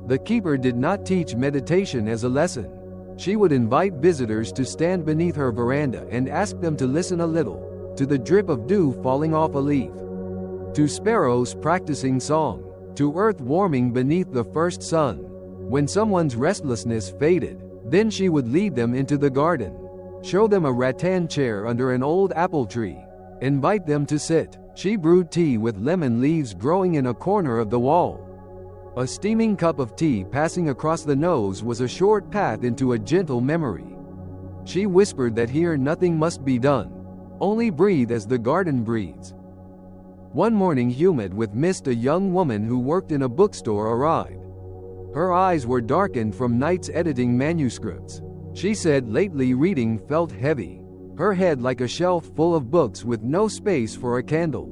The keeper did not teach meditation as a lesson. She would invite visitors to stand beneath her veranda and ask them to listen a little, to the drip of dew falling off a leaf, to sparrows practicing song, to earth warming beneath the first sun. When someone's restlessness faded, then she would lead them into the garden, show them a rattan chair under an old apple tree, invite them to sit. She brewed tea with lemon leaves growing in a corner of the wall. A steaming cup of tea passing across the nose was a short path into a gentle memory. She whispered that here nothing must be done, only breathe as the garden breathes. One morning, humid with mist, a young woman who worked in a bookstore arrived. Her eyes were darkened from nights editing manuscripts. She said lately reading felt heavy, her head like a shelf full of books with no space for a candle.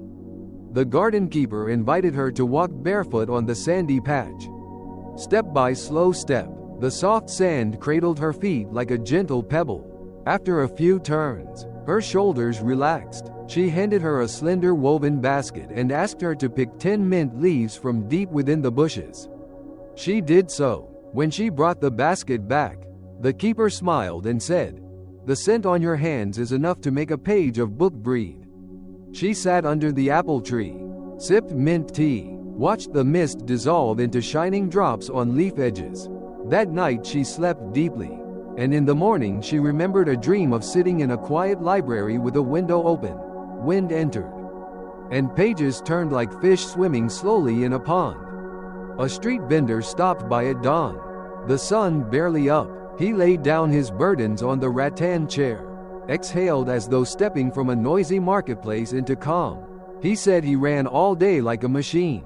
The garden keeper invited her to walk barefoot on the sandy patch. Step by slow step, the soft sand cradled her feet like a gentle pebble. After a few turns, her shoulders relaxed. She handed her a slender woven basket and asked her to pick 10 mint leaves from deep within the bushes. She did so. When she brought the basket back, the keeper smiled and said, "The scent on your hands is enough to make a page of book breathe." She sat under the apple tree, sipped mint tea, watched the mist dissolve into shining drops on leaf edges. That night she slept deeply, and in the morning she remembered a dream of sitting in a quiet library with a window open. Wind entered, and pages turned like fish swimming slowly in a pond. A street vendor stopped by at dawn, the sun barely up. He laid down his burdens on the rattan chair, exhaled as though stepping from a noisy marketplace into calm. He said he ran all day like a machine,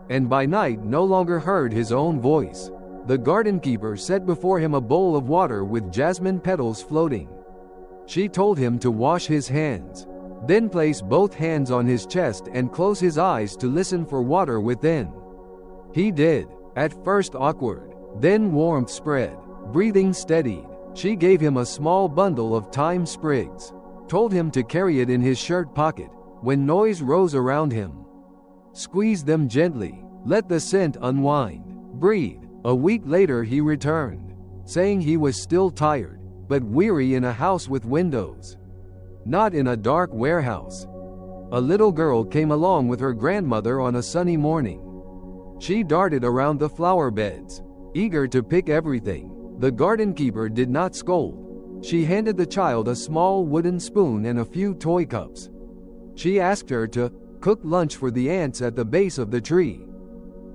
and by night no longer heard his own voice. The garden keeper set before him a bowl of water with jasmine petals floating. She told him to wash his hands, then place both hands on his chest and close his eyes to listen for water within. He did, at first awkward, then warmth spread, breathing steadied. She gave him a small bundle of thyme sprigs, told him to carry it in his shirt pocket. When noise rose around him, squeeze them gently, let the scent unwind, breathe. A week later he returned, saying he was still tired, but weary in a house with windows, not in a dark warehouse. A little girl came along with her grandmother on a sunny morning. She darted around the flower beds, eager to pick everything. The garden keeper did not scold. She handed the child a small wooden spoon and a few toy cups. She asked her to cook lunch for the ants at the base of the tree.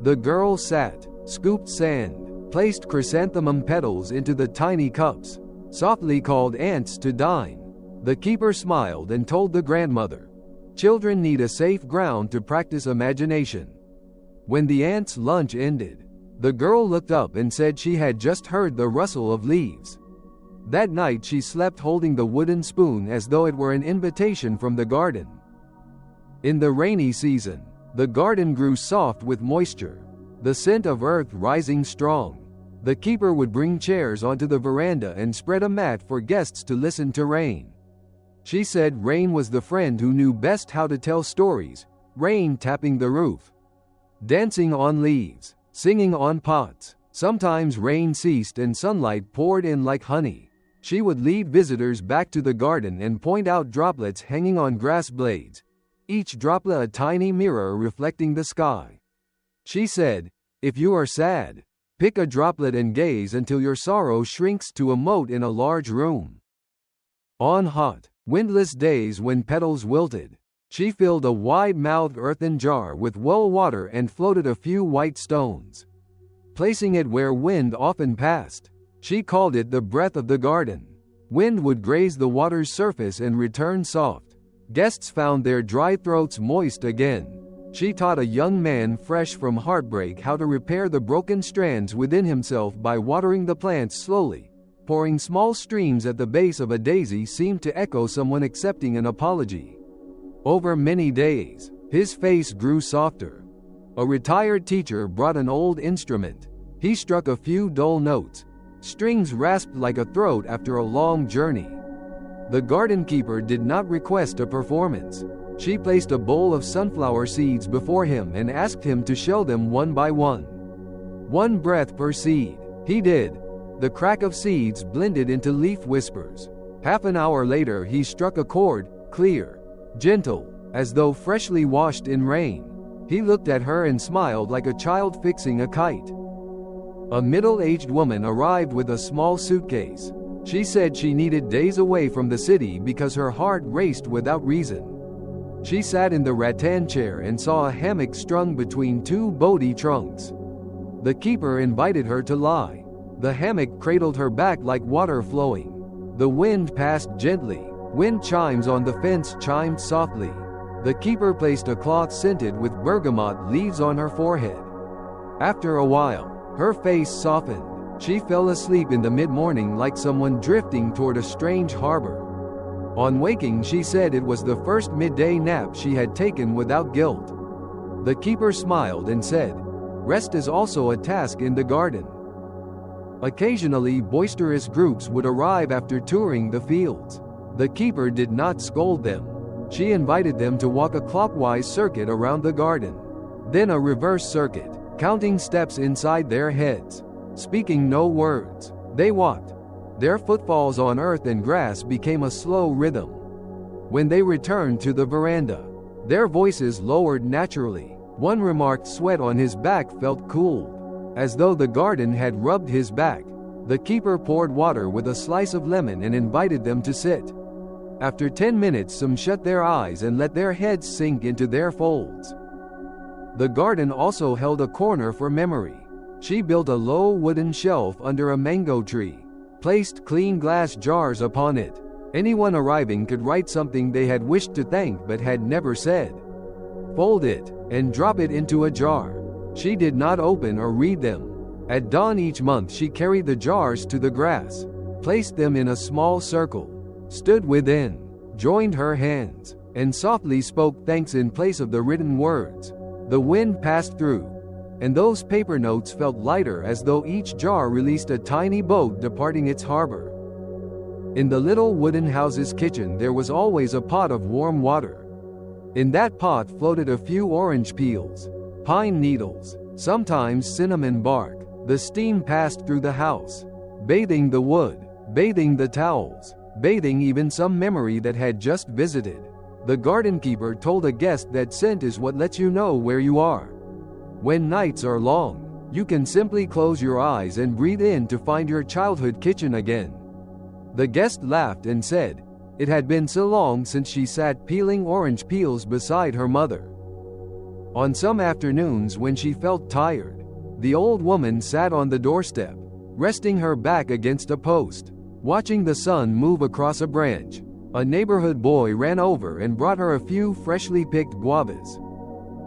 The girl sat, scooped sand, placed chrysanthemum petals into the tiny cups, softly called ants to dine. The keeper smiled and told the grandmother, "Children need a safe ground to practice imagination." When the ants' lunch ended, the girl looked up and said she had just heard the rustle of leaves. That night she slept holding the wooden spoon as though it were an invitation from the garden. In the rainy season, the garden grew soft with moisture, the scent of earth rising strong. The keeper would bring chairs onto the veranda and spread a mat for guests to listen to rain. She said rain was the friend who knew best how to tell stories, rain tapping the roof, dancing on leaves, singing on pots. Sometimes rain ceased and sunlight poured in like honey. She would lead visitors back to the garden and point out droplets hanging on grass blades, each droplet a tiny mirror reflecting the sky. She said, "If you are sad, pick a droplet and gaze until your sorrow shrinks to a mote in a large room." On hot, windless days when petals wilted, she filled a wide-mouthed earthen jar with well water and floated a few white stones, placing it where wind often passed. She called it the breath of the garden. Wind would graze the water's surface and return soft. Guests found their dry throats moist again. She taught a young man fresh from heartbreak how to repair the broken strands within himself by watering the plants slowly. Pouring small streams at the base of a daisy seemed to echo someone accepting an apology. Over many days, his face grew softer. A retired teacher brought an old instrument. He struck a few dull notes. Strings rasped like a throat after a long journey. The garden keeper did not request a performance. She placed a bowl of sunflower seeds before him and asked him to shell them one by one. One breath per seed. He did. The crack of seeds blended into leaf whispers. Half an hour later he struck a chord, clear, gentle, as though freshly washed in rain. He looked at her and smiled like a child fixing a kite. A middle-aged woman arrived with a small suitcase. She said she needed days away from the city because her heart raced without reason. She sat in the rattan chair and saw a hammock strung between two Bodhi trunks. The keeper invited her to lie. The hammock cradled her back like water flowing. The wind passed gently. Wind chimes on the fence chimed softly. The keeper placed a cloth scented with bergamot leaves on her forehead. After a while, her face softened. She fell asleep in the mid-morning like someone drifting toward a strange harbor. On waking, she said it was the first midday nap she had taken without guilt. The keeper smiled and said, "Rest is also a task in the garden." Occasionally, boisterous groups would arrive after touring the fields. The keeper did not scold them. She invited them to walk a clockwise circuit around the garden, then a reverse circuit, counting steps inside their heads. Speaking no words, they walked. Their footfalls on earth and grass became a slow rhythm. When they returned to the veranda, their voices lowered naturally. One remarked sweat on his back felt cooled, as though the garden had rubbed his back. The keeper poured water with a slice of lemon and invited them to sit. After 10 minutes, some shut their eyes and let their heads sink into their folds. The garden also held a corner for memory. She built a low wooden shelf under a mango tree, placed clean glass jars upon it. Anyone arriving could write something they had wished to thank but had never said. Fold it, and drop it into a jar. She did not open or read them. At dawn each month she carried the jars to the grass, placed them in a small circle, stood within, joined her hands, and softly spoke thanks in place of the written words. The wind passed through, and those paper notes felt lighter as though each jar released a tiny boat departing its harbor. In the little wooden house's kitchen there was always a pot of warm water. In that pot floated a few orange peels, pine needles, sometimes cinnamon bark. The steam passed through the house, bathing the wood, bathing the towels, bathing even some memory that had just visited. The garden keeper told a guest that scent is what lets you know where you are. When nights are long, you can simply close your eyes and breathe in to find your childhood kitchen again. The guest laughed and said, it had been so long since she sat peeling orange peels beside her mother. On some afternoons when she felt tired, the old woman sat on the doorstep, resting her back against a post, watching the sun move across a branch. A neighborhood boy ran over and brought her a few freshly picked guavas.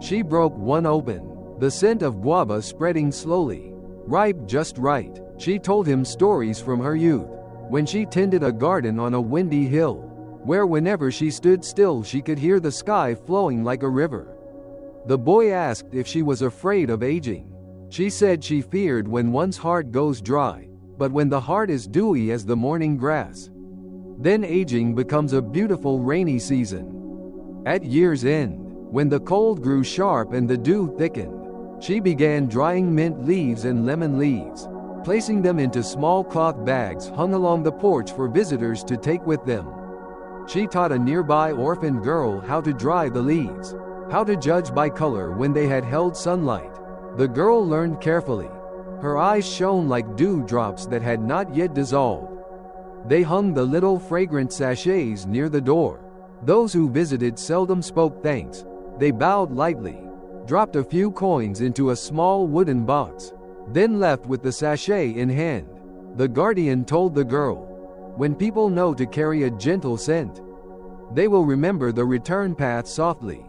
She broke one open, the scent of guava spreading slowly. Ripe just right. She told him stories from her youth, when she tended a garden on a windy hill, where whenever she stood still she could hear the sky flowing like a river. The boy asked if she was afraid of aging. She said she feared when one's heart goes dry, but when the heart is dewy as the morning grass, then aging becomes a beautiful rainy season. At year's end, when the cold grew sharp and the dew thickened, she began drying mint leaves and lemon leaves, placing them into small cloth bags hung along the porch for visitors to take with them. She taught a nearby orphaned girl how to dry the leaves, how to judge by color when they had held sunlight. The girl learned carefully. Her eyes shone like dewdrops that had not yet dissolved. They hung the little fragrant sachets near the door. Those who visited seldom spoke thanks. They bowed lightly, dropped a few coins into a small wooden box, then left with the sachet in hand. The guardian told the girl, when people know to carry a gentle scent, they will remember the return path softly.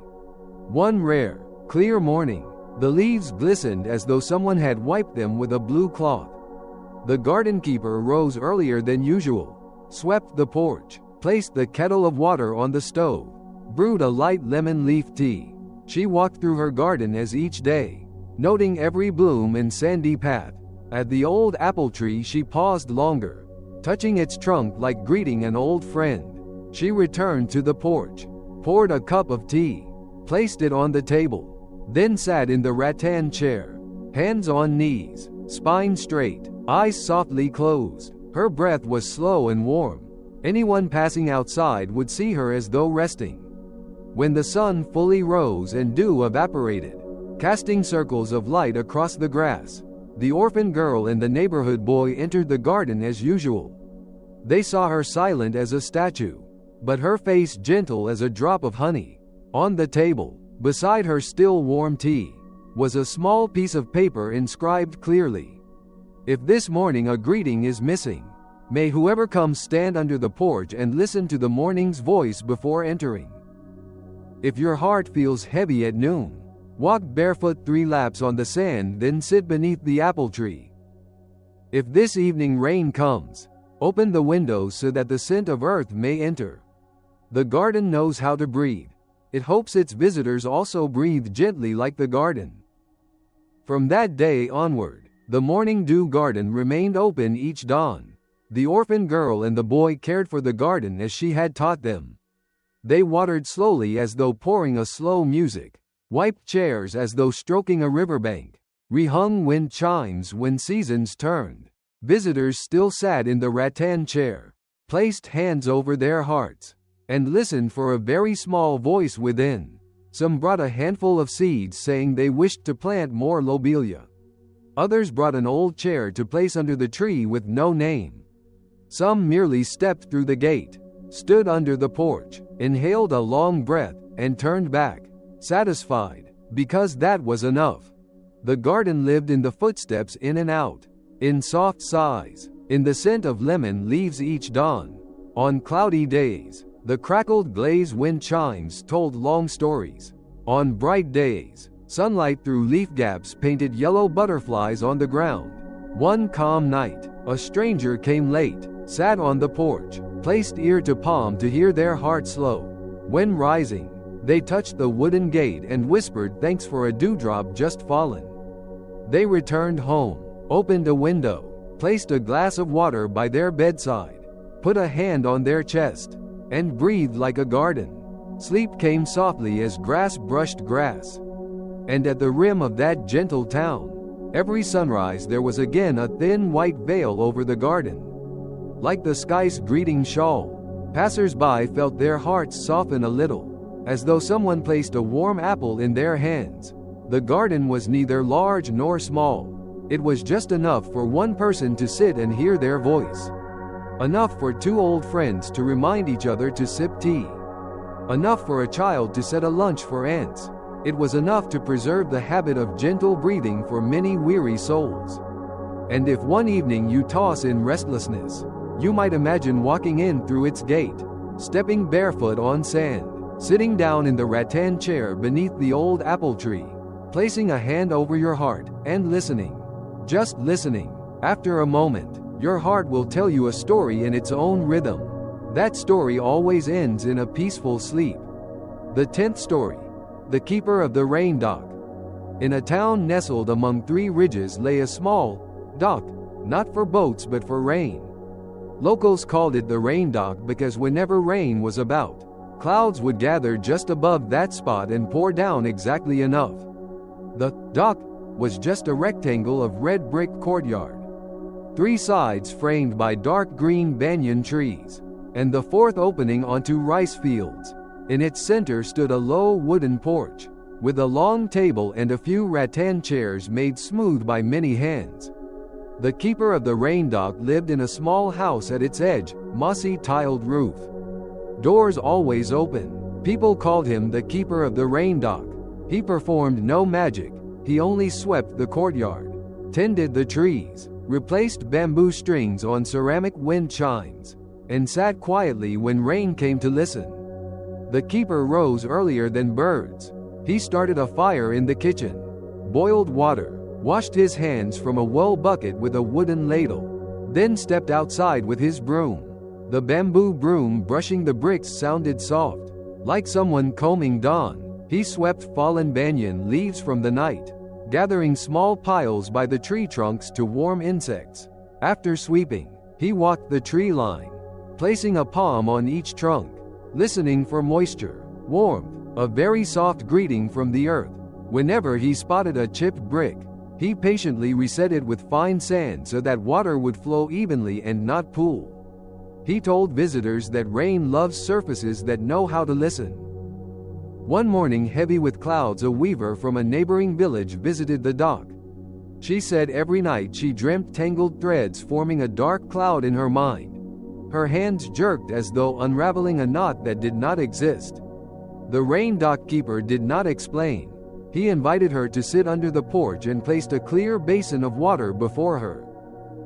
One rare, clear morning, the leaves glistened as though someone had wiped them with a blue cloth. The garden keeper rose earlier than usual, swept the porch, placed the kettle of water on the stove, brewed a light lemon leaf tea. She walked through her garden as each day, noting every bloom and sandy path. At the old apple tree she paused longer, touching its trunk like greeting an old friend. She returned to the porch, poured a cup of tea, placed it on the table, then sat in the rattan chair, hands on knees, spine straight, eyes softly closed. Her breath was slow and warm. Anyone passing outside would see her as though resting. when the sun fully rose and dew evaporated, casting circles of light across the grass, the orphan girl and the neighborhood boy entered the garden as usual. They saw her silent as a statue, but her face gentle as a drop of honey. On the table, beside her still warm tea, was a small piece of paper inscribed clearly, "If this morning a greeting is missing, may whoever comes stand under the porch and listen to the morning's voice before entering. If your heart feels heavy at noon, walk barefoot 3 laps on the sand, then sit beneath the apple tree. If this evening rain comes, open the windows so that the scent of earth may enter. The garden knows how to breathe. It hopes its visitors also breathe gently like the garden." From that day onward, the morning dew garden remained open each dawn. The orphan girl and the boy cared for the garden as she had taught them. They watered slowly as though pouring a slow music, wiped chairs as though stroking a riverbank, rehung wind chimes when seasons turned. Visitors still sat in the rattan chair, placed hands over their hearts, and listened for a very small voice within. Some brought a handful of seeds saying they wished to plant more lobelia. Others brought an old chair to place under the tree with no name. Some merely stepped through the gate, stood under the porch, inhaled a long breath, and turned back, satisfied, because that was enough. The garden lived in the footsteps in and out, in soft sighs, in the scent of lemon leaves each dawn. On cloudy days, the crackled glaze wind chimes told long stories. On bright days, sunlight through leaf gaps painted yellow butterflies on the ground. One calm night, a stranger came late, sat on the porch, placed ear to palm to hear their heart slow. When rising, they touched the wooden gate and whispered thanks for a dewdrop just fallen. They returned home, opened a window, placed a glass of water by their bedside, put a hand on their chest, and breathed like a garden. Sleep came softly as grass brushed grass. And at the rim of that gentle town, every sunrise there was again a thin white veil over the garden. Like the sky's greeting shawl, passers-by felt their hearts soften a little, as though someone placed a warm apple in their hands. The garden was neither large nor small. It was just enough for one person to sit and hear their voice. Enough for 2 old friends to remind each other to sip tea. Enough for a child to set a lunch for ants. It was enough to preserve the habit of gentle breathing for many weary souls. And if one evening you toss in restlessness, you might imagine walking in through its gate, stepping barefoot on sand, sitting down in the rattan chair beneath the old apple tree, placing a hand over your heart, and listening. Just listening. After a moment, your heart will tell you a story in its own rhythm. That story always ends in a peaceful sleep. The 10th story. The Keeper of the Rain Dock. In a town nestled among 3 ridges lay a small dock, not for boats but for rain. Locals called it the rain dock because whenever rain was about, clouds would gather just above that spot and pour down exactly enough. The dock was just a rectangle of red brick courtyard, 3 sides framed by dark green banyan trees, and the 4th opening onto rice fields. In its center stood a low wooden porch, with a long table and a few rattan chairs made smooth by many hands. The keeper of the rain dock lived in a small house at its edge, mossy tiled roof. Doors always open. People called him the keeper of the rain dock. He performed no magic. He only swept the courtyard, tended the trees, replaced bamboo strings on ceramic wind chimes, and sat quietly when rain came to listen. The keeper rose earlier than birds. He started a fire in the kitchen, boiled water, washed his hands from a wool bucket with a wooden ladle, then stepped outside with his broom. The bamboo broom brushing the bricks sounded soft, like someone combing dawn. He swept fallen banyan leaves from the night, gathering small piles by the tree trunks to warm insects. After sweeping, he walked the tree line, placing a palm on each trunk, listening for moisture, warmth, a very soft greeting from the earth. Whenever he spotted a chipped brick, he patiently reset it with fine sand so that water would flow evenly and not pool. He told visitors that rain loves surfaces that know how to listen. One morning, heavy with clouds, a weaver from a neighboring village visited the dock. She said every night she dreamt tangled threads forming a dark cloud in her mind. Her hands jerked as though unraveling a knot that did not exist. The rain dock keeper did not explain. He invited her to sit under the porch and placed a clear basin of water before her.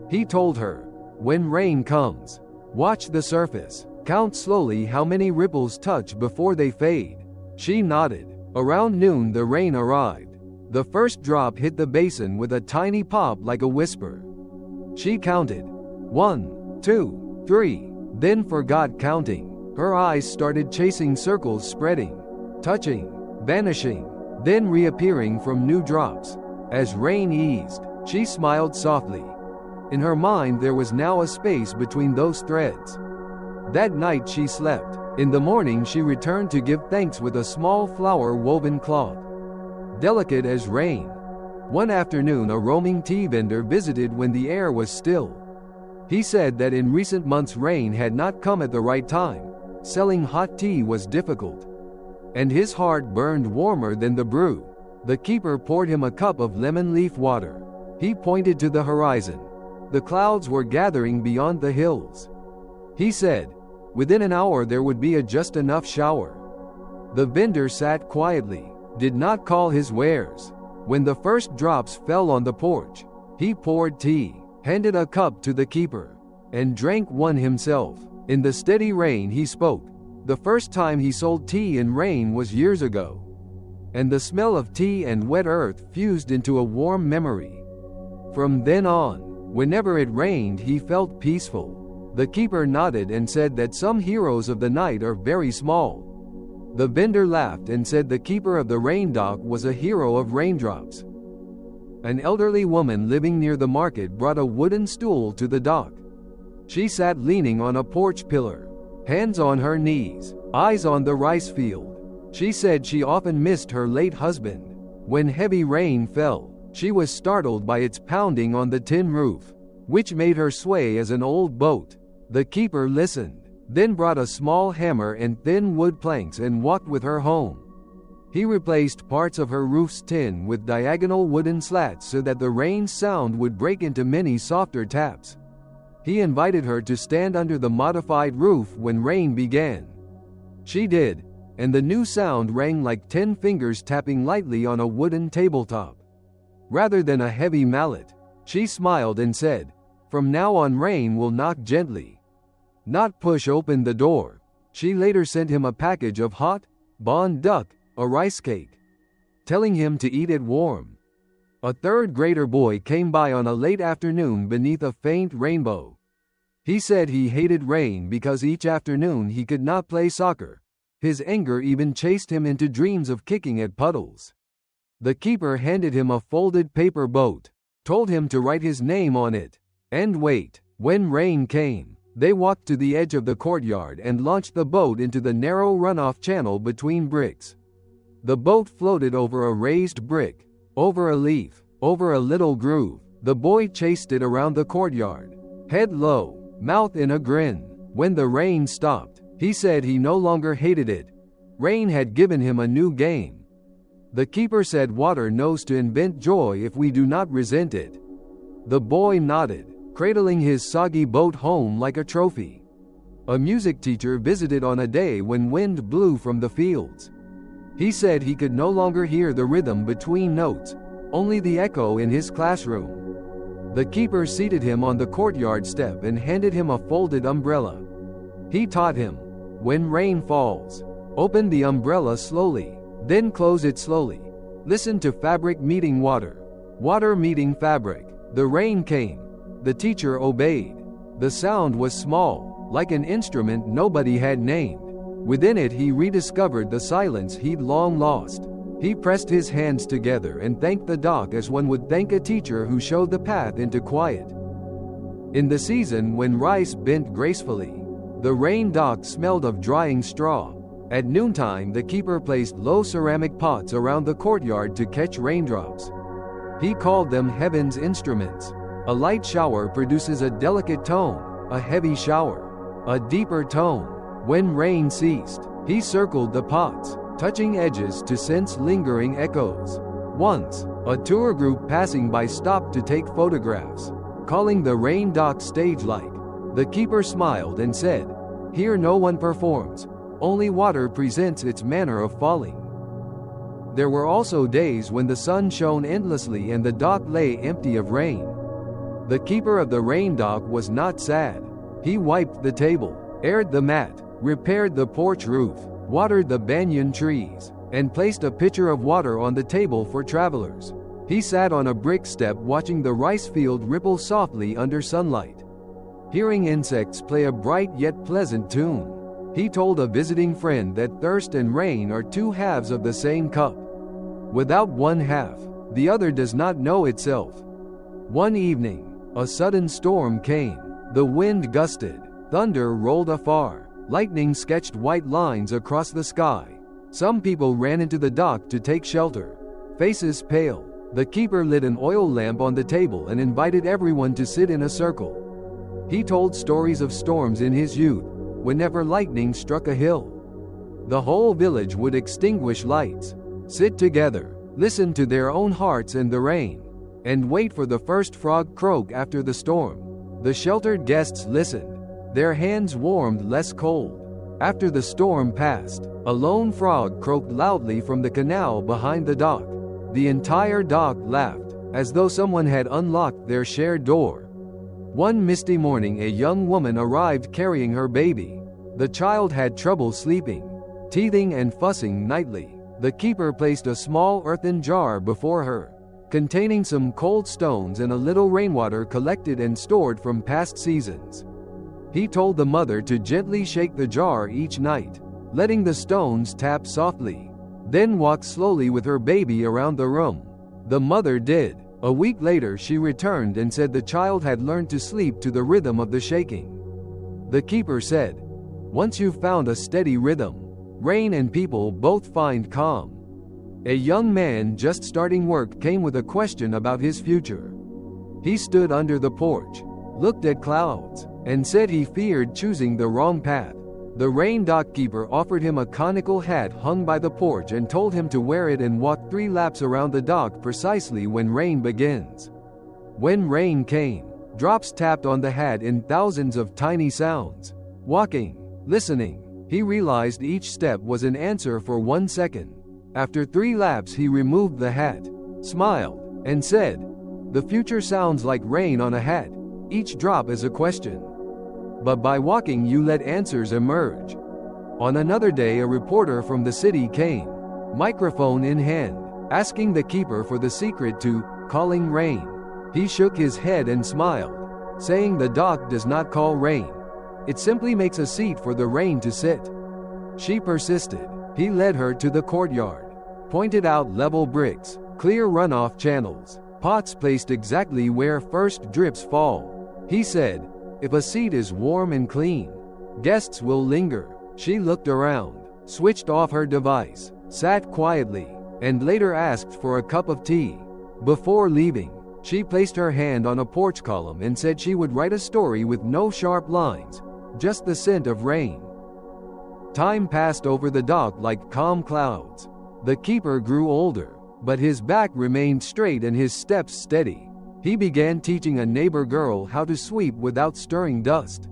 He told her, "When rain comes, watch the surface. Count slowly how many ripples touch before they fade." She nodded. Around noon the rain arrived. The first drop hit the basin with a tiny pop like a whisper. She counted. 1, 2, 3, then forgot counting. Her eyes started chasing circles, spreading, touching, vanishing, then reappearing from new drops. As rain eased, she smiled softly. In her mind there was now a space between those threads. That night she slept. In the morning she returned to give thanks with a small flower-woven cloth, delicate as rain. One afternoon a roaming tea vendor visited when the air was still. He said that in recent months rain had not come at the right time. Selling hot tea was difficult, and his heart burned warmer than the brew. The keeper poured him a cup of lemon leaf water. He pointed to the horizon. The clouds were gathering beyond the hills. He said, within an hour there would be just enough shower. The vendor sat quietly, did not call his wares. When the first drops fell on the porch, he poured tea, handed a cup to the keeper, and drank one himself. In the steady rain he spoke. The first time he sold tea in rain was years ago, and the smell of tea and wet earth fused into a warm memory. From then on, whenever it rained he felt peaceful. The keeper nodded and said that some heroes of the night are very small. The vendor laughed and said the keeper of the rain dock was a hero of raindrops. An elderly woman living near the market brought a wooden stool to the dock. She sat leaning on a porch pillar, hands on her knees, eyes on the rice field. She said she often missed her late husband. When heavy rain fell, she was startled by its pounding on the tin roof, which made her sway as an old boat. The keeper listened, then brought a small hammer and thin wood planks and walked with her home. He replaced parts of her roof's tin with diagonal wooden slats so that the rain's sound would break into many softer taps. He invited her to stand under the modified roof when rain began. She did, and the new sound rang like 10 fingers tapping lightly on a wooden tabletop. Rather than a heavy mallet, she smiled and said, "From now on rain will knock gently, not push open the door." She later sent him a package of hot, bon duck, a rice cake, telling him to eat it warm. A third grader boy came by on a late afternoon beneath a faint rainbow. He said he hated rain because each afternoon he could not play soccer. His anger even chased him into dreams of kicking at puddles. The keeper handed him a folded paper boat, told him to write his name on it, and wait. When rain came, they walked to the edge of the courtyard and launched the boat into the narrow runoff channel between bricks. The boat floated over a raised brick, over a leaf, over a little groove. The boy chased it around the courtyard, head low, mouth in a grin. When the rain stopped, he said he no longer hated it. Rain had given him a new game. The keeper said water knows to invent joy if we do not resent it. The boy nodded, cradling his soggy boat home like a trophy. A music teacher visited on a day when wind blew from the fields. He said he could no longer hear the rhythm between notes, only the echo in his classroom. The keeper seated him on the courtyard step and handed him a folded umbrella. He taught him, when rain falls, open the umbrella slowly, then close it slowly. Listen to fabric meeting water, water meeting fabric. The rain came. The teacher obeyed. The sound was small, like an instrument nobody had named. Within it he rediscovered the silence he'd long lost. He pressed his hands together and thanked the dock as one would thank a teacher who showed the path into quiet. In the season when rice bent gracefully, the rain dock smelled of drying straw. At noontime the keeper placed low ceramic pots around the courtyard to catch raindrops. He called them heaven's instruments. A light shower produces a delicate tone, a heavy shower, a deeper tone. When rain ceased, he circled the pots, touching edges to sense lingering echoes. Once, a tour group passing by stopped to take photographs, calling the rain dock stage-like. The keeper smiled and said, "Here no one performs, only water presents its manner of falling." There were also days when the sun shone endlessly and the dock lay empty of rain. The keeper of the rain dock was not sad. He wiped the table, aired the mat, repaired the porch roof, watered the banyan trees, and placed a pitcher of water on the table for travelers. He sat on a brick step watching the rice field ripple softly under sunlight, hearing insects play a bright yet pleasant tune. He told a visiting friend that thirst and rain are two halves of the same cup. Without one half, the other does not know itself. One evening, a sudden storm came. The wind gusted, thunder rolled afar, lightning sketched white lines across the sky. Some people ran into the dock to take shelter, faces pale. The keeper lit an oil lamp on the table and invited everyone to sit in a circle. He told stories of storms in his youth, whenever lightning struck a hill. The whole village would extinguish lights, sit together, listen to their own hearts and the rain, and wait for the first frog croak after the storm. The sheltered guests listened, their hands warmed less cold. After the storm passed, a lone frog croaked loudly from the canal behind the dock. The entire dock laughed, as though someone had unlocked their shared door. One misty morning, a young woman arrived carrying her baby. The child had trouble sleeping, teething and fussing nightly. The keeper placed a small earthen jar before her, containing some cold stones and a little rainwater collected and stored from past seasons. He told the mother to gently shake the jar each night, letting the stones tap softly, then walk slowly with her baby around the room. The mother did. A week later she returned and said the child had learned to sleep to the rhythm of the shaking. The keeper said, "Once you've found a steady rhythm, rain and people both find calm." A young man just starting work came with a question about his future. He stood under the porch, looked at clouds, and said he feared choosing the wrong path. The rain dock keeper offered him a conical hat hung by the porch and told him to wear it and walk 3 laps around the dock precisely when rain begins. When rain came, drops tapped on the hat in thousands of tiny sounds. Walking, listening, he realized each step was an answer for 1 second. After 3 laps he removed the hat, smiled, and said, "The future sounds like rain on a hat. Each drop is a question. But by walking you let answers emerge." On another day a reporter from the city came, microphone in hand, asking the keeper for the secret to calling rain. He shook his head and smiled, saying the dock does not call rain. It simply makes a seat for the rain to sit. She persisted. He led her to the courtyard, pointed out level bricks, clear runoff channels, pots placed exactly where first drips fall. He said, "If a seat is warm and clean, guests will linger." She looked around, switched off her device, sat quietly, and later asked for a cup of tea. Before leaving, she placed her hand on a porch column and said she would write a story with no sharp lines, just the scent of rain. Time passed over the dock like calm clouds. The keeper grew older, but his back remained straight and his steps steady. He began teaching a neighbor girl how to sweep without stirring dust,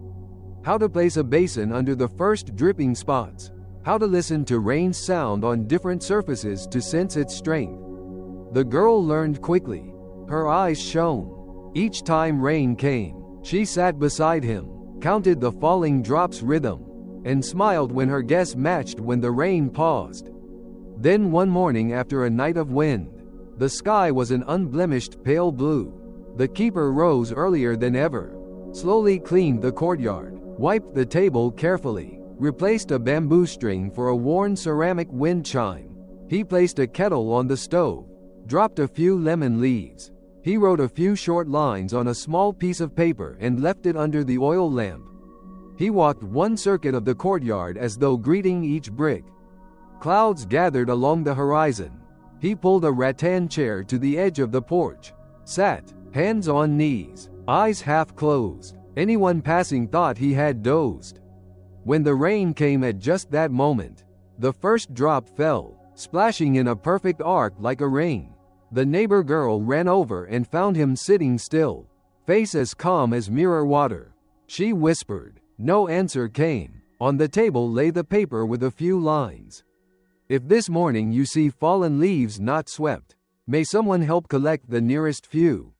how to place a basin under the first dripping spots, how to listen to rain's sound on different surfaces to sense its strength. The girl learned quickly. Her eyes shone. Each time rain came, she sat beside him, counted the falling drops' rhythm, and smiled when her guess matched when the rain paused. Then one morning after a night of wind, the sky was an unblemished pale blue. The keeper rose earlier than ever, slowly cleaned the courtyard, wiped the table carefully, replaced a bamboo string for a worn ceramic wind chime. He placed a kettle on the stove, dropped a few lemon leaves. He wrote a few short lines on a small piece of paper and left it under the oil lamp. He walked 1 circuit of the courtyard as though greeting each brick. Clouds gathered along the horizon. He pulled a rattan chair to the edge of the porch, sat, hands on knees, eyes half closed. Anyone passing thought he had dozed. When the rain came at just that moment, The first drop fell, splashing in a perfect arc like a rain. The neighbor girl ran over and found him sitting still, face as calm as mirror water. She whispered. No answer came. On the table lay the paper with a few lines. If this morning you see fallen leaves not swept, may someone help collect the nearest few.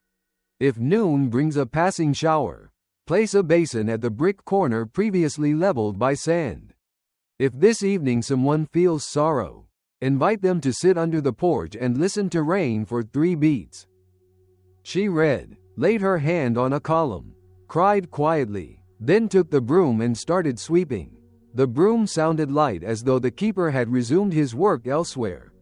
If noon brings a passing shower, place a basin at the brick corner previously leveled by sand. If this evening someone feels sorrow, invite them to sit under the porch and listen to rain for 3 beats. She read, laid her hand on a column, cried quietly, then took the broom and started sweeping. The broom sounded light as though the keeper had resumed his work elsewhere.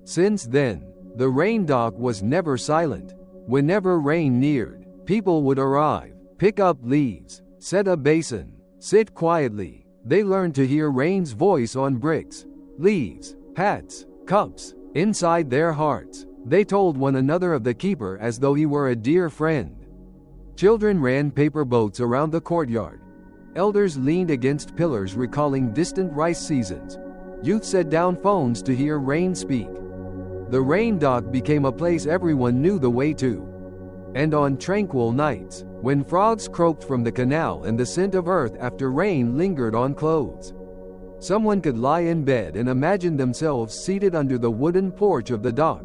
Since then, the rain dock was never silent. Whenever rain neared, people would arrive, pick up leaves, set a basin, sit quietly. They learned to hear rain's voice on bricks, leaves, hats, cups, inside their hearts. They told one another of the keeper as though he were a dear friend. Children ran paper boats around the courtyard. Elders leaned against pillars recalling distant rice seasons. Youth set down phones to hear rain speak. The rain dock became a place everyone knew the way to. And on tranquil nights, when frogs croaked from the canal and the scent of earth after rain lingered on clothes, someone could lie in bed and imagine themselves seated under the wooden porch of the dock.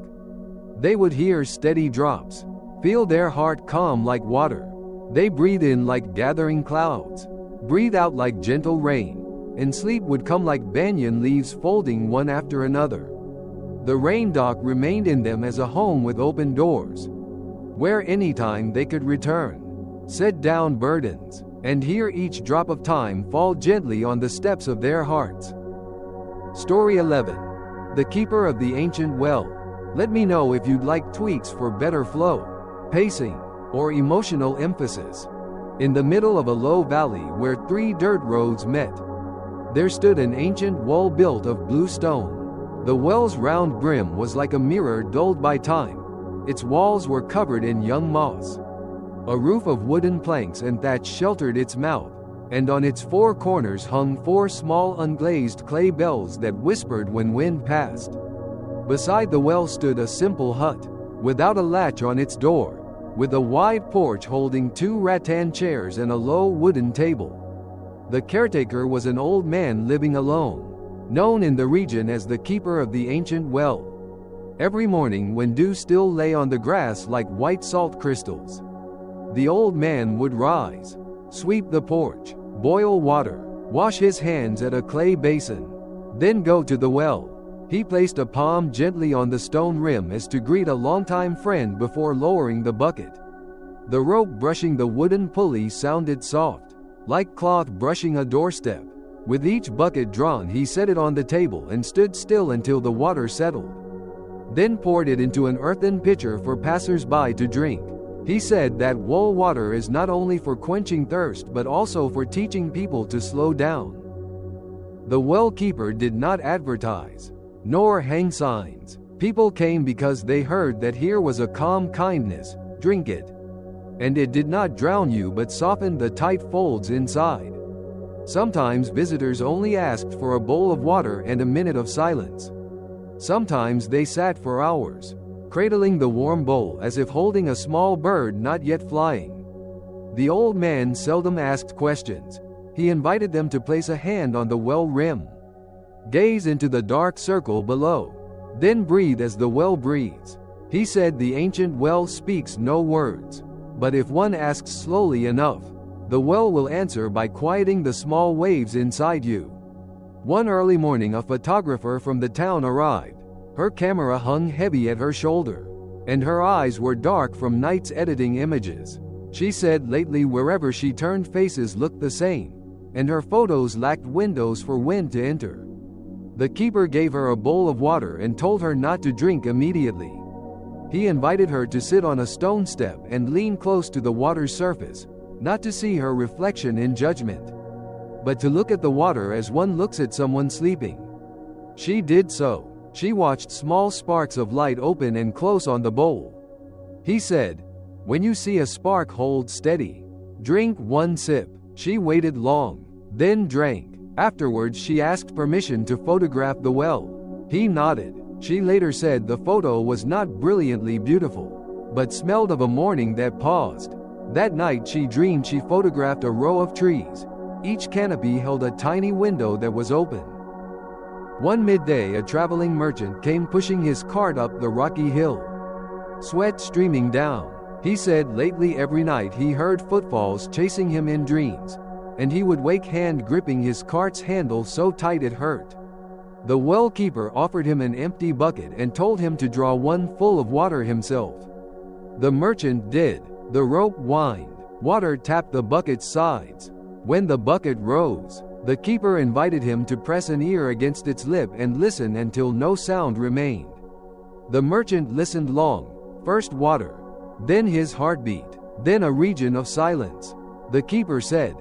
They would hear steady drops, feel their heart calm like water. They breathe in like gathering clouds, breathe out like gentle rain, and sleep would come like banyan leaves folding one after another. The rain dock remained in them as a home with open doors, where anytime they could return, set down burdens, and hear each drop of time fall gently on the steps of their hearts. Story 11. The Keeper of the Ancient Well. Let me know if you'd like tweaks for better flow, pacing, or emotional emphasis. In the middle of a low valley where 3 dirt roads met, there stood an ancient well built of blue stone. The well's round brim was like a mirror dulled by time. Its walls were covered in young moss. A roof of wooden planks and thatch sheltered its mouth, and on its 4 corners hung 4 small unglazed clay bells that whispered when wind passed. Beside the well stood a simple hut, without a latch on its door, with a wide porch holding 2 rattan chairs and a low wooden table. The caretaker was an old man living alone, known in the region as the Keeper of the Ancient Well. Every morning when dew still lay on the grass like white salt crystals, the old man would rise, sweep the porch, boil water, wash his hands at a clay basin, then go to the well. He placed a palm gently on the stone rim as to greet a longtime friend before lowering the bucket. The rope brushing the wooden pulley sounded soft, like cloth brushing a doorstep. With each bucket drawn, he set it on the table and stood still until the water settled, then poured it into an earthen pitcher for passers-by to drink. He said that well water is not only for quenching thirst but also for teaching people to slow down. The well keeper did not advertise, nor hang signs. People came because they heard that here was a calm kindness, drink it. And it did not drown you but softened the tight folds inside. Sometimes visitors only asked for a bowl of water and a minute of silence. Sometimes they sat for hours, cradling the warm bowl as if holding a small bird not yet flying. The old man seldom asked questions. He invited them to place a hand on the well rim. Gaze into the dark circle below, then breathe as the well breathes. He said the ancient well speaks no words, but if one asks slowly enough, the well will answer by quieting the small waves inside you. One early morning a photographer from the town arrived. Her camera hung heavy at her shoulder, and her eyes were dark from nights editing images. She said lately wherever she turned faces looked the same, and her photos lacked windows for wind to enter. The keeper gave her a bowl of water and told her not to drink immediately. He invited her to sit on a stone step and lean close to the water's surface, not to see her reflection in judgment, but to look at the water as one looks at someone sleeping. She did so. She watched small sparks of light open and close on the bowl. He said, "When you see a spark, hold steady. Drink one sip." She waited long, then drank. Afterwards, she asked permission to photograph the well. He nodded. She later said the photo was not brilliantly beautiful, but smelled of a morning that paused. That night she dreamed she photographed a row of trees. Each canopy held a tiny window that was open. One midday, a traveling merchant came pushing his cart up the rocky hill, sweat streaming down. He said lately every night he heard footfalls chasing him in dreams, and he would wake hand gripping his cart's handle so tight it hurt. The well keeper offered him an empty bucket and told him to draw one full of water himself. The merchant did. The rope whined. Water tapped the bucket's sides. When the bucket rose, the keeper invited him to press an ear against its lip and listen until no sound remained. The merchant listened long. First water, then his heartbeat, then a region of silence. The keeper said,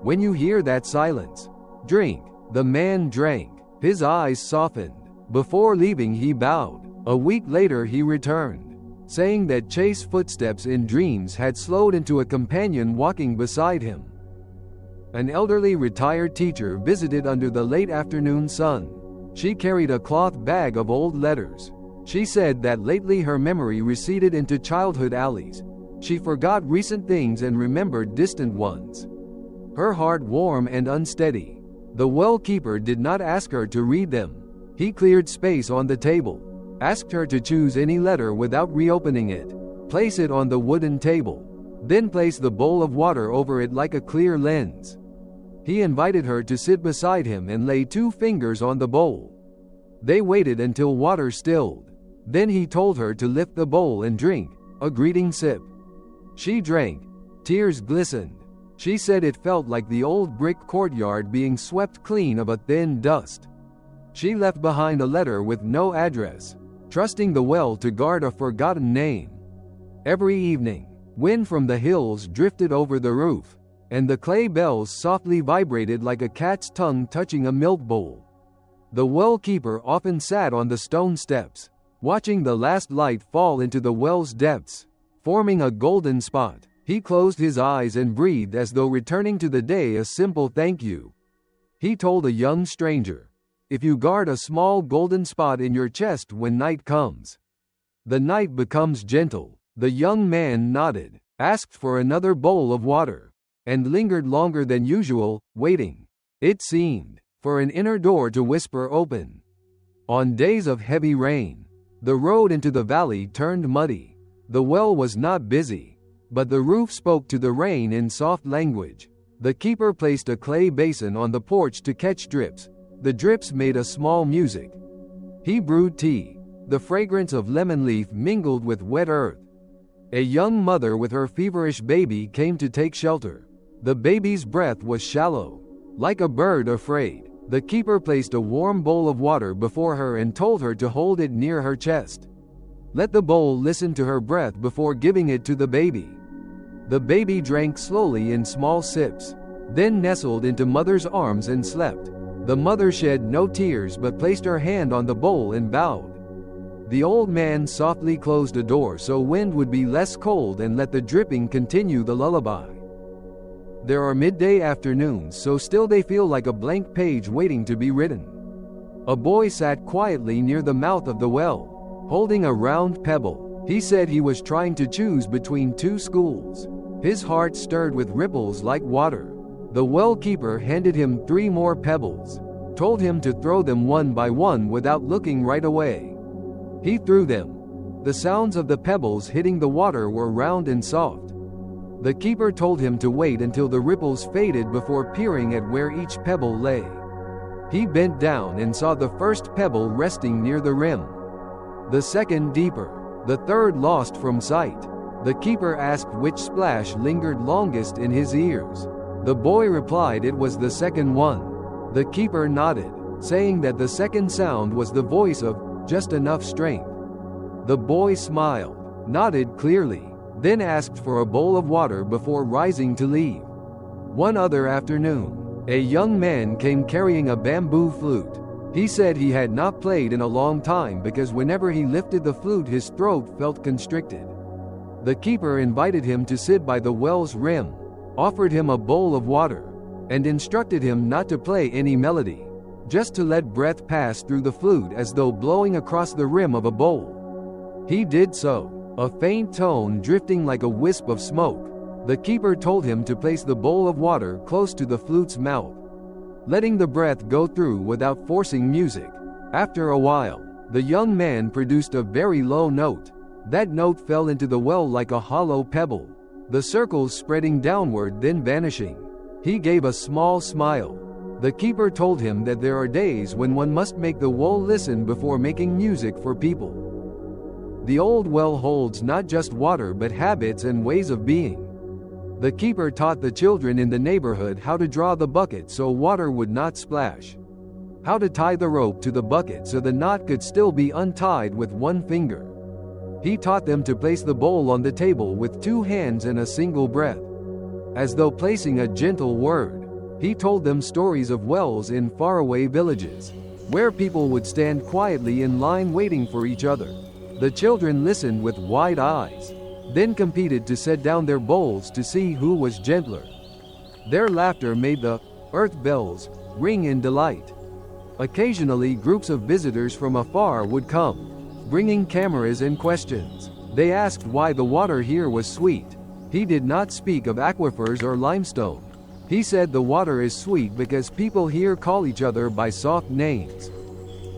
"When you hear that silence, drink." The man drank. His eyes softened. Before leaving, he bowed. A week later he returned, saying that Chase's footsteps in dreams had slowed into a companion walking beside him. An elderly retired teacher visited under the late afternoon sun. She carried a cloth bag of old letters. She said that lately her memory receded into childhood alleys. She forgot recent things and remembered distant ones. Her heart warm and unsteady. The well keeper did not ask her to read them. He cleared space on the table, asked her to choose any letter without reopening it, place it on the wooden table, then place the bowl of water over it like a clear lens. He invited her to sit beside him and lay 2 fingers on the bowl. They waited until water stilled. Then he told her to lift the bowl and drink, a greeting sip. She drank. Tears glistened. She said it felt like the old brick courtyard being swept clean of a thin dust. She left behind a letter with no address, trusting the well to guard a forgotten name. Every evening, wind from the hills drifted over the roof, and the clay bells softly vibrated like a cat's tongue touching a milk bowl. The well keeper often sat on the stone steps, watching the last light fall into the well's depths, forming a golden spot. He closed his eyes and breathed as though returning to the day a simple thank you. He told a young stranger, "If you guard a small golden spot in your chest when night comes, the night becomes gentle." The young man nodded, asked for another bowl of water, and lingered longer than usual, waiting. It seemed, for an inner door to whisper open. On days of heavy rain, the road into the valley turned muddy. The well was not busy, but the roof spoke to the rain in soft language. The keeper placed a clay basin on the porch to catch drips. The drips made a small music. He brewed tea. The fragrance of lemon leaf mingled with wet earth. A young mother with her feverish baby came to take shelter. The baby's breath was shallow, like a bird afraid. The keeper placed a warm bowl of water before her and told her to hold it near her chest. Let the bowl listen to her breath before giving it to the baby. The baby drank slowly in small sips, then nestled into mother's arms and slept. The mother shed no tears but placed her hand on the bowl and bowed. The old man softly closed a door so wind would be less cold and let the dripping continue the lullaby. There are midday afternoons so still they feel like a blank page waiting to be written. A boy sat quietly near the mouth of the well, holding a round pebble. He said he was trying to choose between 2 schools. His heart stirred with ripples like water. The well keeper handed him 3 more pebbles, told him to throw them one by one without looking right away. He threw them. The sounds of the pebbles hitting the water were round and soft. The keeper told him to wait until the ripples faded before peering at where each pebble lay. He bent down and saw the first pebble resting near the rim, the second deeper, the third lost from sight. The keeper asked which splash lingered longest in his ears. The boy replied it was the second one. The keeper nodded, saying that the second sound was the voice of just enough strength. The boy smiled, nodded clearly, then asked for a bowl of water before rising to leave. One other afternoon, a young man came carrying a bamboo flute. He said he had not played in a long time because whenever he lifted the flute his throat felt constricted. The keeper invited him to sit by the well's rim, offered him a bowl of water, and instructed him not to play any melody, just to let breath pass through the flute as though blowing across the rim of a bowl. He did so, a faint tone drifting like a wisp of smoke. The keeper told him to place the bowl of water close to the flute's mouth, letting the breath go through without forcing music. After a while, the young man produced a very low note. That note fell into the well like a hollow pebble, the circles spreading downward then vanishing. He gave a small smile. The keeper told him that there are days when one must make the well listen before making music for people. The old well holds not just water but habits and ways of being. The keeper taught the children in the neighborhood how to draw the bucket so water would not splash, how to tie the rope to the bucket so the knot could still be untied with one finger. He taught them to place the bowl on the table with 2 hands and a single breath, as though placing a gentle word. He told them stories of wells in faraway villages, where people would stand quietly in line waiting for each other. The children listened with wide eyes, then competed to set down their bowls to see who was gentler. Their laughter made the earth bells ring in delight. Occasionally groups of visitors from afar would come, bringing cameras and questions. They asked why the water here was sweet. He did not speak of aquifers or limestone. He said the water is sweet because people here call each other by soft names.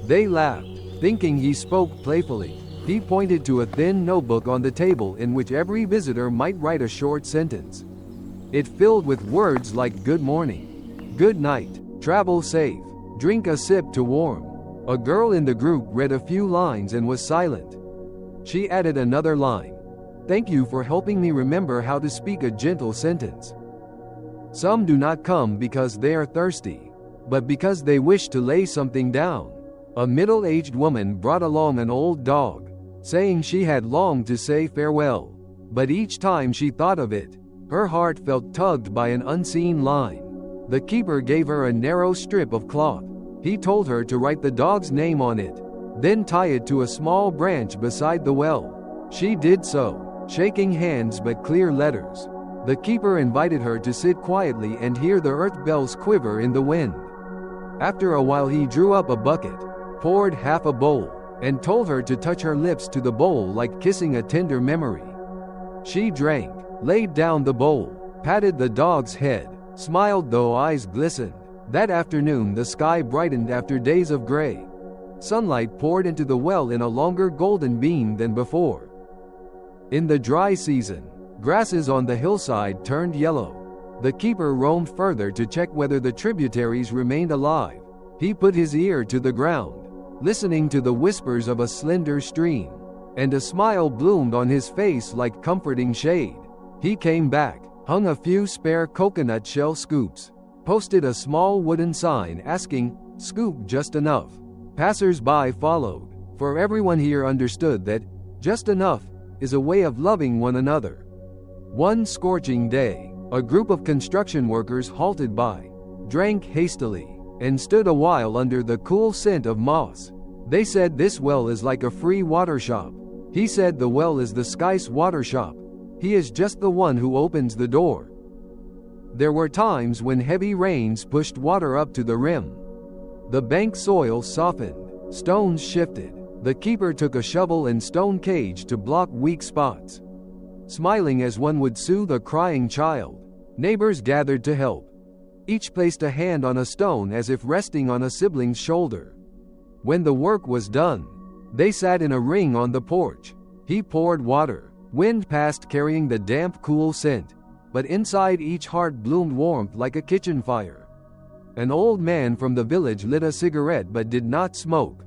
They laughed, thinking he spoke playfully. He pointed to a thin notebook on the table in which every visitor might write a short sentence. It filled with words like good morning, good night, travel safe, drink a sip to warm. A girl in the group read a few lines and was silent. She added another line. Thank you for helping me remember how to speak a gentle sentence. Some do not come because they are thirsty, but because they wish to lay something down. A middle-aged woman brought along an old dog, saying she had longed to say farewell, but each time she thought of it, her heart felt tugged by an unseen line. The keeper gave her a narrow strip of cloth. He told her to write the dog's name on it, then tie it to a small branch beside the well. She did so, shaking hands but clear letters. The keeper invited her to sit quietly and hear the earth bells quiver in the wind. After a while he drew up a bucket, poured half a bowl, and told her to touch her lips to the bowl like kissing a tender memory. She drank, laid down the bowl, patted the dog's head, smiled though eyes glistened. That afternoon the sky brightened after days of gray. Sunlight poured into the well in a longer golden beam than before. In the dry season, grasses on the hillside turned yellow. The keeper roamed further to check whether the tributaries remained alive. He put his ear to the ground, listening to the whispers of a slender stream, and a smile bloomed on his face like comforting shade. He came back, hung a few spare coconut shell scoops, posted a small wooden sign asking, "Scoop just enough." Passers-by followed, for everyone here understood that just enough is a way of loving one another. One scorching day, a group of construction workers halted by, drank hastily, and stood a while under the cool scent of moss. They said this well is like a free water shop. He said the well is the sky's water shop. He is just the one who opens the door. There were times when heavy rains pushed water up to the rim. The bank soil softened, stones shifted. The keeper took a shovel and stone cage to block weak spots. Smiling as one would soothe a crying child, neighbors gathered to help. Each placed a hand on a stone as if resting on a sibling's shoulder. When the work was done, they sat in a ring on the porch. He poured water. Wind passed carrying the damp, cool scent, but inside each heart bloomed warmth like a kitchen fire. An old man from the village lit a cigarette but did not smoke,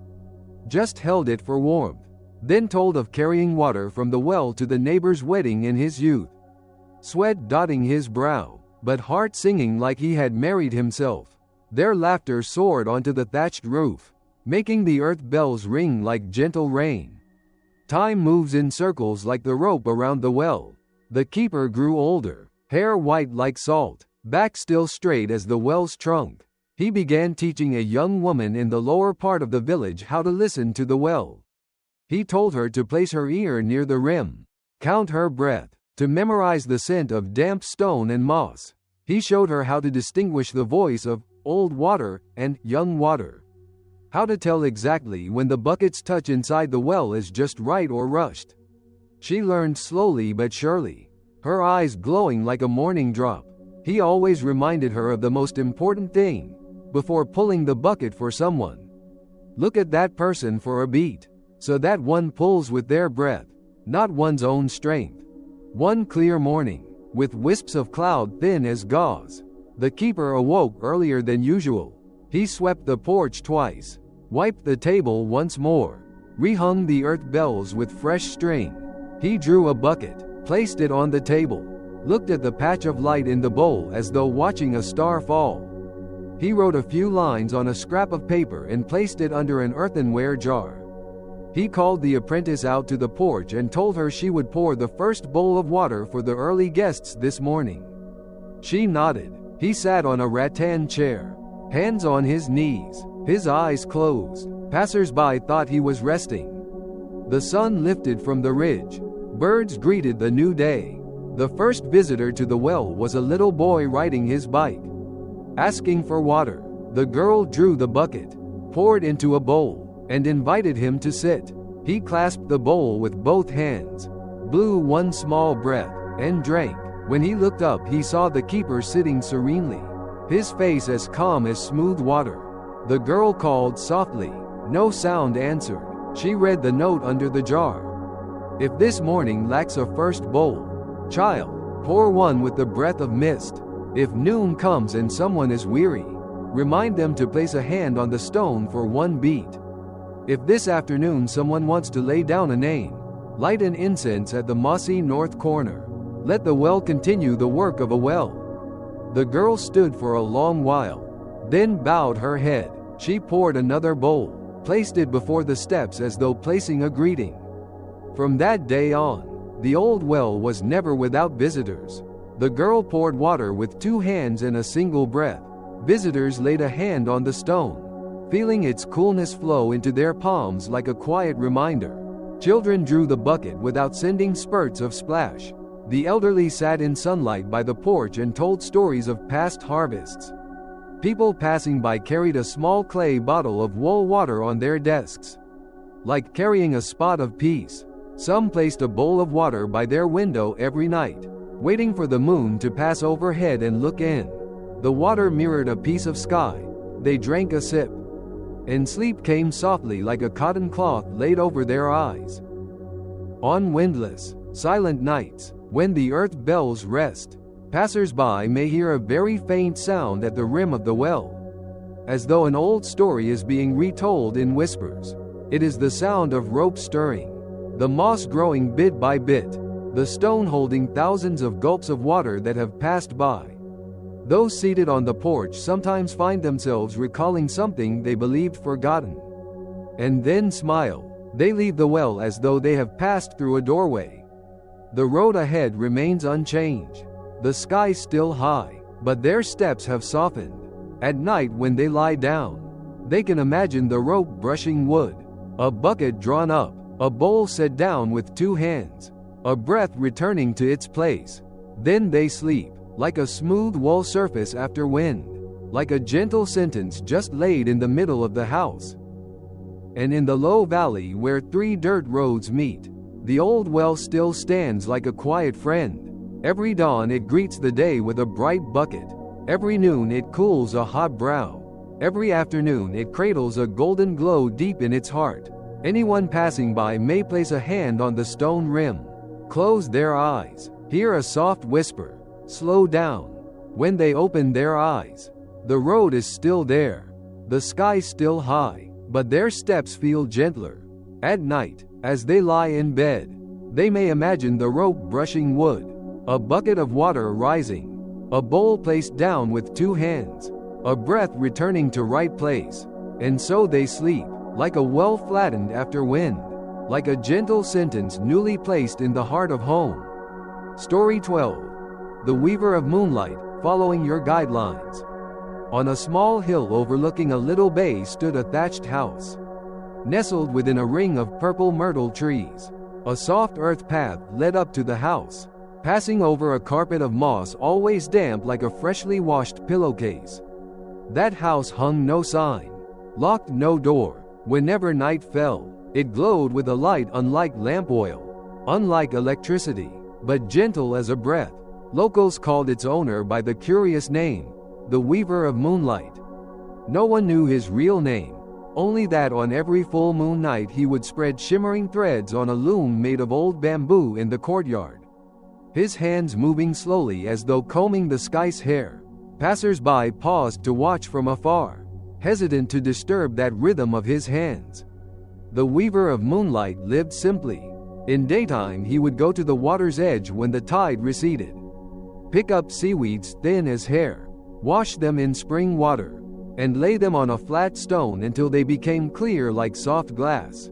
just held it for warmth, then told of carrying water from the well to the neighbor's wedding in his youth. Sweat dotting his brow, but heart singing like he had married himself. Their laughter soared onto the thatched roof, making the earth bells ring like gentle rain. Time moves in circles like the rope around the well. The keeper grew older, hair white like salt, back still straight as the well's trunk. He began teaching a young woman in the lower part of the village how to listen to the well. He told her to place her ear near the rim, count her breath, to memorize the scent of damp stone and moss. He showed her how to distinguish the voice of old water and young water. How to tell exactly when the bucket's touch inside the well is just right or rushed. She learned slowly but surely, her eyes glowing like a morning drop. He always reminded her of the most important thing before pulling the bucket for someone. Look at that person for a beat, so that one pulls with their breath, not one's own strength. One clear morning, with wisps of cloud thin as gauze, the keeper awoke earlier than usual. He swept the porch twice, wiped the table once more, rehung the earth bells with fresh string. He drew a bucket, placed it on the table, looked at the patch of light in the bowl as though watching a star fall. He wrote a few lines on a scrap of paper and placed it under an earthenware jar. He called the apprentice out to the porch and told her she would pour the first bowl of water for the early guests this morning. She nodded. He sat on a rattan chair, hands on his knees, his eyes closed. Passers-by thought he was resting. The sun lifted from the ridge. Birds greeted the new day. The first visitor to the well was a little boy riding his bike, asking for water. The girl drew the bucket, poured into a bowl, and invited him to sit. He clasped the bowl with both hands, blew one small breath, and drank. When he looked up, he saw the keeper sitting serenely, his face as calm as smooth water. The girl called softly. No sound answered. She read the note under the jar. If this morning lacks a first bowl, child, pour one with the breath of mist. If noon comes and someone is weary, remind them to place a hand on the stone for one beat. If this afternoon someone wants to lay down a name, light an incense at the mossy north corner. Let the well continue the work of a well. The girl stood for a long while, then bowed her head. She poured another bowl, placed it before the steps as though placing a greeting. From that day on, the old well was never without visitors. The girl poured water with two hands in a single breath. Visitors laid a hand on the stone, feeling its coolness flow into their palms like a quiet reminder. Children drew the bucket without sending spurts of splash. The elderly sat in sunlight by the porch and told stories of past harvests. People passing by carried a small clay bottle of wool water on their desks, like carrying a spot of peace. Some placed a bowl of water by their window every night, waiting for the moon to pass overhead and look in. The water mirrored a piece of sky. They drank a sip, and sleep came softly like a cotton cloth laid over their eyes. On windless, silent nights, when the earth bells rest, passers-by may hear a very faint sound at the rim of the well, as though an old story is being retold in whispers. It is the sound of ropes stirring, the moss growing bit by bit, the stone holding thousands of gulps of water that have passed by. Those seated on the porch sometimes find themselves recalling something they believed forgotten, and then smile. They leave the well as though they have passed through a doorway. The road ahead remains unchanged, the sky still high, but their steps have softened. At night when they lie down, they can imagine the rope brushing wood, a bucket drawn up, a bowl set down with two hands, a breath returning to its place. Then they sleep, like a smooth wool surface after wind, like a gentle sentence just laid in the middle of the house. And in the low valley where three dirt roads meet, the old well still stands like a quiet friend. Every dawn it greets the day with a bright bucket. Every noon it cools a hot brow. Every afternoon it cradles a golden glow deep in its heart. Anyone passing by may place a hand on the stone rim, close their eyes, hear a soft whisper, slow down. When they open their eyes, the road is still there, the sky still high, but their steps feel gentler. At night, as they lie in bed, they may imagine the rope brushing wood, a bucket of water rising, a bowl placed down with two hands, a breath returning to right place. And so they sleep, like a well flattened after wind, like a gentle sentence newly placed in the heart of home. Story 12. The Weaver of Moonlight, Following Your Guidelines. On a small hill overlooking a little bay stood a thatched house, nestled within a ring of purple myrtle trees. A soft earth path led up to the house, passing over a carpet of moss always damp like a freshly washed pillowcase. That house hung no sign, locked no door. Whenever night fell, it glowed with a light unlike lamp oil, unlike electricity, but gentle as a breath. Locals called its owner by the curious name, the Weaver of Moonlight. No one knew his real name, only that on every full moon night he would spread shimmering threads on a loom made of old bamboo in the courtyard, his hands moving slowly as though combing the sky's hair. Passers-by paused to watch from afar, hesitant to disturb that rhythm of his hands. The Weaver of Moonlight lived simply. In daytime he would go to the water's edge when the tide receded, pick up seaweeds thin as hair, wash them in spring water, and lay them on a flat stone until they became clear like soft glass.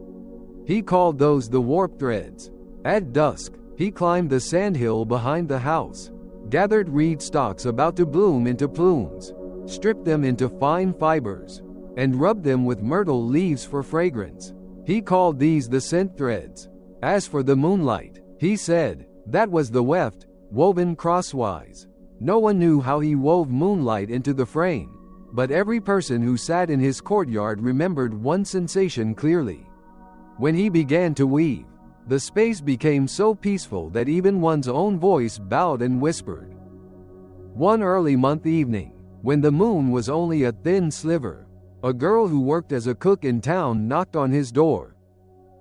He called those the warp threads. At dusk, he climbed the sandhill behind the house, gathered reed stalks about to bloom into plumes, stripped them into fine fibers, and rubbed them with myrtle leaves for fragrance. He called these the scent threads. As for the moonlight, he said, that was the weft, woven crosswise. No one knew how he wove moonlight into the frame, but every person who sat in his courtyard remembered one sensation clearly. When he began to weave, the space became so peaceful that even one's own voice bowed and whispered. One early month evening, when the moon was only a thin sliver, a girl who worked as a cook in town knocked on his door.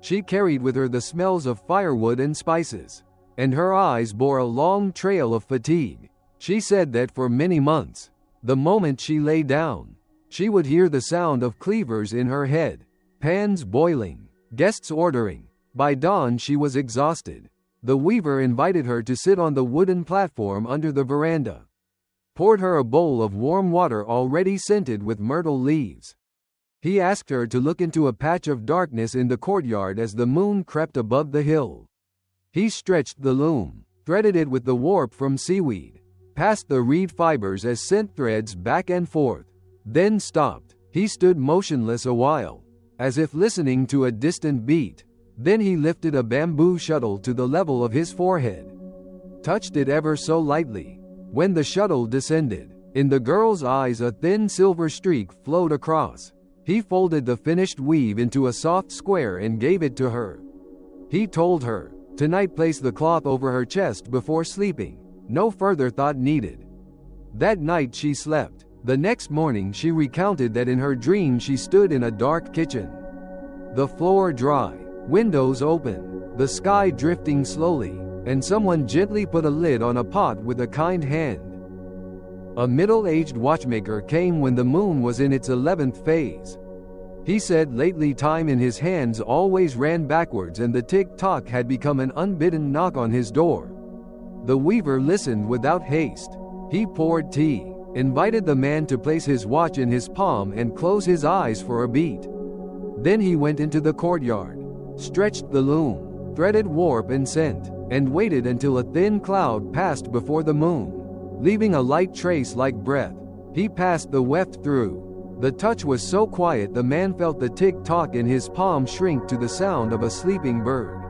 She carried with her the smells of firewood and spices, and her eyes bore a long trail of fatigue. She said that for many months, the moment she lay down, she would hear the sound of cleavers in her head, pans boiling, guests ordering. By dawn she was exhausted. The weaver invited her to sit on the wooden platform under the veranda, poured her a bowl of warm water already scented with myrtle leaves. He asked her to look into a patch of darkness in the courtyard as the moon crept above the hill. He stretched the loom, threaded it with the warp from seaweed, passed the reed fibers as scent threads back and forth, then stopped. He stood motionless a while, as if listening to a distant beat. Then he lifted a bamboo shuttle to the level of his forehead, touched it ever so lightly. When the shuttle descended, in the girl's eyes a thin silver streak flowed across. He folded the finished weave into a soft square and gave it to her. He told her, tonight place the cloth over her chest before sleeping. No further thought needed. That night she slept. The next morning she recounted that in her dream she stood in a dark kitchen. The floor dry, windows open, the sky drifting slowly, and someone gently put a lid on a pot with a kind hand. A middle-aged watchmaker came when the moon was in its 11th phase. He said lately time in his hands always ran backwards and the tick-tock had become an unbidden knock on his door. The weaver listened without haste. He poured tea, invited the man to place his watch in his palm and close his eyes for a beat. Then he went into the courtyard, stretched the loom, threaded warp and scent, and waited until a thin cloud passed before the moon, leaving a light trace like breath. He passed the weft through. The touch was so quiet the man felt the tick-tock in his palm shrink to the sound of a sleeping bird.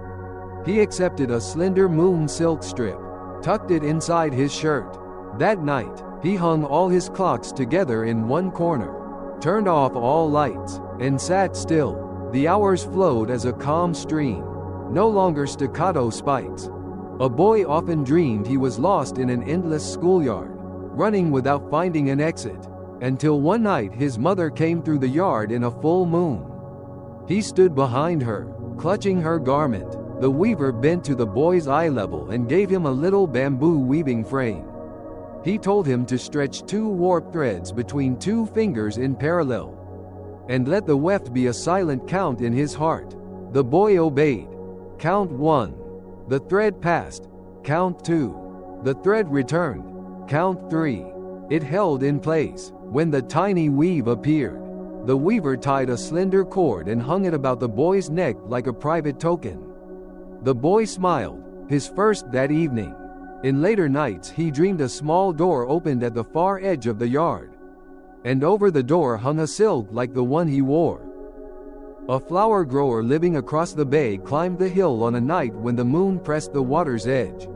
He accepted a slender moon silk strip, tucked it inside his shirt. That night, he hung all his clocks together in one corner, turned off all lights, and sat still. The hours flowed as a calm stream, no longer staccato spikes. A boy often dreamed he was lost in an endless schoolyard, running without finding an exit, until one night his mother came through the yard in a full moon. He stood behind her, clutching her garment. The weaver bent to the boy's eye level and gave him a little bamboo weaving frame. He told him to stretch 2 warp threads between 2 fingers in parallel, and let the weft be a silent count in his heart. The boy obeyed. Count 1. The thread passed. Count 2. The thread returned. Count 3. It held in place. When the tiny weave appeared, the weaver tied a slender cord and hung it about the boy's neck like a private token. The boy smiled, his first that evening. In later nights he dreamed a small door opened at the far edge of the yard, and over the door hung a silk like the one he wore. A flower grower living across the bay climbed the hill on a night when the moon pressed the water's edge.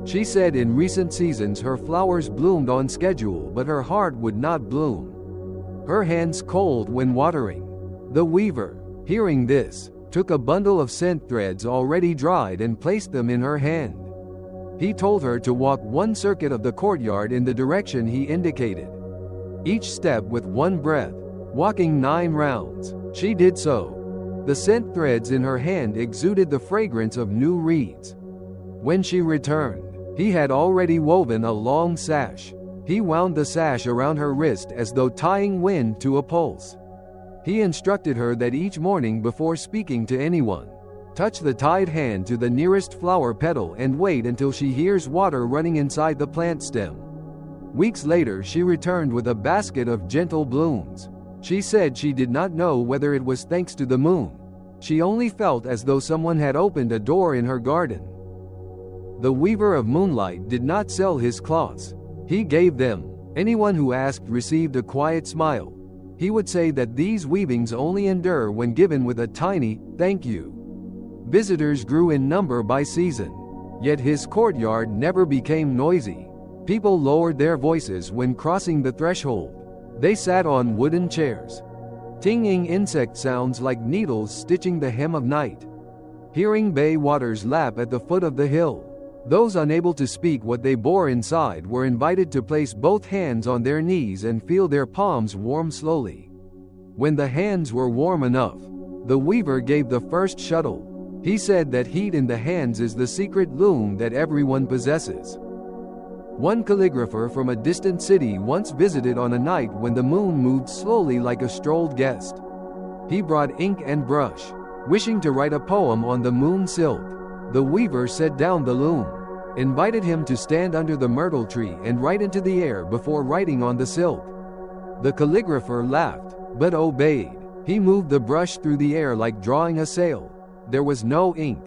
She said in recent seasons her flowers bloomed on schedule, but her heart would not bloom. Her hands cold when watering. The weaver, hearing this, took a bundle of scent threads already dried and placed them in her hand. He told her to walk one circuit of the courtyard in the direction he indicated, each step with one breath, walking 9 rounds. She did so. The scent threads in her hand exuded the fragrance of new reeds. When she returned, he had already woven a long sash. He wound the sash around her wrist as though tying wind to a pulse. He instructed her that each morning before speaking to anyone, touch the tied hand to the nearest flower petal and wait until she hears water running inside the plant stem. Weeks later she returned with a basket of gentle blooms. She said she did not know whether it was thanks to the moon. She only felt as though someone had opened a door in her garden. The weaver of moonlight did not sell his cloths. He gave them. Anyone who asked received a quiet smile. He would say that these weavings only endure when given with a tiny, "thank you." Visitors grew in number by season. Yet his courtyard never became noisy. People lowered their voices when crossing the threshold. They sat on wooden chairs. Tinging insect sounds like needles stitching the hem of night. Hearing bay waters lap at the foot of the hill. Those unable to speak what they bore inside were invited to place both hands on their knees and feel their palms warm slowly. When the hands were warm enough, the weaver gave the first shuttle. He said that heat in the hands is the secret loom that everyone possesses. One calligrapher from a distant city once visited on a night when the moon moved slowly like a strolled guest. He brought ink and brush, wishing to write a poem on the moon silk. The weaver set down the loom, invited him to stand under the myrtle tree and write into the air before writing on the silk. The calligrapher laughed, but obeyed. He moved the brush through the air like drawing a sail. There was no ink.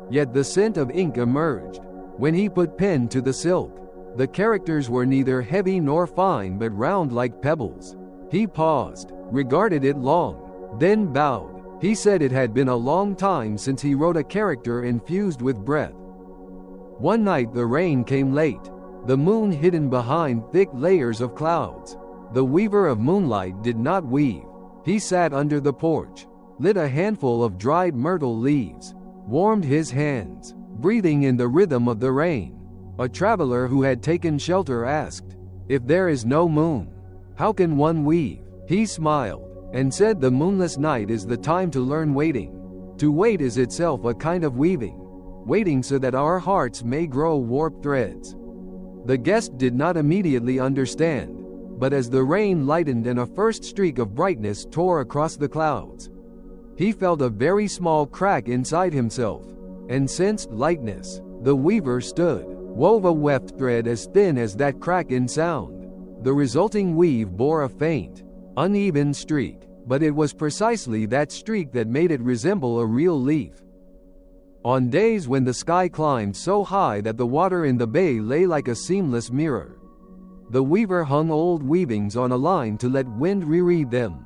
Yet the scent of ink emerged. When he put pen to the silk, the characters were neither heavy nor fine but round like pebbles. He paused, regarded it long, then bowed. He said it had been a long time since he wrote a character infused with breath. One night the rain came late, the moon hidden behind thick layers of clouds. The weaver of moonlight did not weave. He sat under the porch, lit a handful of dried myrtle leaves, warmed his hands, breathing in the rhythm of the rain. A traveler who had taken shelter asked, "If there is no moon, how can one weave?" He smiled and said the moonless night is the time to learn waiting. To wait is itself a kind of weaving, waiting so that our hearts may grow warp threads. The guest did not immediately understand, but as the rain lightened and a first streak of brightness tore across the clouds, he felt a very small crack inside himself, and sensed lightness. The weaver stood, wove a weft thread as thin as that crack in sound. The resulting weave bore a faint, uneven streak, but it was precisely that streak that made it resemble a real leaf. On days when the sky climbed so high that the water in the bay lay like a seamless mirror, the weaver hung old weavings on a line to let wind reread them.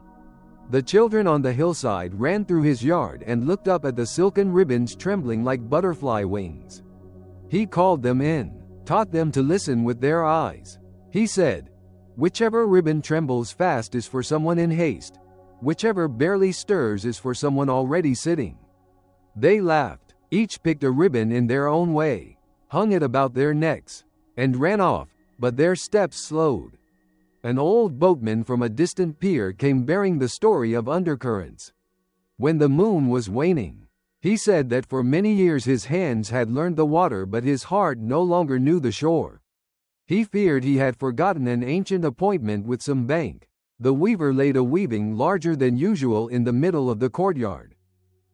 The children on the hillside ran through his yard and looked up at the silken ribbons trembling like butterfly wings. He called them in, taught them to listen with their eyes. He said, "Whichever ribbon trembles fast is for someone in haste. Whichever barely stirs is for someone already sitting." They laughed, each picked a ribbon in their own way, hung it about their necks, and ran off, but their steps slowed. An old boatman from a distant pier came bearing the story of undercurrents. When the moon was waning, he said that for many years his hands had learned the water but his heart no longer knew the shore. He feared he had forgotten an ancient appointment with some bank. The weaver laid a weaving larger than usual in the middle of the courtyard.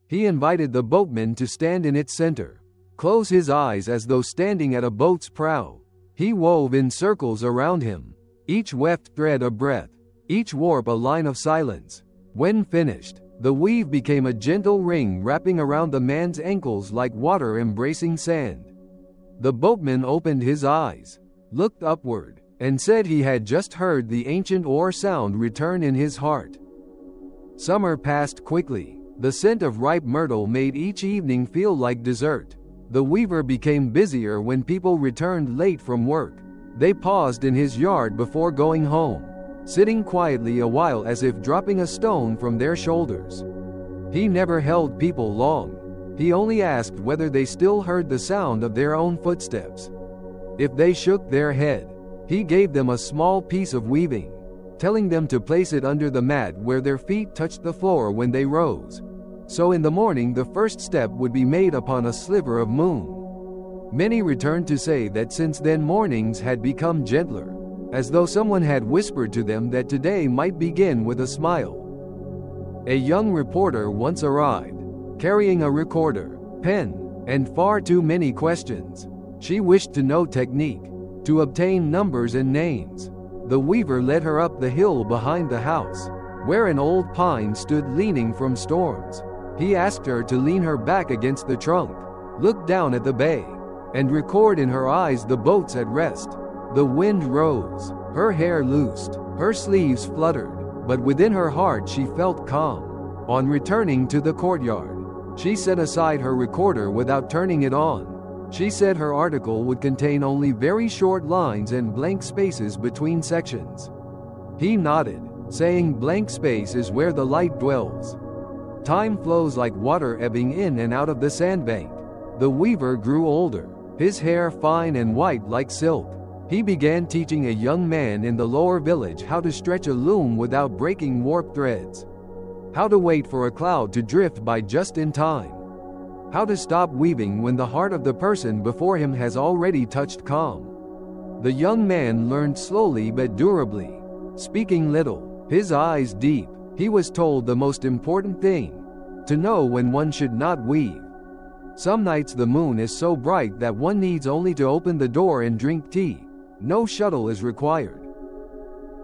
He invited the boatman to stand in its center, close his eyes as though standing at a boat's prow. He wove in circles around him, each weft thread a breath, each warp a line of silence. When finished, the weave became a gentle ring wrapping around the man's ankles like water embracing sand. The boatman opened his eyes, looked upward, and said he had just heard the ancient oar sound return in his heart. Summer passed quickly. The scent of ripe myrtle made each evening feel like dessert. The weaver became busier when people returned late from work. They paused in his yard before going home, sitting quietly a while as if dropping a stone from their shoulders. He never held people long. He only asked whether they still heard the sound of their own footsteps. If they shook their head, he gave them a small piece of weaving, telling them to place it under the mat where their feet touched the floor when they rose. So in the morning the first step would be made upon a sliver of moon. Many returned to say that since then mornings had become gentler, as though someone had whispered to them that today might begin with a smile. A young reporter once arrived, carrying a recorder, pen, and far too many questions. She wished to know technique, to obtain numbers and names. The weaver led her up the hill behind the house, where an old pine stood leaning from storms. He asked her to lean her back against the trunk, look down at the bay, and record in her eyes the boats at rest. The wind rose, her hair loosed, her sleeves fluttered, but within her heart she felt calm. On returning to the courtyard, she set aside her recorder without turning it on. She said her article would contain only very short lines and blank spaces between sections. He nodded, saying blank space is where the light dwells. Time flows like water ebbing in and out of the sandbank. The weaver grew older, his hair fine and white like silk. He began teaching a young man in the lower village how to stretch a loom without breaking warp threads, how to wait for a cloud to drift by just in time, how to stop weaving when the heart of the person before him has already touched calm. The young man learned slowly but durably, speaking little, his eyes deep. He was told the most important thing, to know when one should not weave. Some nights the moon is so bright that one needs only to open the door and drink tea. No shuttle is required.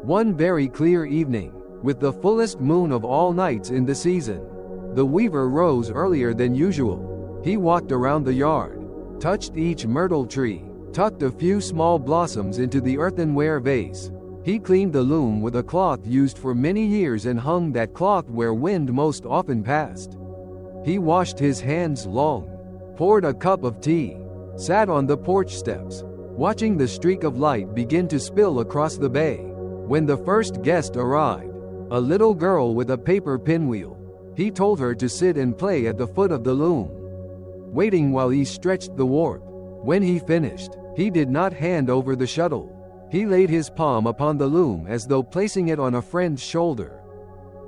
One very clear evening, with the fullest moon of all nights in the season, the weaver rose earlier than usual. He walked around the yard, touched each myrtle tree, tucked a few small blossoms into the earthenware vase. He cleaned the loom with a cloth used for many years and hung that cloth where wind most often passed. He washed his hands long, poured a cup of tea, sat on the porch steps, watching the streak of light begin to spill across the bay. When the first guest arrived, a little girl with a paper pinwheel, he told her to sit and play at the foot of the loom, waiting while he stretched the warp. When he finished, he did not hand over the shuttle. He laid his palm upon the loom as though placing it on a friend's shoulder.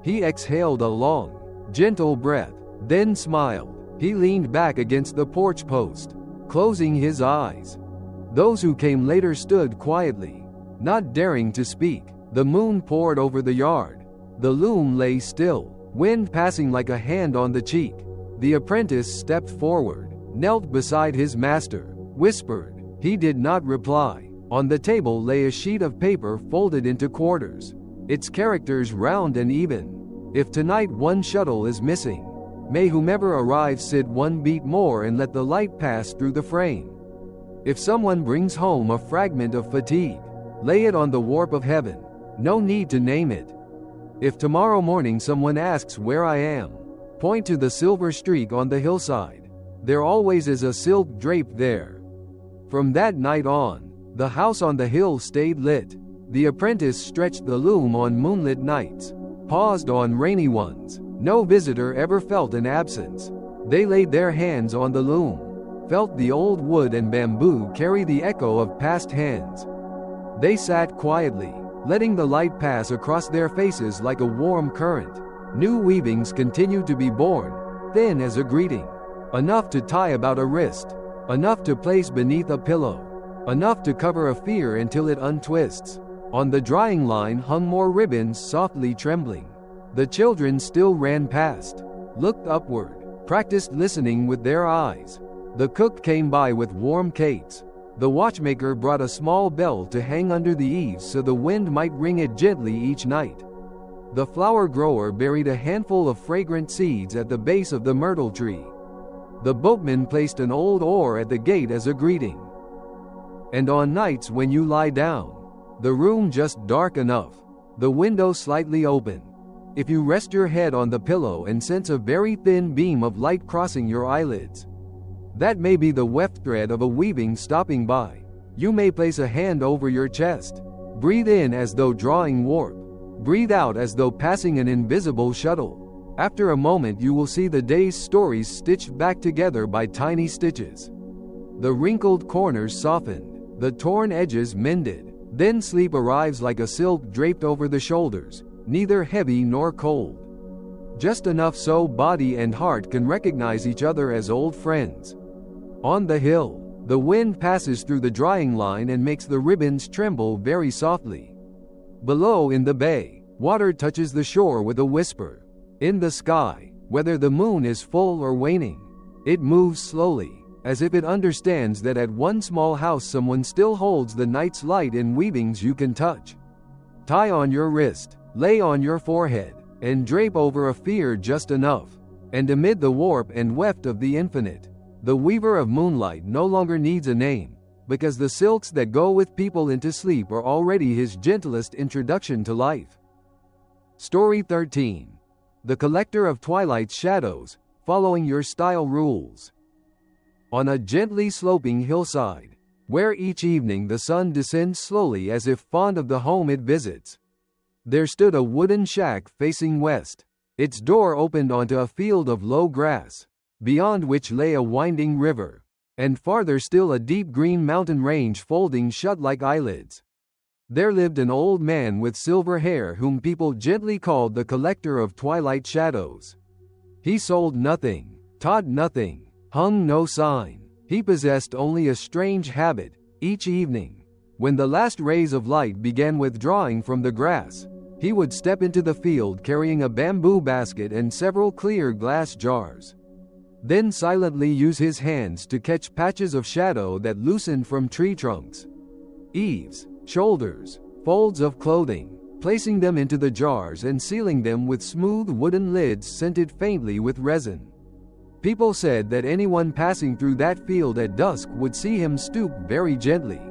He exhaled a long, gentle breath, then smiled. He leaned back against the porch post, closing his eyes. Those who came later stood quietly, not daring to speak. The moon poured over the yard. The loom lay still, wind passing like a hand on the cheek. The apprentice stepped forward, knelt beside his master, whispered. He did not reply. On the table lay a sheet of paper folded into quarters, its characters round and even. If tonight one shuttle is missing, may whomever arrives sit one beat more and let the light pass through the frame. If someone brings home a fragment of fatigue, lay it on the warp of heaven. No need to name it. If tomorrow morning someone asks where I am, point to the silver streak on the hillside. There always is a silk drape there. From that night on, the house on the hill stayed lit. The apprentice stretched the loom on moonlit nights, paused on rainy ones. No visitor ever felt an absence. They laid their hands on the loom, felt the old wood and bamboo carry the echo of past hands. They sat quietly, letting the light pass across their faces like a warm current. New weavings continued to be born, thin as a greeting, enough to tie about a wrist, enough to place beneath a pillow, enough to cover a fear until it untwists. On the drying line hung more ribbons softly trembling. The children still ran past, looked upward, practiced listening with their eyes. The cook came by with warm cakes. The watchmaker brought a small bell to hang under the eaves so the wind might ring it gently each night. The flower grower buried a handful of fragrant seeds at the base of the myrtle tree. The boatman placed an old oar at the gate as a greeting. And on nights when you lie down, the room just dark enough, the window slightly open, if you rest your head on the pillow and sense a very thin beam of light crossing your eyelids, That may be the weft thread of a weaving stopping by. You may place a hand over your chest. Breathe in as though drawing warp. Breathe out as though passing an invisible shuttle. After a moment you will see the day's stories stitched back together by tiny stitches. The wrinkled corners softened, the torn edges mended. Then sleep arrives like a silk draped over the shoulders, neither heavy nor cold. Just enough so body and heart can recognize each other as old friends. On the hill, the wind passes through the drying line and makes the ribbons tremble very softly. Below in the bay, water touches the shore with a whisper. In the sky, whether the moon is full or waning, it moves slowly, as if it understands that at one small house someone still holds the night's light in weavings you can touch. Tie on your wrist, lay on your forehead, and drape over a fear just enough. And amid the warp and weft of the infinite, the weaver of moonlight no longer needs a name, because the silks that go with people into sleep are already his gentlest introduction to life. Story 13. The Collector of Twilight's Shadows, Following Your Style Rules. On a gently sloping hillside, where each evening the sun descends slowly as if fond of the home it visits, there stood a wooden shack facing west. Its door opened onto a field of low grass, beyond which lay a winding river, and farther still a deep green mountain range folding shut like eyelids. There lived an old man with silver hair whom people gently called the Collector of Twilight Shadows. He sold nothing, taught nothing, hung no sign. He possessed only a strange habit. Each evening, when the last rays of light began withdrawing from the grass, he would step into the field carrying a bamboo basket and several clear glass jars. Then silently use his hands to catch patches of shadow that loosened from tree trunks, eaves, shoulders, folds of clothing, placing them into the jars and sealing them with smooth wooden lids scented faintly with resin. People said that anyone passing through that field at dusk would see him stoop very gently,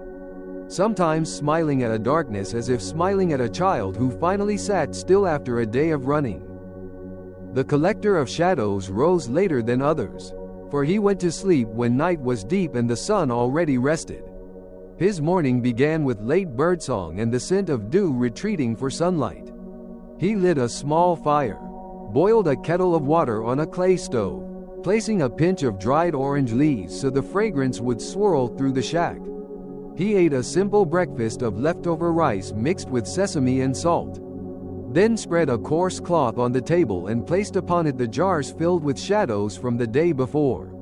sometimes smiling at a darkness as if smiling at a child who finally sat still after a day of running. The Collector of Shadows rose later than others, for he went to sleep when night was deep and the sun already rested. His morning began with late birdsong and the scent of dew retreating for sunlight. He lit a small fire, boiled a kettle of water on a clay stove, placing a pinch of dried orange leaves so the fragrance would swirl through the shack. He ate a simple breakfast of leftover rice mixed with sesame and salt, then spread a coarse cloth on the table and placed upon it the jars filled with shadows from the day before.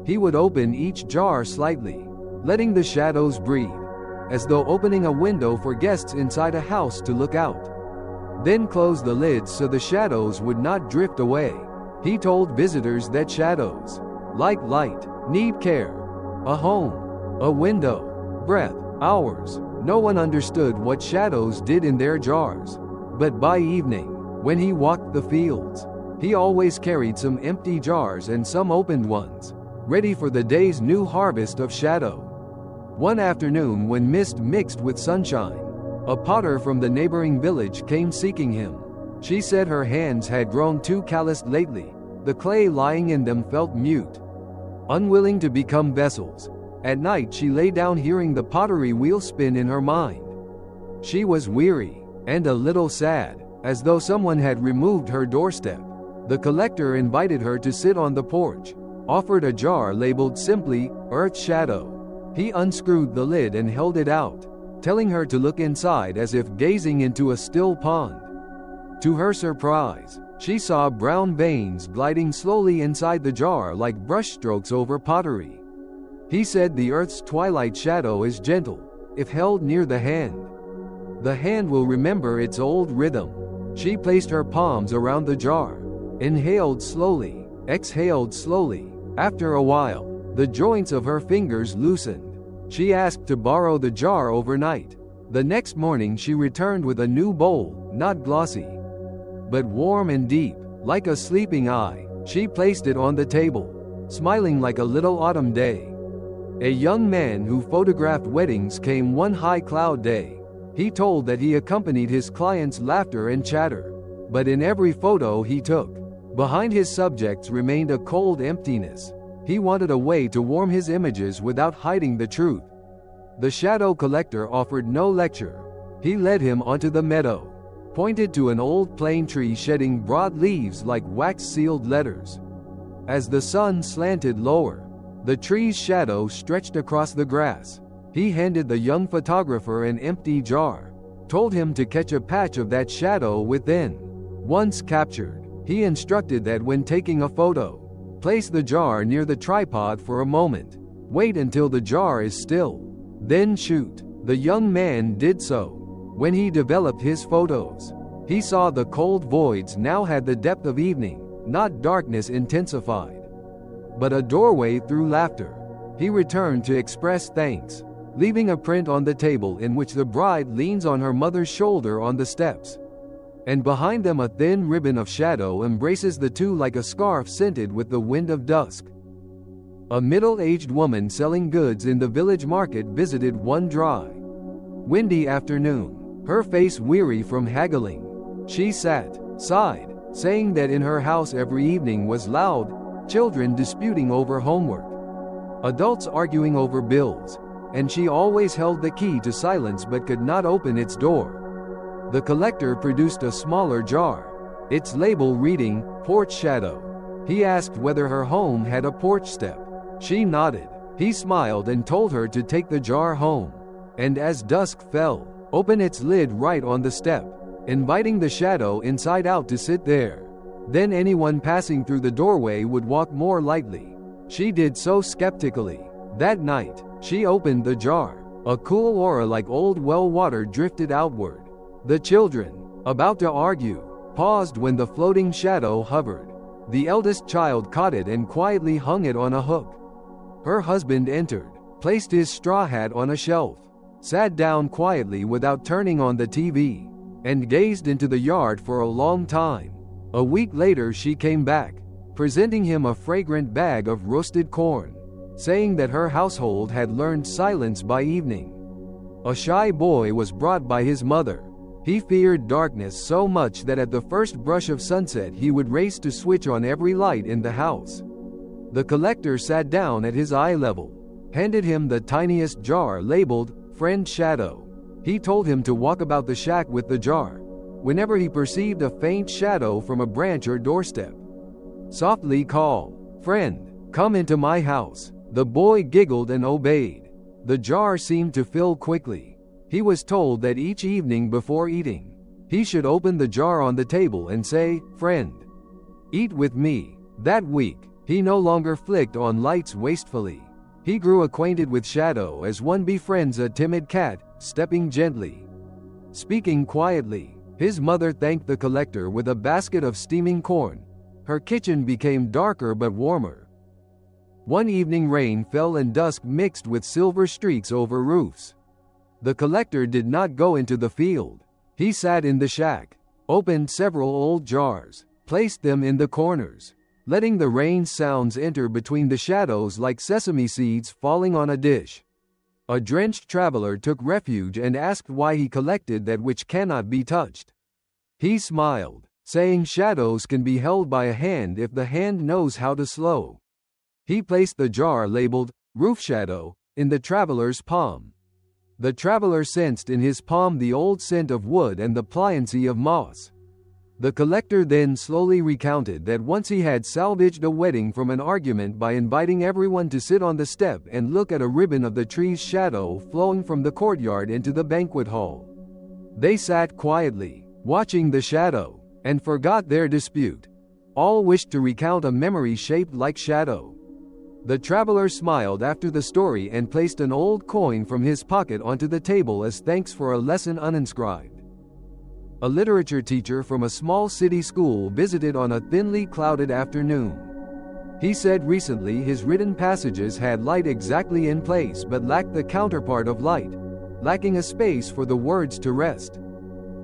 He would open each jar slightly, letting the shadows breathe, as though opening a window for guests inside a house to look out. Then close the lids so the shadows would not drift away. He told visitors that shadows, like light, need care. A home, a window, breath, hours. No one understood what shadows did in their jars. But by evening, when he walked the fields, he always carried some empty jars and some opened ones, ready for the day's new harvest of shadow. One afternoon when mist mixed with sunshine, a potter from the neighboring village came seeking him. She said her hands had grown too calloused lately. The clay lying in them felt mute, unwilling to become vessels. At night she lay down hearing the pottery wheel spin in her mind. She was weary, and a little sad, as though someone had removed her doorstep. The Collector invited her to sit on the porch, offered a jar labeled simply, Earth Shadow. He unscrewed the lid and held it out, telling her to look inside as if gazing into a still pond. To her surprise, she saw brown veins gliding slowly inside the jar like brushstrokes over pottery. He said the Earth's twilight shadow is gentle, if held near the hand. The hand will remember its old rhythm. She placed her palms around the jar, inhaled slowly, exhaled slowly. After a while, the joints of her fingers loosened. She asked to borrow the jar overnight. The next morning she returned with a new bowl, not glossy, but warm and deep, like a sleeping eye. She placed it on the table, smiling like a little autumn day. A young man who photographed weddings came one high cloud day. He told that he accompanied his clients' laughter and chatter, but in every photo he took, behind his subjects remained a cold emptiness. He wanted a way to warm his images without hiding the truth. The shadow collector offered no lecture. He led him onto the meadow, pointed to an old plane tree shedding broad leaves like wax-sealed letters. As the sun slanted lower, the tree's shadow stretched across the grass. He handed the young photographer an empty jar, told him to catch a patch of that shadow within. Once captured, he instructed that when taking a photo, place the jar near the tripod for a moment. Wait until the jar is still, then shoot. The young man did so. When he developed his photos, he saw the cold voids now had the depth of evening, not darkness intensified, but a doorway through laughter. He returned to express thanks, leaving a print on the table in which the bride leans on her mother's shoulder on the steps, and behind them a thin ribbon of shadow embraces the two like a scarf scented with the wind of dusk. A middle-aged woman selling goods in the village market visited one dry, windy afternoon, her face weary from haggling. She sat, sighed, saying that in her house every evening was loud, children disputing over homework, adults arguing over bills, and she always held the key to silence but could not open its door. The collector produced a smaller jar, its label reading, "Porch Shadow." He asked whether her home had a porch step. She nodded. He smiled and told her to take the jar home, and as dusk fell, open its lid right on the step, inviting the shadow inside out to sit there. Then anyone passing through the doorway would walk more lightly. She did so skeptically. That night, she opened the jar. A cool aura like old well water drifted outward. The children, about to argue, paused when the floating shadow hovered. The eldest child caught it and quietly hung it on a hook. Her husband entered, placed his straw hat on a shelf, sat down quietly without turning on the TV, and gazed into the yard for a long time. A week later she came back, presenting him a fragrant bag of roasted corn, saying that her household had learned silence by evening. A shy boy was brought by his mother. He feared darkness so much that at the first brush of sunset he would race to switch on every light in the house. The collector sat down at his eye level, handed him the tiniest jar labeled, "Friend Shadow." He told him to walk about the shack with the jar, whenever he perceived a faint shadow from a branch or doorstep. Softly call, "Friend, come into my house." The boy giggled and obeyed. The jar seemed to fill quickly. He was told that each evening before eating, he should open the jar on the table and say, "Friend, eat with me." That week, he no longer flicked on lights wastefully. He grew acquainted with shadow as one befriends a timid cat, stepping gently, speaking quietly. His mother thanked the collector with a basket of steaming corn. Her kitchen became darker but warmer. One evening rain fell and dusk mixed with silver streaks over roofs. The collector did not go into the field. He sat in the shack, opened several old jars, placed them in the corners, letting the rain sounds enter between the shadows like sesame seeds falling on a dish. A drenched traveler took refuge and asked why he collected that which cannot be touched. He smiled, saying shadows can be held by a hand if the hand knows how to slow. He placed the jar labeled, "Roof Shadow," in the traveler's palm. The traveler sensed in his palm the old scent of wood and the pliancy of moss. The collector then slowly recounted that once he had salvaged a wedding from an argument by inviting everyone to sit on the step and look at a ribbon of the tree's shadow flowing from the courtyard into the banquet hall. They sat quietly, watching the shadow, and forgot their dispute. All wished to recount a memory shaped like shadow. The traveler smiled after the story and placed an old coin from his pocket onto the table as thanks for a lesson uninscribed. A literature teacher from a small city school visited on a thinly clouded afternoon. He said recently his written passages had light exactly in place but lacked the counterpart of light, lacking a space for the words to rest.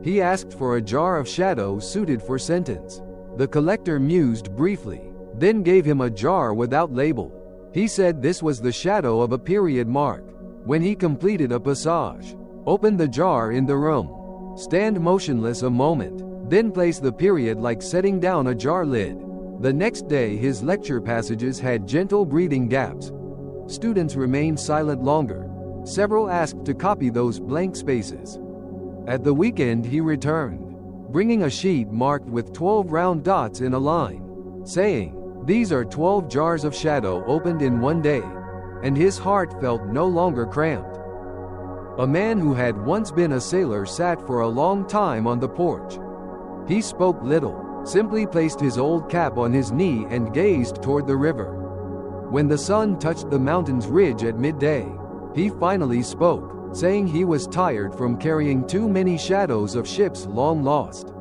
He asked for a jar of shadow suited for sentence. The collector mused briefly, then gave him a jar without label. He said this was the shadow of a period mark. When he completed a passage, open the jar in the room, stand motionless a moment, then place the period like setting down a jar lid. The next day his lecture passages had gentle breathing gaps. Students remained silent longer. Several asked to copy those blank spaces. At the weekend he returned, bringing a sheet marked with 12 round dots in a line, saying, "These are 12 jars of shadow opened in one day," and his heart felt no longer cramped. A man who had once been a sailor sat for a long time on the porch. He spoke little, simply placed his old cap on his knee and gazed toward the river. When the sun touched the mountain's ridge at midday, he finally spoke, saying he was tired from carrying too many shadows of ships long lost.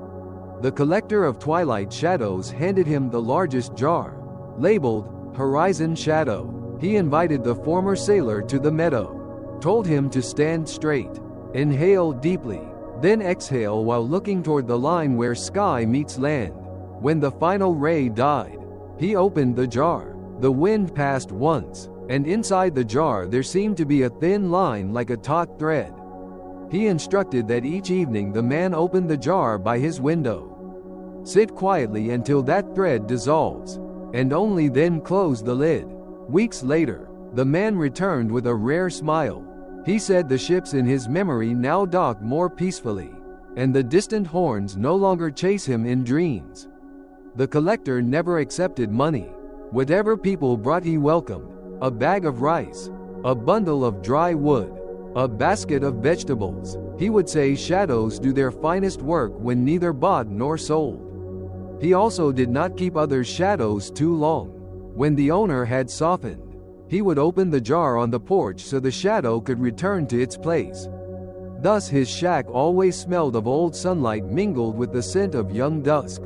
The collector of twilight shadows handed him the largest jar, labeled Horizon Shadow. He invited the former sailor to the meadow, told him to stand straight, inhale deeply, then exhale while looking toward the line where sky meets land. When the final ray died, he opened the jar. The wind passed once, and inside the jar there seemed to be a thin line like a taut thread. He instructed that each evening the man opened the jar by his window. Sit quietly until that thread dissolves, and only then close the lid. Weeks later, the man returned with a rare smile. He said the ships in his memory now docked more peacefully, and the distant horns no longer chase him in dreams. The collector never accepted money. Whatever people brought he welcomed: a bag of rice, a bundle of dry wood, a basket of vegetables. He would say shadows do their finest work when neither bought nor sold. He also did not keep others' shadows too long. When the owner had softened, he would open the jar on the porch so the shadow could return to its place. Thus his shack always smelled of old sunlight mingled with the scent of young dusk,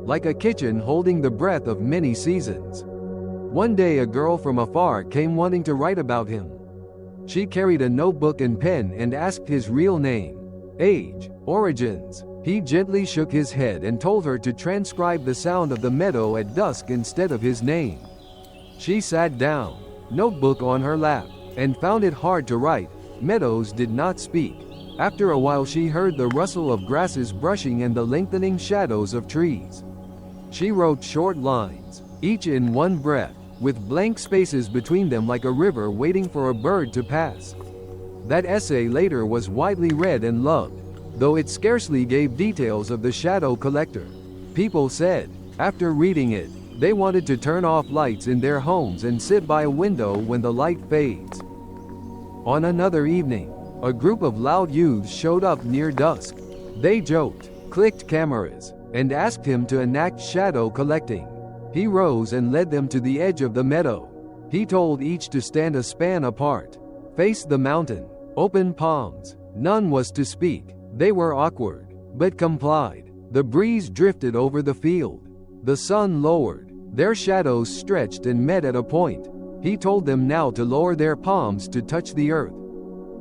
like a kitchen holding the breath of many seasons. One day a girl from afar came wanting to write about him. She carried a notebook and pen and asked his real name, age, origins. He gently shook his head and told her to transcribe the sound of the meadow at dusk instead of his name. She sat down, notebook on her lap, and found it hard to write. Meadows did not speak. After a while she heard the rustle of grasses brushing and the lengthening shadows of trees. She wrote short lines, each in one breath, with blank spaces between them like a river waiting for a bird to pass. That essay later was widely read and loved, though it scarcely gave details of the shadow collector. People said, after reading it, they wanted to turn off lights in their homes and sit by a window when the light fades. On another evening, a group of loud youths showed up near dusk. They joked, clicked cameras, and asked him to enact shadow collecting. He rose and led them to the edge of the meadow. He told each to stand a span apart, face the mountain, open palms. None was to speak. They were awkward, but complied. The breeze drifted over the field. The sun lowered. Their shadows stretched and met at a point. He told them now to lower their palms to touch the earth.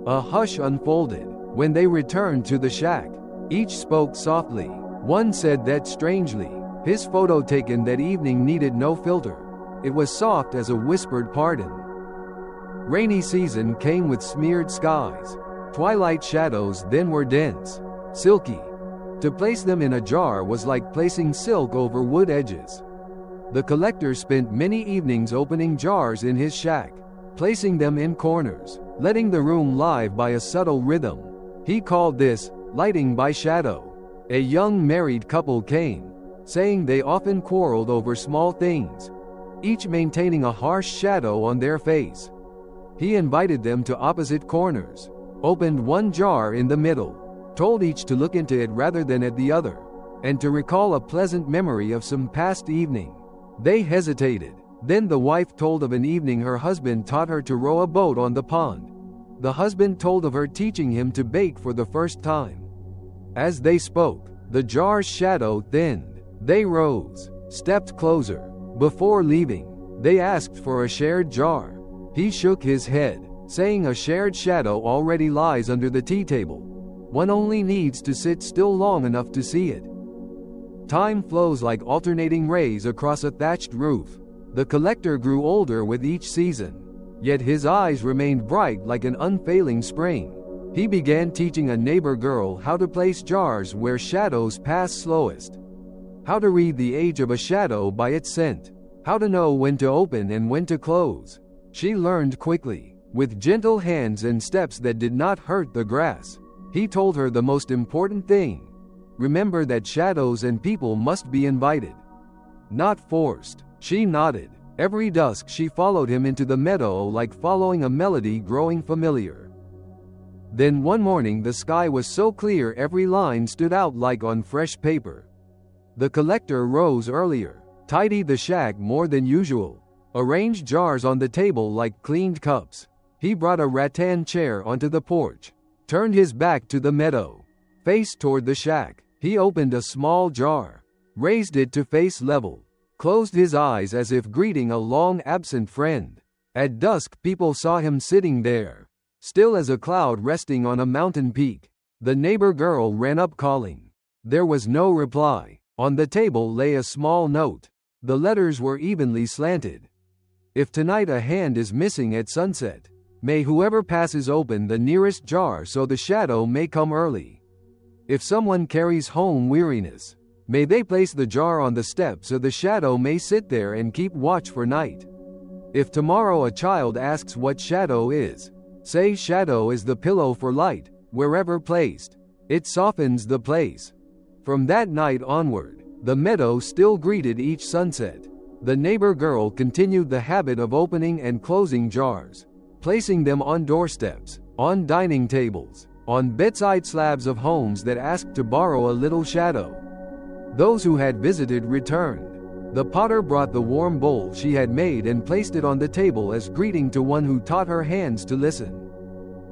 A hush unfolded. When they returned to the shack, each spoke softly. One said that strangely, his photo taken that evening needed no filter. It was soft as a whispered pardon. Rainy season came with smeared skies. Twilight shadows then were dense, silky. To place them in a jar was like placing silk over wood edges. The collector spent many evenings opening jars in his shack, placing them in corners, letting the room live by a subtle rhythm. He called this lighting by shadow. A young married couple came, saying they often quarreled over small things, each maintaining a harsh shadow on their face. He invited them to opposite corners, opened one jar in the middle, told each to look into it rather than at the other, and to recall a pleasant memory of some past evening. They hesitated. Then the wife told of an evening her husband taught her to row a boat on the pond. The husband told of her teaching him to bake for the first time. As they spoke, the jar's shadow thinned. They rose, stepped closer. Before leaving, they asked for a shared jar. He shook his head, saying a shared shadow already lies under the tea table. One only needs to sit still long enough to see it. Time flows like alternating rays across a thatched roof. The collector grew older with each season, yet his eyes remained bright like an unfailing spring. He began teaching a neighbor girl how to place jars where shadows pass slowest. How to read the age of a shadow by its scent. How to know when to open and when to close. She learned quickly, with gentle hands and steps that did not hurt the grass. He told her the most important thing. Remember that shadows and people must be invited, not forced. She nodded. Every dusk she followed him into the meadow like following a melody growing familiar. Then one morning the sky was so clear every line stood out like on fresh paper. The collector rose earlier, tidied the shack more than usual, arranged jars on the table like cleaned cups. He brought a rattan chair onto the porch, turned his back to the meadow, faced toward the shack. He opened a small jar, raised it to face level, closed his eyes as if greeting a long-absent friend. At dusk people saw him sitting there, still as a cloud resting on a mountain peak. The neighbor girl ran up calling. There was no reply. On the table lay a small note. The letters were evenly slanted. If tonight a hand is missing at sunset, may whoever passes open the nearest jar so the shadow may come early. If someone carries home weariness, may they place the jar on the step so the shadow may sit there and keep watch for night. If tomorrow a child asks what shadow is, say shadow is the pillow for light, wherever placed. It softens the place. From that night onward, the meadow still greeted each sunset. The neighbor girl continued the habit of opening and closing jars, placing them on doorsteps, on dining tables, on bedside slabs of homes that asked to borrow a little shadow. Those who had visited returned. The potter brought the warm bowl she had made and placed it on the table as greeting to one who taught her hands to listen.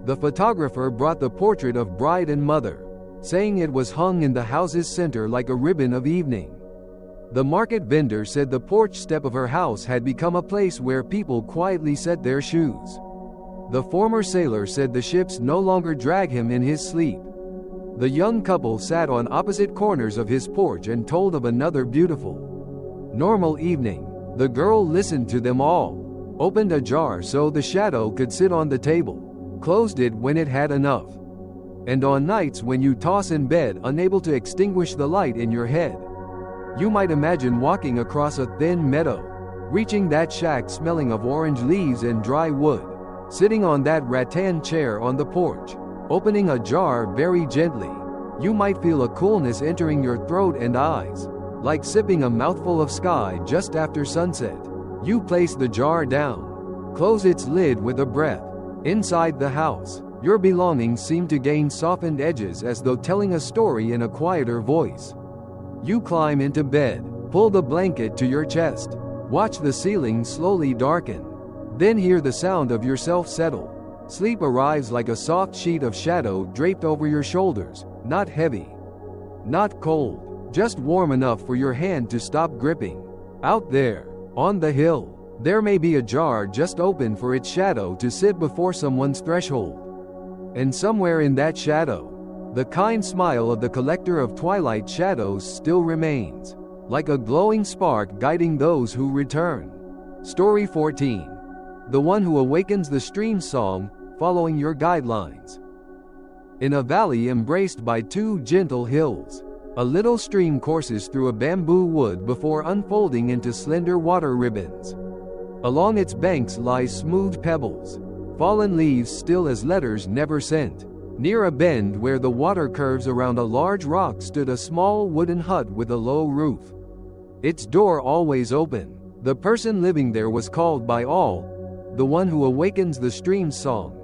The photographer brought the portrait of bride and mother, saying it was hung in the house's center like a ribbon of evening. The market vendor said the porch step of her house had become a place where people quietly set their shoes. The former sailor said the ships no longer drag him in his sleep. The young couple sat on opposite corners of his porch and told of another beautiful, normal evening. The girl listened to them all, opened a jar so the shadow could sit on the table, closed it when it had enough. And on nights when you toss in bed unable to extinguish the light in your head, you might imagine walking across a thin meadow, reaching that shack smelling of orange leaves and dry wood, sitting on that rattan chair on the porch, opening a jar very gently. You might feel a coolness entering your throat and eyes, like sipping a mouthful of sky just after sunset. You place the jar down, close its lid with a breath. Inside the house, your belongings seem to gain softened edges as though telling a story in a quieter voice. You climb into bed, pull the blanket to your chest, watch the ceiling slowly darken, then hear the sound of yourself settle. Sleep arrives like a soft sheet of shadow draped over your shoulders, not heavy, not cold, just warm enough for your hand to stop gripping. Out there, on the hill, there may be a jar just open for its shadow to sit before someone's threshold. And somewhere in that shadow, the kind smile of the collector of twilight shadows still remains, like a glowing spark guiding those who return. Story 14. The one who awakens the stream song, following your guidelines. In a valley embraced by two gentle hills, a little stream courses through a bamboo wood before unfolding into slender water ribbons. Along its banks lie smooth pebbles, fallen leaves still as letters never sent. Near a bend where the water curves around a large rock stood a small wooden hut with a low roof. Its door always open. The person living there was called by all, the one who awakens the stream's song.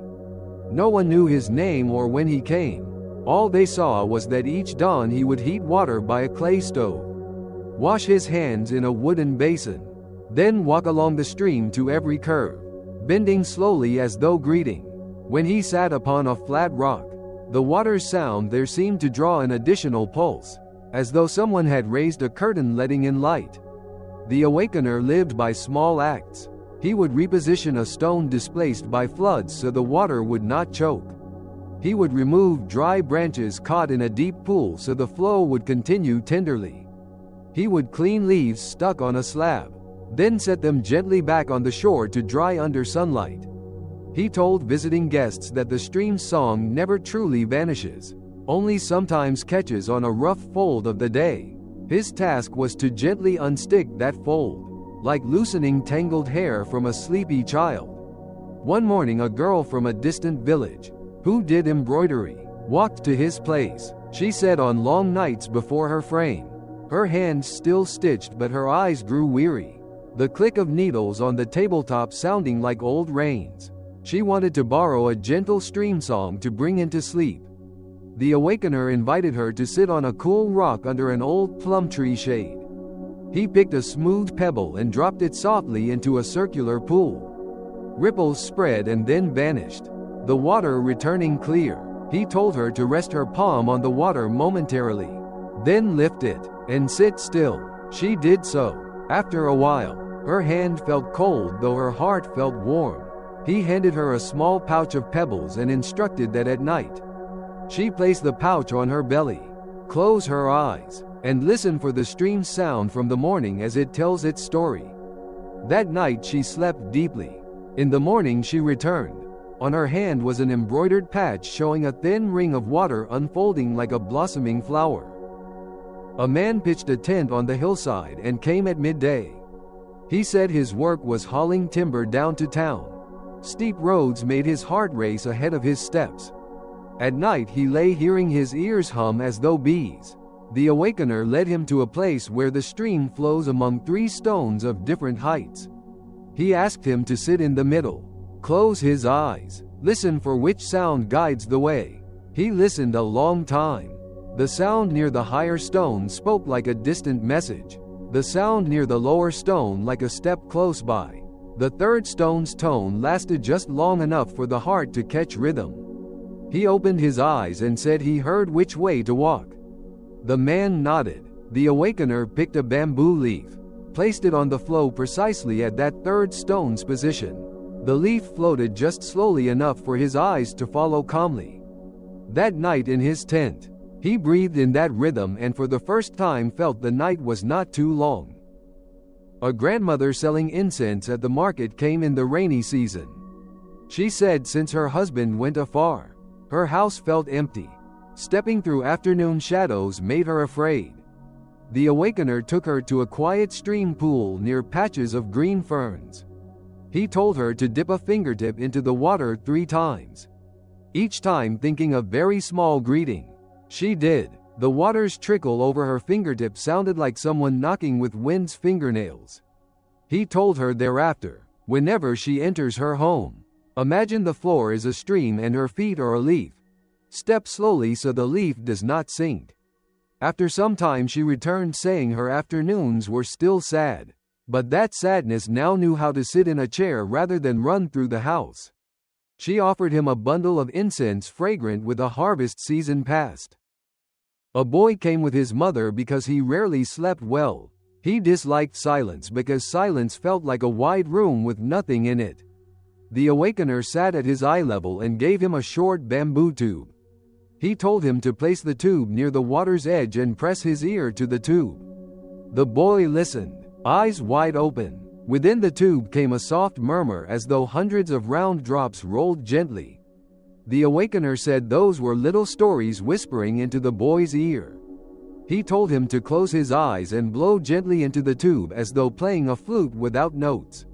No one knew his name or when he came. All they saw was that each dawn he would heat water by a clay stove, wash his hands in a wooden basin, then walk along the stream to every curve, bending slowly as though greeting. When he sat upon a flat rock, the water's sound there seemed to draw an additional pulse, as though someone had raised a curtain letting in light. The awakener lived by small acts. He would reposition a stone displaced by floods so the water would not choke. He would remove dry branches caught in a deep pool so the flow would continue tenderly. He would clean leaves stuck on a slab, then set them gently back on the shore to dry under sunlight. He told visiting guests that the stream's song never truly vanishes, only sometimes catches on a rough fold of the day. His task was to gently unstick that fold, like loosening tangled hair from a sleepy child. One morning a girl from a distant village, who did embroidery, walked to his place. She said on long nights before her frame, her hands still stitched but her eyes grew weary, the click of needles on the tabletop sounding like old rains. She wanted to borrow a gentle stream song to bring into sleep. The awakener invited her to sit on a cool rock under an old plum tree shade. He picked a smooth pebble and dropped it softly into a circular pool. Ripples spread and then vanished, the water returning clear. He told her to rest her palm on the water momentarily, then lift it, and sit still. She did so. After a while, her hand felt cold though her heart felt warm. He handed her a small pouch of pebbles and instructed that at night, she place the pouch on her belly, close her eyes, and listen for the stream's sound from the morning as it tells its story. That night she slept deeply. In the morning she returned. On her hand was an embroidered patch showing a thin ring of water unfolding like a blossoming flower. A man pitched a tent on the hillside and came at midday. He said his work was hauling timber down to town. Steep roads made his heart race ahead of his steps. At night he lay hearing his ears hum as though bees. The awakener led him to a place where the stream flows among 3 stones of different heights. He asked him to sit in the middle, close his eyes, listen for which sound guides the way. He listened a long time. The sound near the higher stone spoke like a distant message, the sound near the lower stone like a step close by. The third stone's tone lasted just long enough for the heart to catch rhythm. He opened his eyes and said he heard which way to walk. The man nodded. The awakener picked a bamboo leaf, placed it on the flow precisely at that third stone's position. The leaf floated just slowly enough for his eyes to follow calmly. That night in his tent, he breathed in that rhythm and for the first time felt the night was not too long. A grandmother selling incense at the market came in the rainy season. She said since her husband went afar, her house felt empty. Stepping through afternoon shadows made her afraid. The awakener took her to a quiet stream pool near patches of green ferns. He told her to dip a fingertip into the water 3 times, each time thinking a very small greeting. She did. The water's trickle over her fingertip sounded like someone knocking with wind's fingernails. He told her thereafter, whenever she enters her home, imagine the floor is a stream and her feet are a leaf. Step slowly so the leaf does not sink. After some time she returned saying her afternoons were still sad, but that sadness now knew how to sit in a chair rather than run through the house. She offered him a bundle of incense fragrant with a harvest season past. A boy came with his mother because he rarely slept well. He disliked silence because silence felt like a wide room with nothing in it. The awakener sat at his eye level and gave him a short bamboo tube. He told him to place the tube near the water's edge and press his ear to the tube. The boy listened, eyes wide open. Within the tube came a soft murmur as though hundreds of round drops rolled gently. The awakener said those were little stories whispering into the boy's ear. He told him to close his eyes and blow gently into the tube as though playing a flute without notes.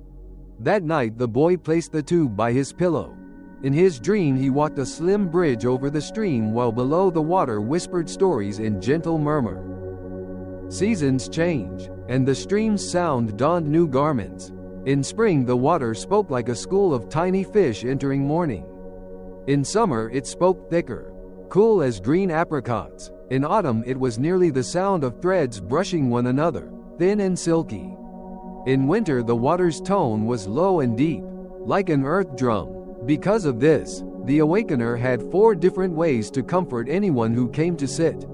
That night the boy placed the tube by his pillow. In his dream he walked a slim bridge over the stream while below the water whispered stories in gentle murmur. Seasons change, and the stream's sound donned new garments. In spring the water spoke like a school of tiny fish entering morning. In summer it spoke thicker, cool as green apricots. In autumn it was nearly the sound of threads brushing one another, thin and silky. In winter the water's tone was low and deep, like an earth drum. Because of this, the awakener had 4 different ways to comfort anyone who came to sit.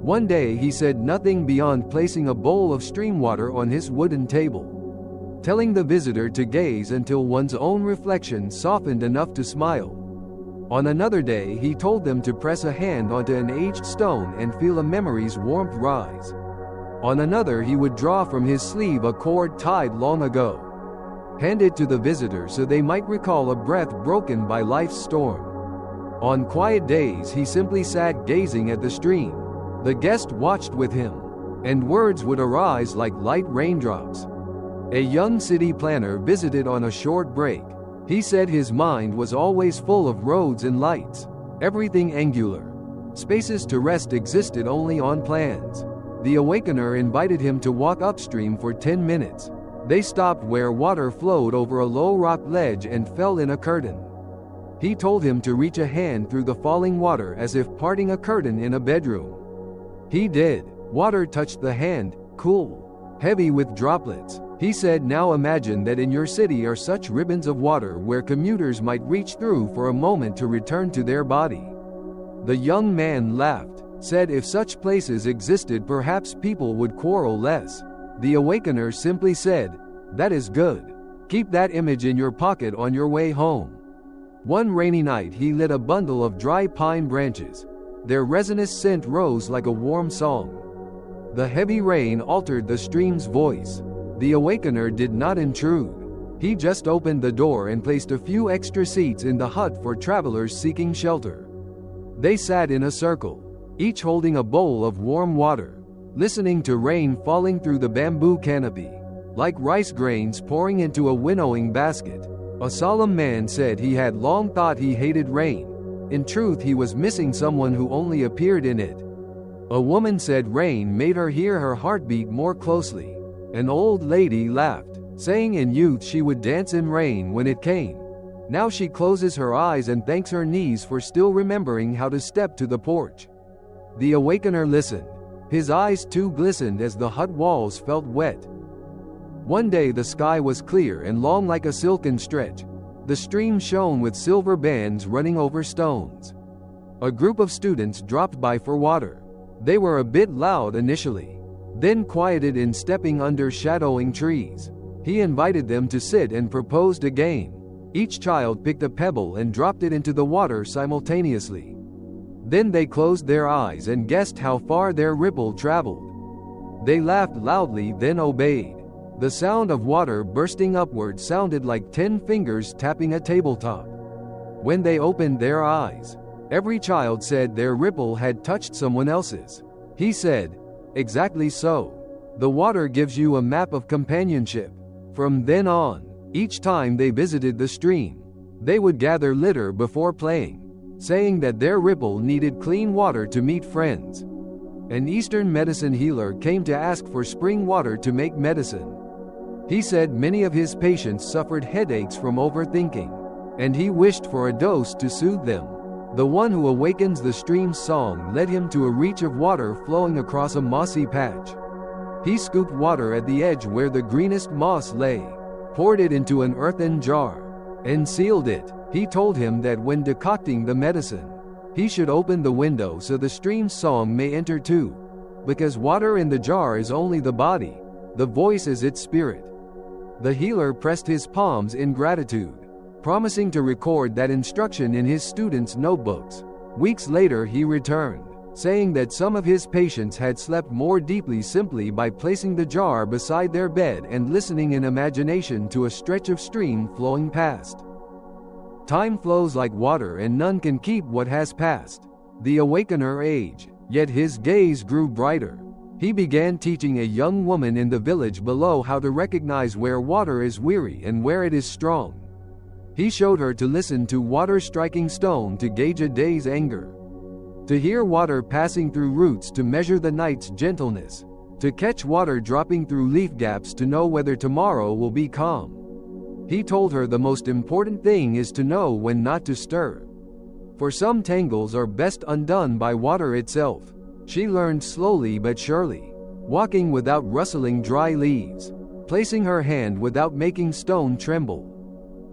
One day he said nothing beyond placing a bowl of stream water on his wooden table, telling the visitor to gaze until one's own reflection softened enough to smile. On another day he told them to press a hand onto an aged stone and feel a memory's warmth rise. On another he would draw from his sleeve a cord tied long ago, hand it to the visitor so they might recall a breath broken by life's storm. On quiet days he simply sat gazing at the stream. The guest watched with him, and words would arise like light raindrops. A young city planner visited on a short break. He said his mind was always full of roads and lights, everything angular. Spaces to rest existed only on plans. The awakener invited him to walk upstream for 10 minutes. They stopped where water flowed over a low rock ledge and fell in a curtain. He told him to reach a hand through the falling water as if parting a curtain in a bedroom. He did. Water touched the hand, cool, heavy with droplets. He said, now imagine that in your city are such ribbons of water where commuters might reach through for a moment to return to their body. The young man laughed, said if such places existed perhaps people would quarrel less. The awakener simply said, that is good. Keep that image in your pocket on your way home. One rainy night he lit a bundle of dry pine branches. Their resinous scent rose like a warm song. The heavy rain altered the stream's voice. The awakener did not intrude. He just opened the door and placed a few extra seats in the hut for travelers seeking shelter. They sat in a circle, each holding a bowl of warm water, listening to rain falling through the bamboo canopy, like rice grains pouring into a winnowing basket. A solemn man said he had long thought he hated rain. In truth, he was missing someone who only appeared in it. A woman said rain made her hear her heartbeat more closely. An old lady laughed, saying in youth she would dance in rain when it came. Now she closes her eyes and thanks her knees for still remembering how to step to the porch. The awakener listened. His eyes too glistened as the hut walls felt wet. One day the sky was clear and long like a silken stretch. The stream shone with silver bands running over stones. A group of students dropped by for water. They were a bit loud initially, then quieted in stepping under shadowing trees. He invited them to sit and proposed a game. Each child picked a pebble and dropped it into the water simultaneously. Then they closed their eyes and guessed how far their ripple traveled. They laughed loudly, then obeyed. The sound of water bursting upward sounded like 10 fingers tapping a tabletop. When they opened their eyes, every child said their ripple had touched someone else's. He said, exactly so. The water gives you a map of companionship. From then on, each time they visited the stream, they would gather litter before playing, saying that their ripple needed clean water to meet friends. An Eastern medicine healer came to ask for spring water to make medicine. He said many of his patients suffered headaches from overthinking, and he wished for a dose to soothe them. The one who awakens the stream's song led him to a reach of water flowing across a mossy patch. He scooped water at the edge where the greenest moss lay, poured it into an earthen jar, and sealed it. He told him that when decocting the medicine, he should open the window so the stream's song may enter too, because water in the jar is only the body, the voice is its spirit. The healer pressed his palms in gratitude, promising to record that instruction in his students' notebooks. Weeks later he returned, saying that some of his patients had slept more deeply simply by placing the jar beside their bed and listening in imagination to a stretch of stream flowing past. Time flows like water and none can keep what has passed. The awakener aged, yet his gaze grew brighter. He began teaching a young woman in the village below how to recognize where water is weary and where it is strong. He showed her to listen to water striking stone to gauge a day's anger, to hear water passing through roots to measure the night's gentleness, to catch water dropping through leaf gaps to know whether tomorrow will be calm. He told her the most important thing is to know when not to stir, for some tangles are best undone by water itself. She learned slowly but surely, walking without rustling dry leaves, placing her hand without making stone tremble.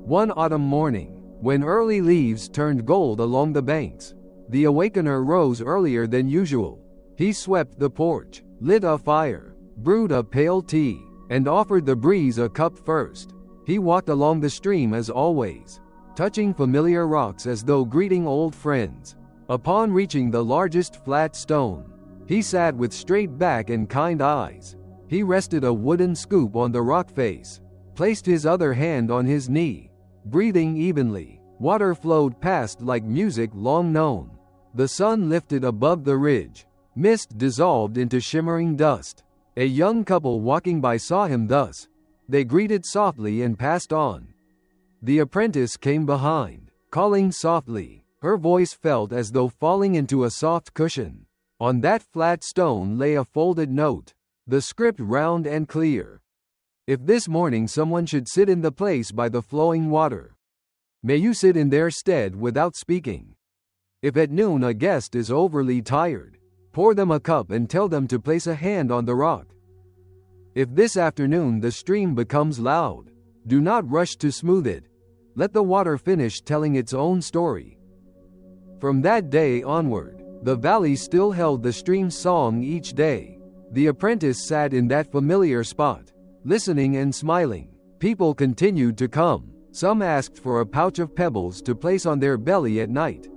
One autumn morning, when early leaves turned gold along the banks, the awakener rose earlier than usual. He swept the porch, lit a fire, brewed a pale tea, and offered the breeze a cup first. He walked along the stream as always, touching familiar rocks as though greeting old friends. Upon reaching the largest flat stone, he sat with straight back and kind eyes. He rested a wooden scoop on the rock face, placed his other hand on his knee, breathing evenly. Water flowed past like music long known. The sun lifted above the ridge, Mist dissolved into shimmering dust. A young couple walking by saw him thus. They greeted softly and passed on. The apprentice came behind, calling softly. Her voice felt as though falling into a soft cushion. On that flat stone lay a folded note, the script round and clear. If this morning someone should sit in the place by the flowing water, may you sit in their stead without speaking. If at noon a guest is overly tired, pour them a cup and tell them to place a hand on the rock. If this afternoon the stream becomes loud, do not rush to smooth it. Let the water finish telling its own story. From that day onward, the valley still held the stream's song each day. The apprentice sat in that familiar spot, listening and smiling. People continued to come. Some asked for a pouch of pebbles to place on their belly at night.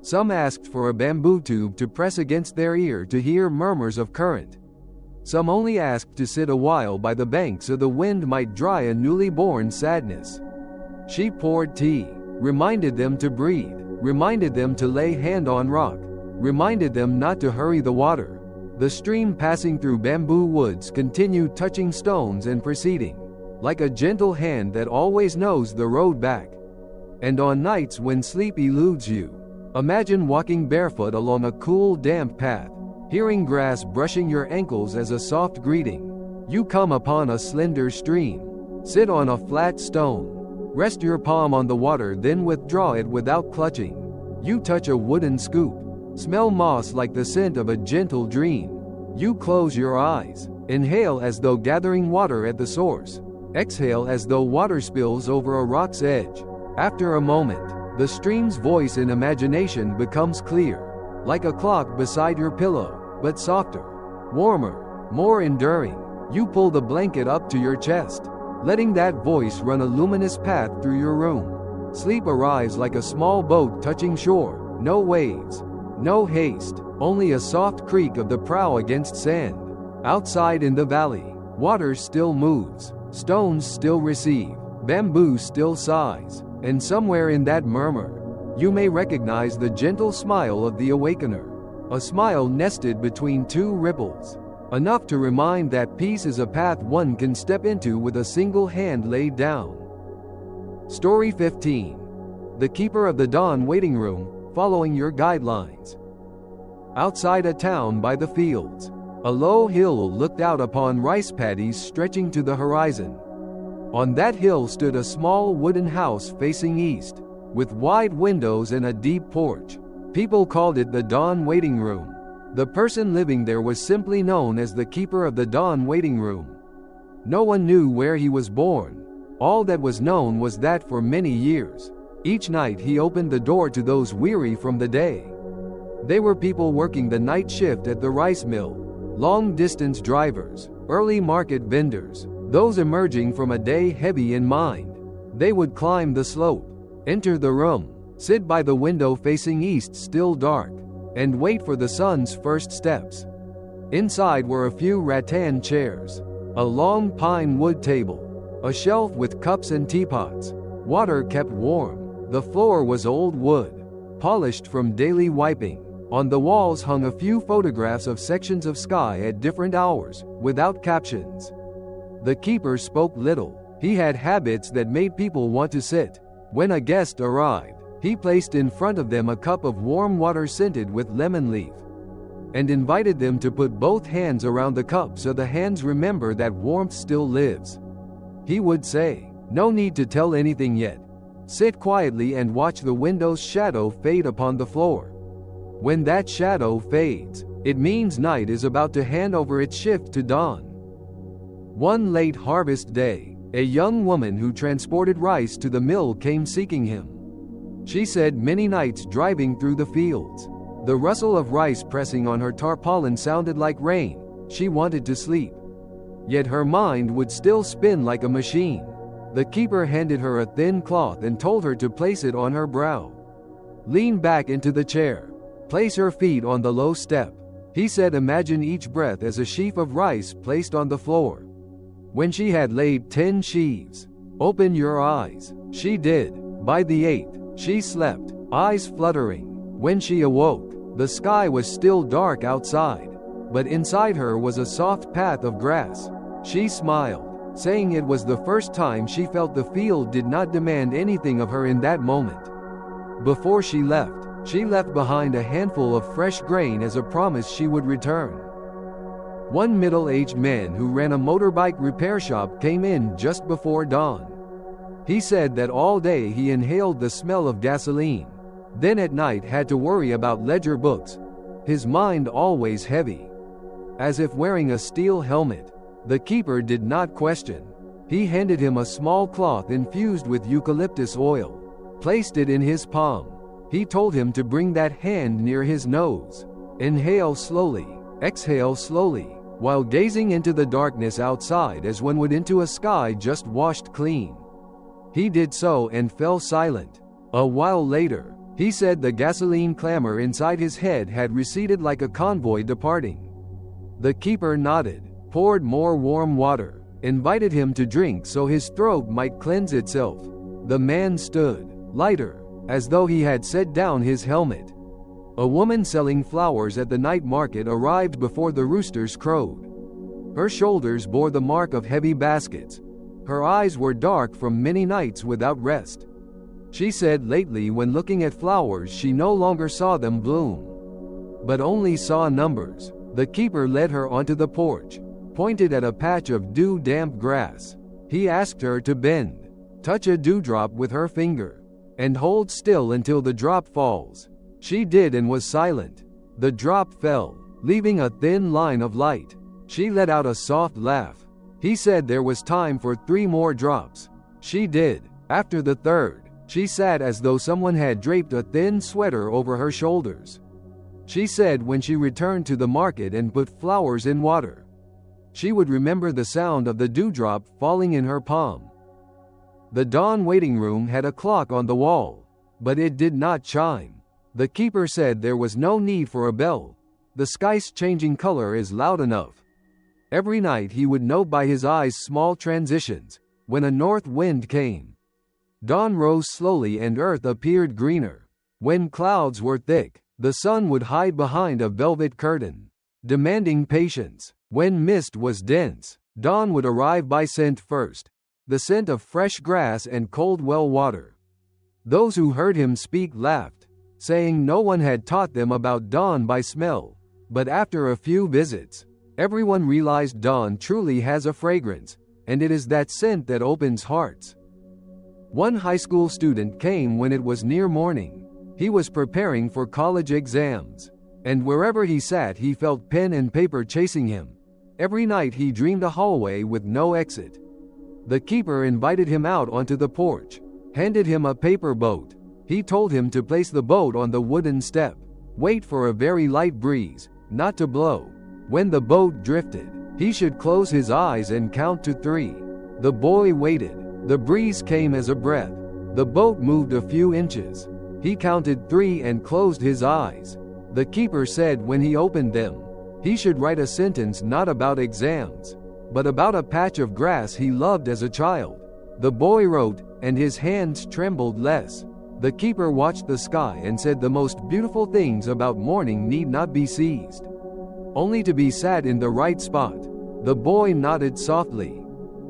Some asked for a bamboo tube to press against their ear to hear murmurs of current. Some only asked to sit a while by the bank so the wind might dry a newly born sadness. She poured tea, reminded them to breathe, reminded them to lay hand on rock, reminded them not to hurry the water. The stream passing through bamboo woods continued touching stones and proceeding, like a gentle hand that always knows the road back. And on nights when sleep eludes you, imagine walking barefoot along a cool, damp path, hearing grass brushing your ankles as a soft greeting. You come upon a slender stream. Sit on a flat stone. Rest your palm on the water, then withdraw it without clutching. You touch a wooden scoop. Smell moss like the scent of a gentle dream. You close your eyes. Inhale as though gathering water at the source. Exhale as though water spills over a rock's edge. After a moment, the stream's voice in imagination becomes clear, like a clock beside your pillow, but softer, warmer, more enduring. You pull the blanket up to your chest, letting that voice run a luminous path through your room. Sleep arrives like a small boat touching shore, no waves, no haste, only a soft creak of the prow against sand. Outside in the valley, water still moves, stones still receive, bamboo still sighs. And somewhere in that murmur, you may recognize the gentle smile of the awakener, a smile nested between two ripples, enough to remind that peace is a path one can step into with a single hand laid down. Story 15. The Keeper of the Dawn Waiting Room, following your guidelines. Outside a town by the fields, a low hill looked out upon rice paddies stretching to the horizon. On that hill stood a small wooden house facing east, with wide windows and a deep porch. People called it the Dawn Waiting Room. The person living there was simply known as the Keeper of the Dawn Waiting Room. No one knew where he was born. All that was known was that for many years, each night he opened the door to those weary from the day. They were people working the night shift at the rice mill, long-distance drivers, early market vendors, those emerging from a day heavy in mind. They would climb the slope, enter the room, sit by the window facing east still dark, and wait for the sun's first steps. Inside were a few rattan chairs, a long pine wood table, a shelf with cups and teapots, water kept warm. The floor was old wood, polished from daily wiping. On the walls hung a few photographs of sections of sky at different hours, without captions. The keeper spoke little. He had habits that made people want to sit. When a guest arrived, he placed in front of them a cup of warm water scented with lemon leaf, and invited them to put both hands around the cup so the hands remember that warmth still lives. He would say, "No need to tell anything yet. Sit quietly and watch the window's shadow fade upon the floor. When that shadow fades, it means night is about to hand over its shift to dawn." One late harvest day, a young woman who transported rice to the mill came seeking him. She said many nights driving through the fields, the rustle of rice pressing on her tarpaulin sounded like rain. She wanted to sleep, yet her mind would still spin like a machine. The keeper handed her a thin cloth and told her to place it on her brow. Lean back into the chair. Place her feet on the low step. He said, imagine each breath as a sheaf of rice placed on the floor. When she had laid 10 sheaves, open your eyes. She did. By the 8th, she slept, eyes fluttering. When she awoke, The sky was still dark outside, but inside her was a soft path of grass. She smiled, saying it was the first time she felt the field did not demand anything of her in that moment. Before she left behind a handful of fresh grain as a promise she would return. One middle-aged man who ran a motorbike repair shop came in just before dawn. He said that all day he inhaled the smell of gasoline, then at night had to worry about ledger books, his mind always heavy, as if wearing a steel helmet. The keeper did not question. He handed him a small cloth infused with eucalyptus oil, placed it in his palm. He told him to bring that hand near his nose. Inhale slowly, exhale slowly, while gazing into the darkness outside as one would into a sky just washed clean. He did so and fell silent. A while later, he said the gasoline clamor inside his head had receded like a convoy departing. The keeper nodded, poured more warm water, invited him to drink so his throat might cleanse itself. The man stood, lighter, as though he had set down his helmet. A woman selling flowers at the night market arrived before the roosters crowed. Her shoulders bore the mark of heavy baskets. Her eyes were dark from many nights without rest. She said lately when looking at flowers she no longer saw them bloom, but only saw numbers. The keeper led her onto the porch, pointed at a patch of dew-damp grass. He asked her to bend, touch a dewdrop with her finger, and hold still until the drop falls. She did and was silent. The drop fell, leaving a thin line of light. She let out a soft laugh. He said there was time for 3 more drops. She did. After the third, she sat as though someone had draped a thin sweater over her shoulders. She said when she returned to the market and put flowers in water, she would remember the sound of the dewdrop falling in her palm. The dawn waiting room had a clock on the wall, but it did not chime. The keeper said there was no need for a bell. The sky's changing color is loud enough. Every night he would note by his eyes small transitions. When a north wind came, dawn rose slowly and earth appeared greener. When clouds were thick, the sun would hide behind a velvet curtain, demanding patience. When mist was dense, dawn would arrive by scent first, the scent of fresh grass and cold well water. Those who heard him speak laughed, saying no one had taught them about dawn by smell. But after a few visits, everyone realized dawn truly has a fragrance, and it is that scent that opens hearts. One high school student came when it was near morning. He was preparing for college exams, and wherever he sat he felt pen and paper chasing him. Every night he dreamed a hallway with no exit. The keeper invited him out onto the porch, handed him a paper boat. He told him to place the boat on the wooden step, wait for a very light breeze, not to blow. When the boat drifted, he should close his eyes and count to 3. The boy waited. The breeze came as a breath. The boat moved a few inches. He counted 3 and closed his eyes. The keeper said when he opened them, he should write a sentence not about exams, but about a patch of grass he loved as a child. The boy wrote, and his hands trembled less. The keeper watched the sky and said the most beautiful things about morning need not be seized, only to be sat in the right spot. The boy nodded softly.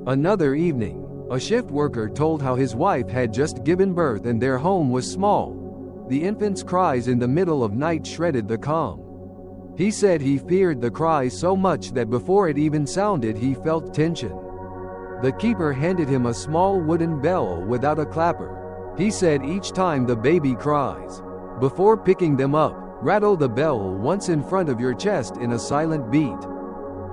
Another evening, a shift worker told how his wife had just given birth and their home was small. The infant's cries in the middle of night shredded the calm. He said he feared the cries so much that before it even sounded he felt tension. The keeper handed him a small wooden bell without a clapper. He said each time the baby cries, before picking them up, rattle the bell once in front of your chest in a silent beat.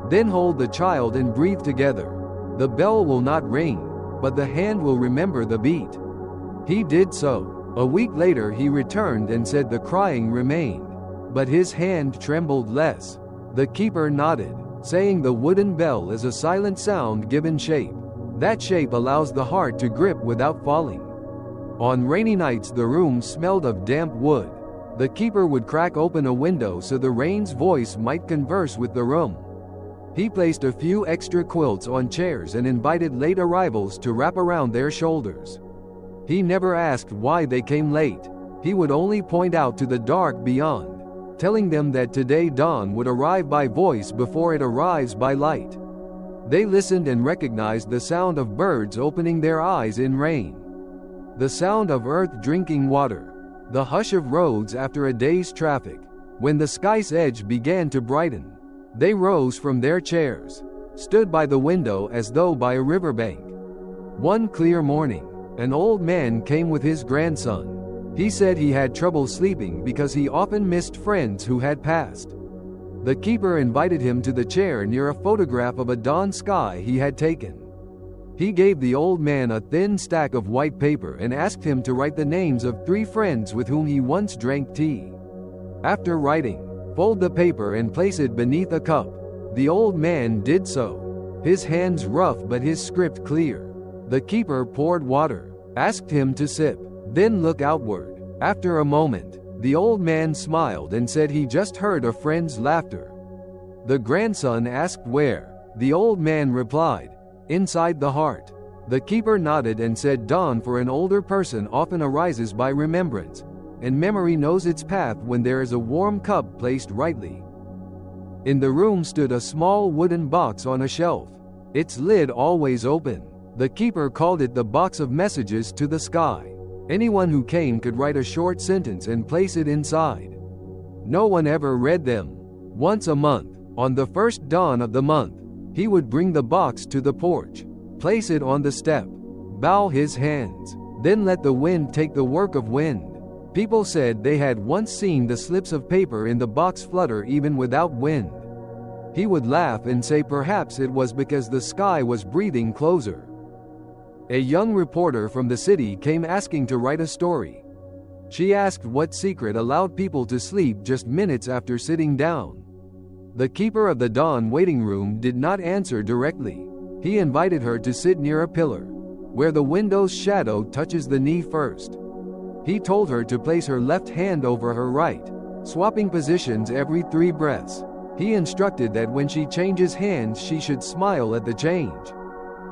Then hold the child and breathe together. The bell will not ring, but the hand will remember the beat. He did so. A week later he returned and said the crying remained, but his hand trembled less. The keeper nodded, saying the wooden bell is a silent sound given shape. That shape allows the heart to grip without falling. On rainy nights the room smelled of damp wood. The keeper would crack open a window so the rain's voice might converse with the room. He placed a few extra quilts on chairs and invited late arrivals to wrap around their shoulders. He never asked why they came late. He would only point out to the dark beyond. telling them that today dawn would arrive by voice before it arrives by light. They listened and recognized the sound of birds opening their eyes in rain, the sound of earth drinking water, the hush of roads after a day's traffic. When the sky's edge began to brighten, they rose from their chairs, stood by the window as though by a riverbank. One clear morning, an old man came with his grandson. He said he had trouble sleeping because he often missed friends who had passed. The keeper invited him to the chair near a photograph of a dawn sky he had taken. He gave the old man a thin stack of white paper and asked him to write the names of 3 friends with whom he once drank tea. After writing, fold the paper and place it beneath a cup. The old man did so, his hands rough but his script clear. The keeper poured water, asked him to sip, then look outward. After a moment, the old man smiled and said he just heard a friend's laughter. The grandson asked where. The old man replied, inside the heart. The keeper nodded and said dawn for an older person often arises by remembrance, and memory knows its path when there is a warm cup placed rightly. In the room stood a small wooden box on a shelf, its lid always open. The keeper called it the box of messages to the sky. Anyone who came could write a short sentence and place it inside. No one ever read them. Once a month, on the first dawn of the month, he would bring the box to the porch, place it on the step, bow his hands, then let the wind take the work of wind. People said they had once seen the slips of paper in the box flutter even without wind. He would laugh and say perhaps it was because the sky was breathing closer. A young reporter from the city came asking to write a story. She asked what secret allowed people to sleep just minutes after sitting down. The keeper of the dawn waiting room did not answer directly. He invited her to sit near a pillar, where the window's shadow touches the knee first. He told her to place her left hand over her right, swapping positions every 3 breaths. He instructed that when she changes hands she should smile at the change.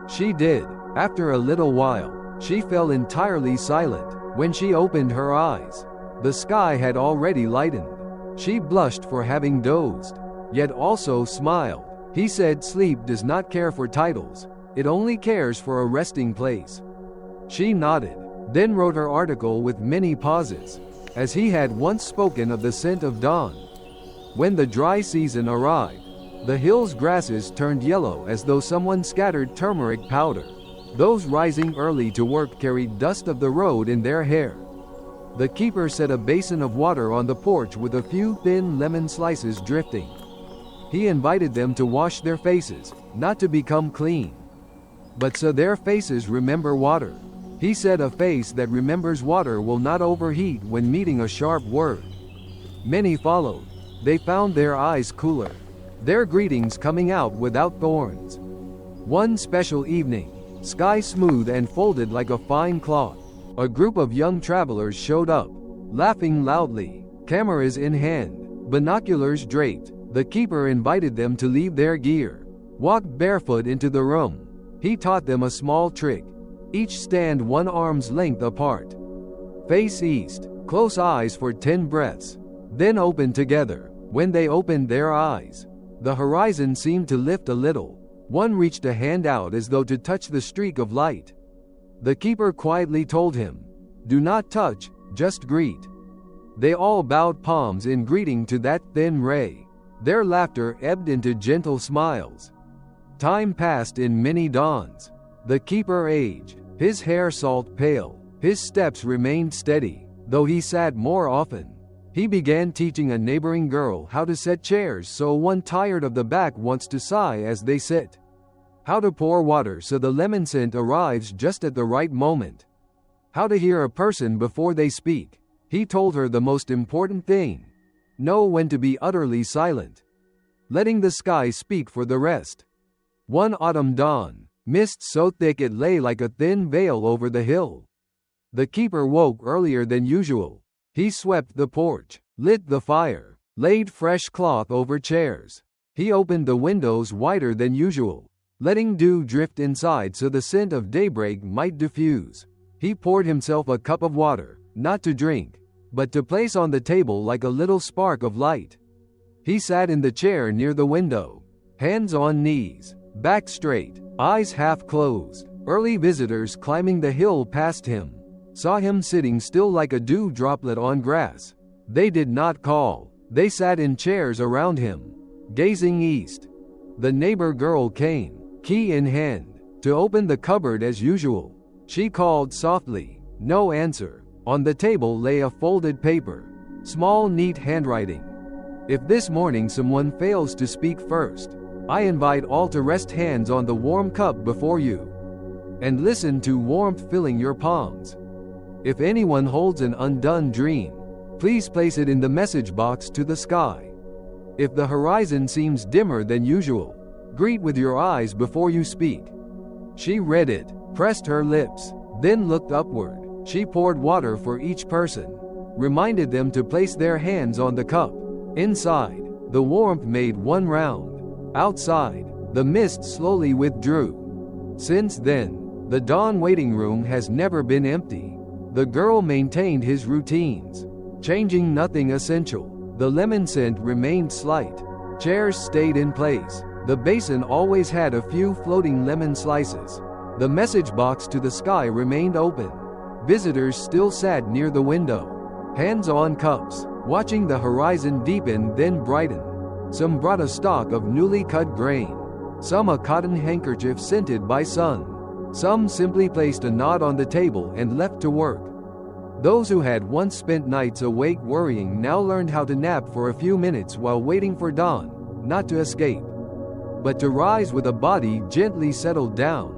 She did. After a little while, she fell entirely silent. When she opened her eyes, the sky had already lightened. She blushed for having dozed, yet also smiled. He said sleep does not care for titles, it only cares for a resting place. She nodded, then wrote her article with many pauses, as he had once spoken of the scent of dawn. When the dry season arrived, the hill's grasses turned yellow as though someone scattered turmeric powder. Those rising early to work carried dust of the road in their hair. The keeper set a basin of water on the porch with a few thin lemon slices drifting. He invited them to wash their faces, not to become clean, but so their faces remember water. He said a face that remembers water will not overheat when meeting a sharp word. Many followed. They found their eyes cooler, their greetings coming out without thorns. One special evening, sky smooth and folded like a fine cloth, a group of young travelers showed up, laughing loudly, cameras in hand, binoculars draped. The keeper invited them to leave their gear, walk barefoot into the room. He taught them a small trick. Each stand 1 arm's length apart. Face east, close eyes for 10 breaths, then open together. When they opened their eyes, the horizon seemed to lift a little. One reached a hand out as though to touch the streak of light. The keeper quietly told him, "Do not touch, just greet." They all bowed palms in greeting to that thin ray. Their laughter ebbed into gentle smiles. Time passed in many dawns. The keeper aged, his hair salt pale, his steps remained steady, though he sat more often. He began teaching a neighboring girl how to set chairs so one tired of the back wants to sigh as they sit. How to pour water so the lemon scent arrives just at the right moment. How to hear a person before they speak. He told her the most important thing: know when to be utterly silent, letting the sky speak for the rest. One autumn dawn, mist so thick it lay like a thin veil over the hill. The keeper woke earlier than usual. He swept the porch, lit the fire, laid fresh cloth over chairs. He opened the windows wider than usual, letting dew drift inside so the scent of daybreak might diffuse. He poured himself a cup of water, not to drink, but to place on the table like a little spark of light. He sat in the chair near the window, hands on knees, back straight, eyes half closed. Early visitors climbing the hill past him saw him sitting still like a dew droplet on grass. They did not call. They sat in chairs around him, gazing east. The neighbor girl came, key in hand, to open the cupboard as usual. She called softly. No answer. On the table lay a folded paper, small neat handwriting. If this morning someone fails to speak first, I invite all to rest hands on the warm cup before you, and listen to warmth filling your palms. If anyone holds an undone dream, please place it in the message box to the sky. If the horizon seems dimmer than usual, greet with your eyes before you speak. She read it, pressed her lips, then looked upward. She poured water for each person, reminded them to place their hands on the cup. Inside, the warmth made one round. Outside, the mist slowly withdrew. Since then, the dawn waiting room has never been empty. The girl maintained his routines, changing nothing essential. The lemon scent remained slight. Chairs stayed in place. The basin always had a few floating lemon slices. The message box to the sky remained open. Visitors still sat near the window, hands on cups, watching the horizon deepen then brighten. Some brought a stalk of newly cut grain, some a cotton handkerchief scented by sun. Some simply placed a nod on the table and left to work. Those who had once spent nights awake worrying now learned how to nap for a few minutes while waiting for dawn, not to escape, but to rise with a body gently settled down.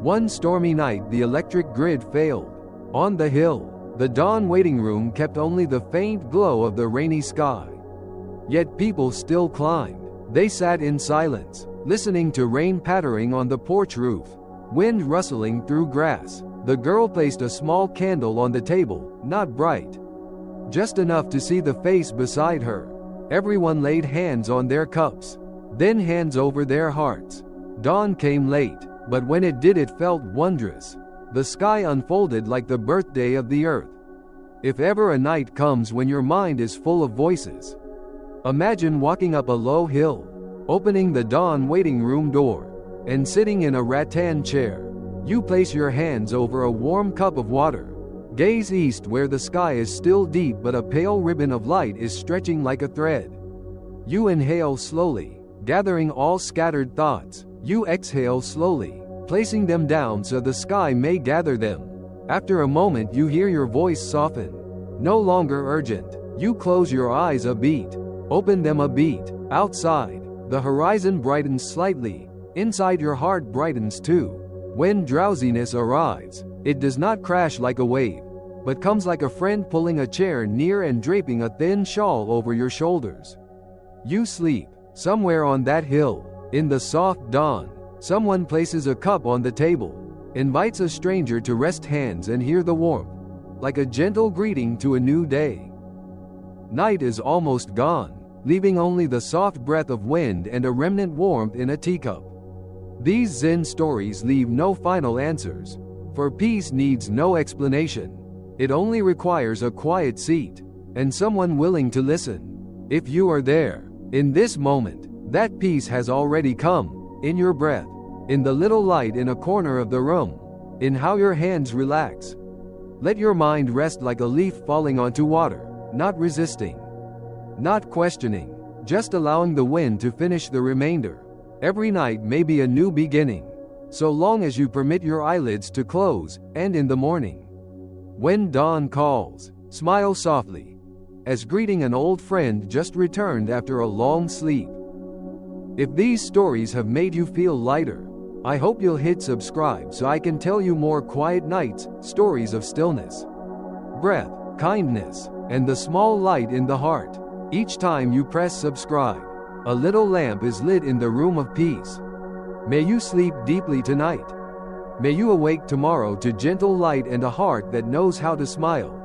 One stormy night the electric grid failed. On the hill, the dawn waiting room kept only the faint glow of the rainy sky. Yet people still climbed. They sat in silence, listening to rain pattering on the porch roof, wind rustling through grass. The girl placed a small candle on the table, not bright, just enough to see the face beside her. Everyone laid hands on their cups, then hands over their hearts. Dawn came late, but when it did it felt wondrous. The sky unfolded like the birthday of the earth. If ever a night comes when your mind is full of voices, imagine walking up a low hill, opening the dawn waiting room door, and sitting in a rattan chair. You place your hands over a warm cup of water. Gaze east where the sky is still deep but a pale ribbon of light is stretching like a thread. You inhale slowly, gathering all scattered thoughts. You exhale slowly, placing them down so the sky may gather them. After a moment you hear your voice soften. No longer urgent. You close your eyes a beat, open them a beat. Outside, the horizon brightens slightly. Inside your heart brightens too. When drowsiness arrives, it does not crash like a wave, but comes like a friend pulling a chair near and draping a thin shawl over your shoulders. You sleep. Somewhere on that hill, in the soft dawn, someone places a cup on the table, invites a stranger to rest hands and hear the warmth, like a gentle greeting to a new day. Night is almost gone, leaving only the soft breath of wind and a remnant warmth in a teacup. These Zen stories leave no final answers, for peace needs no explanation. It only requires a quiet seat, and someone willing to listen. If you are there, in this moment, that peace has already come, in your breath, in the little light in a corner of the room, in how your hands relax. Let your mind rest like a leaf falling onto water, not resisting, not questioning, just allowing the wind to finish the remainder. Every night may be a new beginning, so long as you permit your eyelids to close, and in the morning, when dawn calls, smile softly, as greeting an old friend just returned after a long sleep. If these stories have made you feel lighter, I hope you'll hit subscribe so I can tell you more quiet nights, stories of stillness, breath, kindness, and the small light in the heart. Each time you press subscribe, a little lamp is lit in the room of peace. May you sleep deeply tonight. May you awake tomorrow to gentle light and a heart that knows how to smile.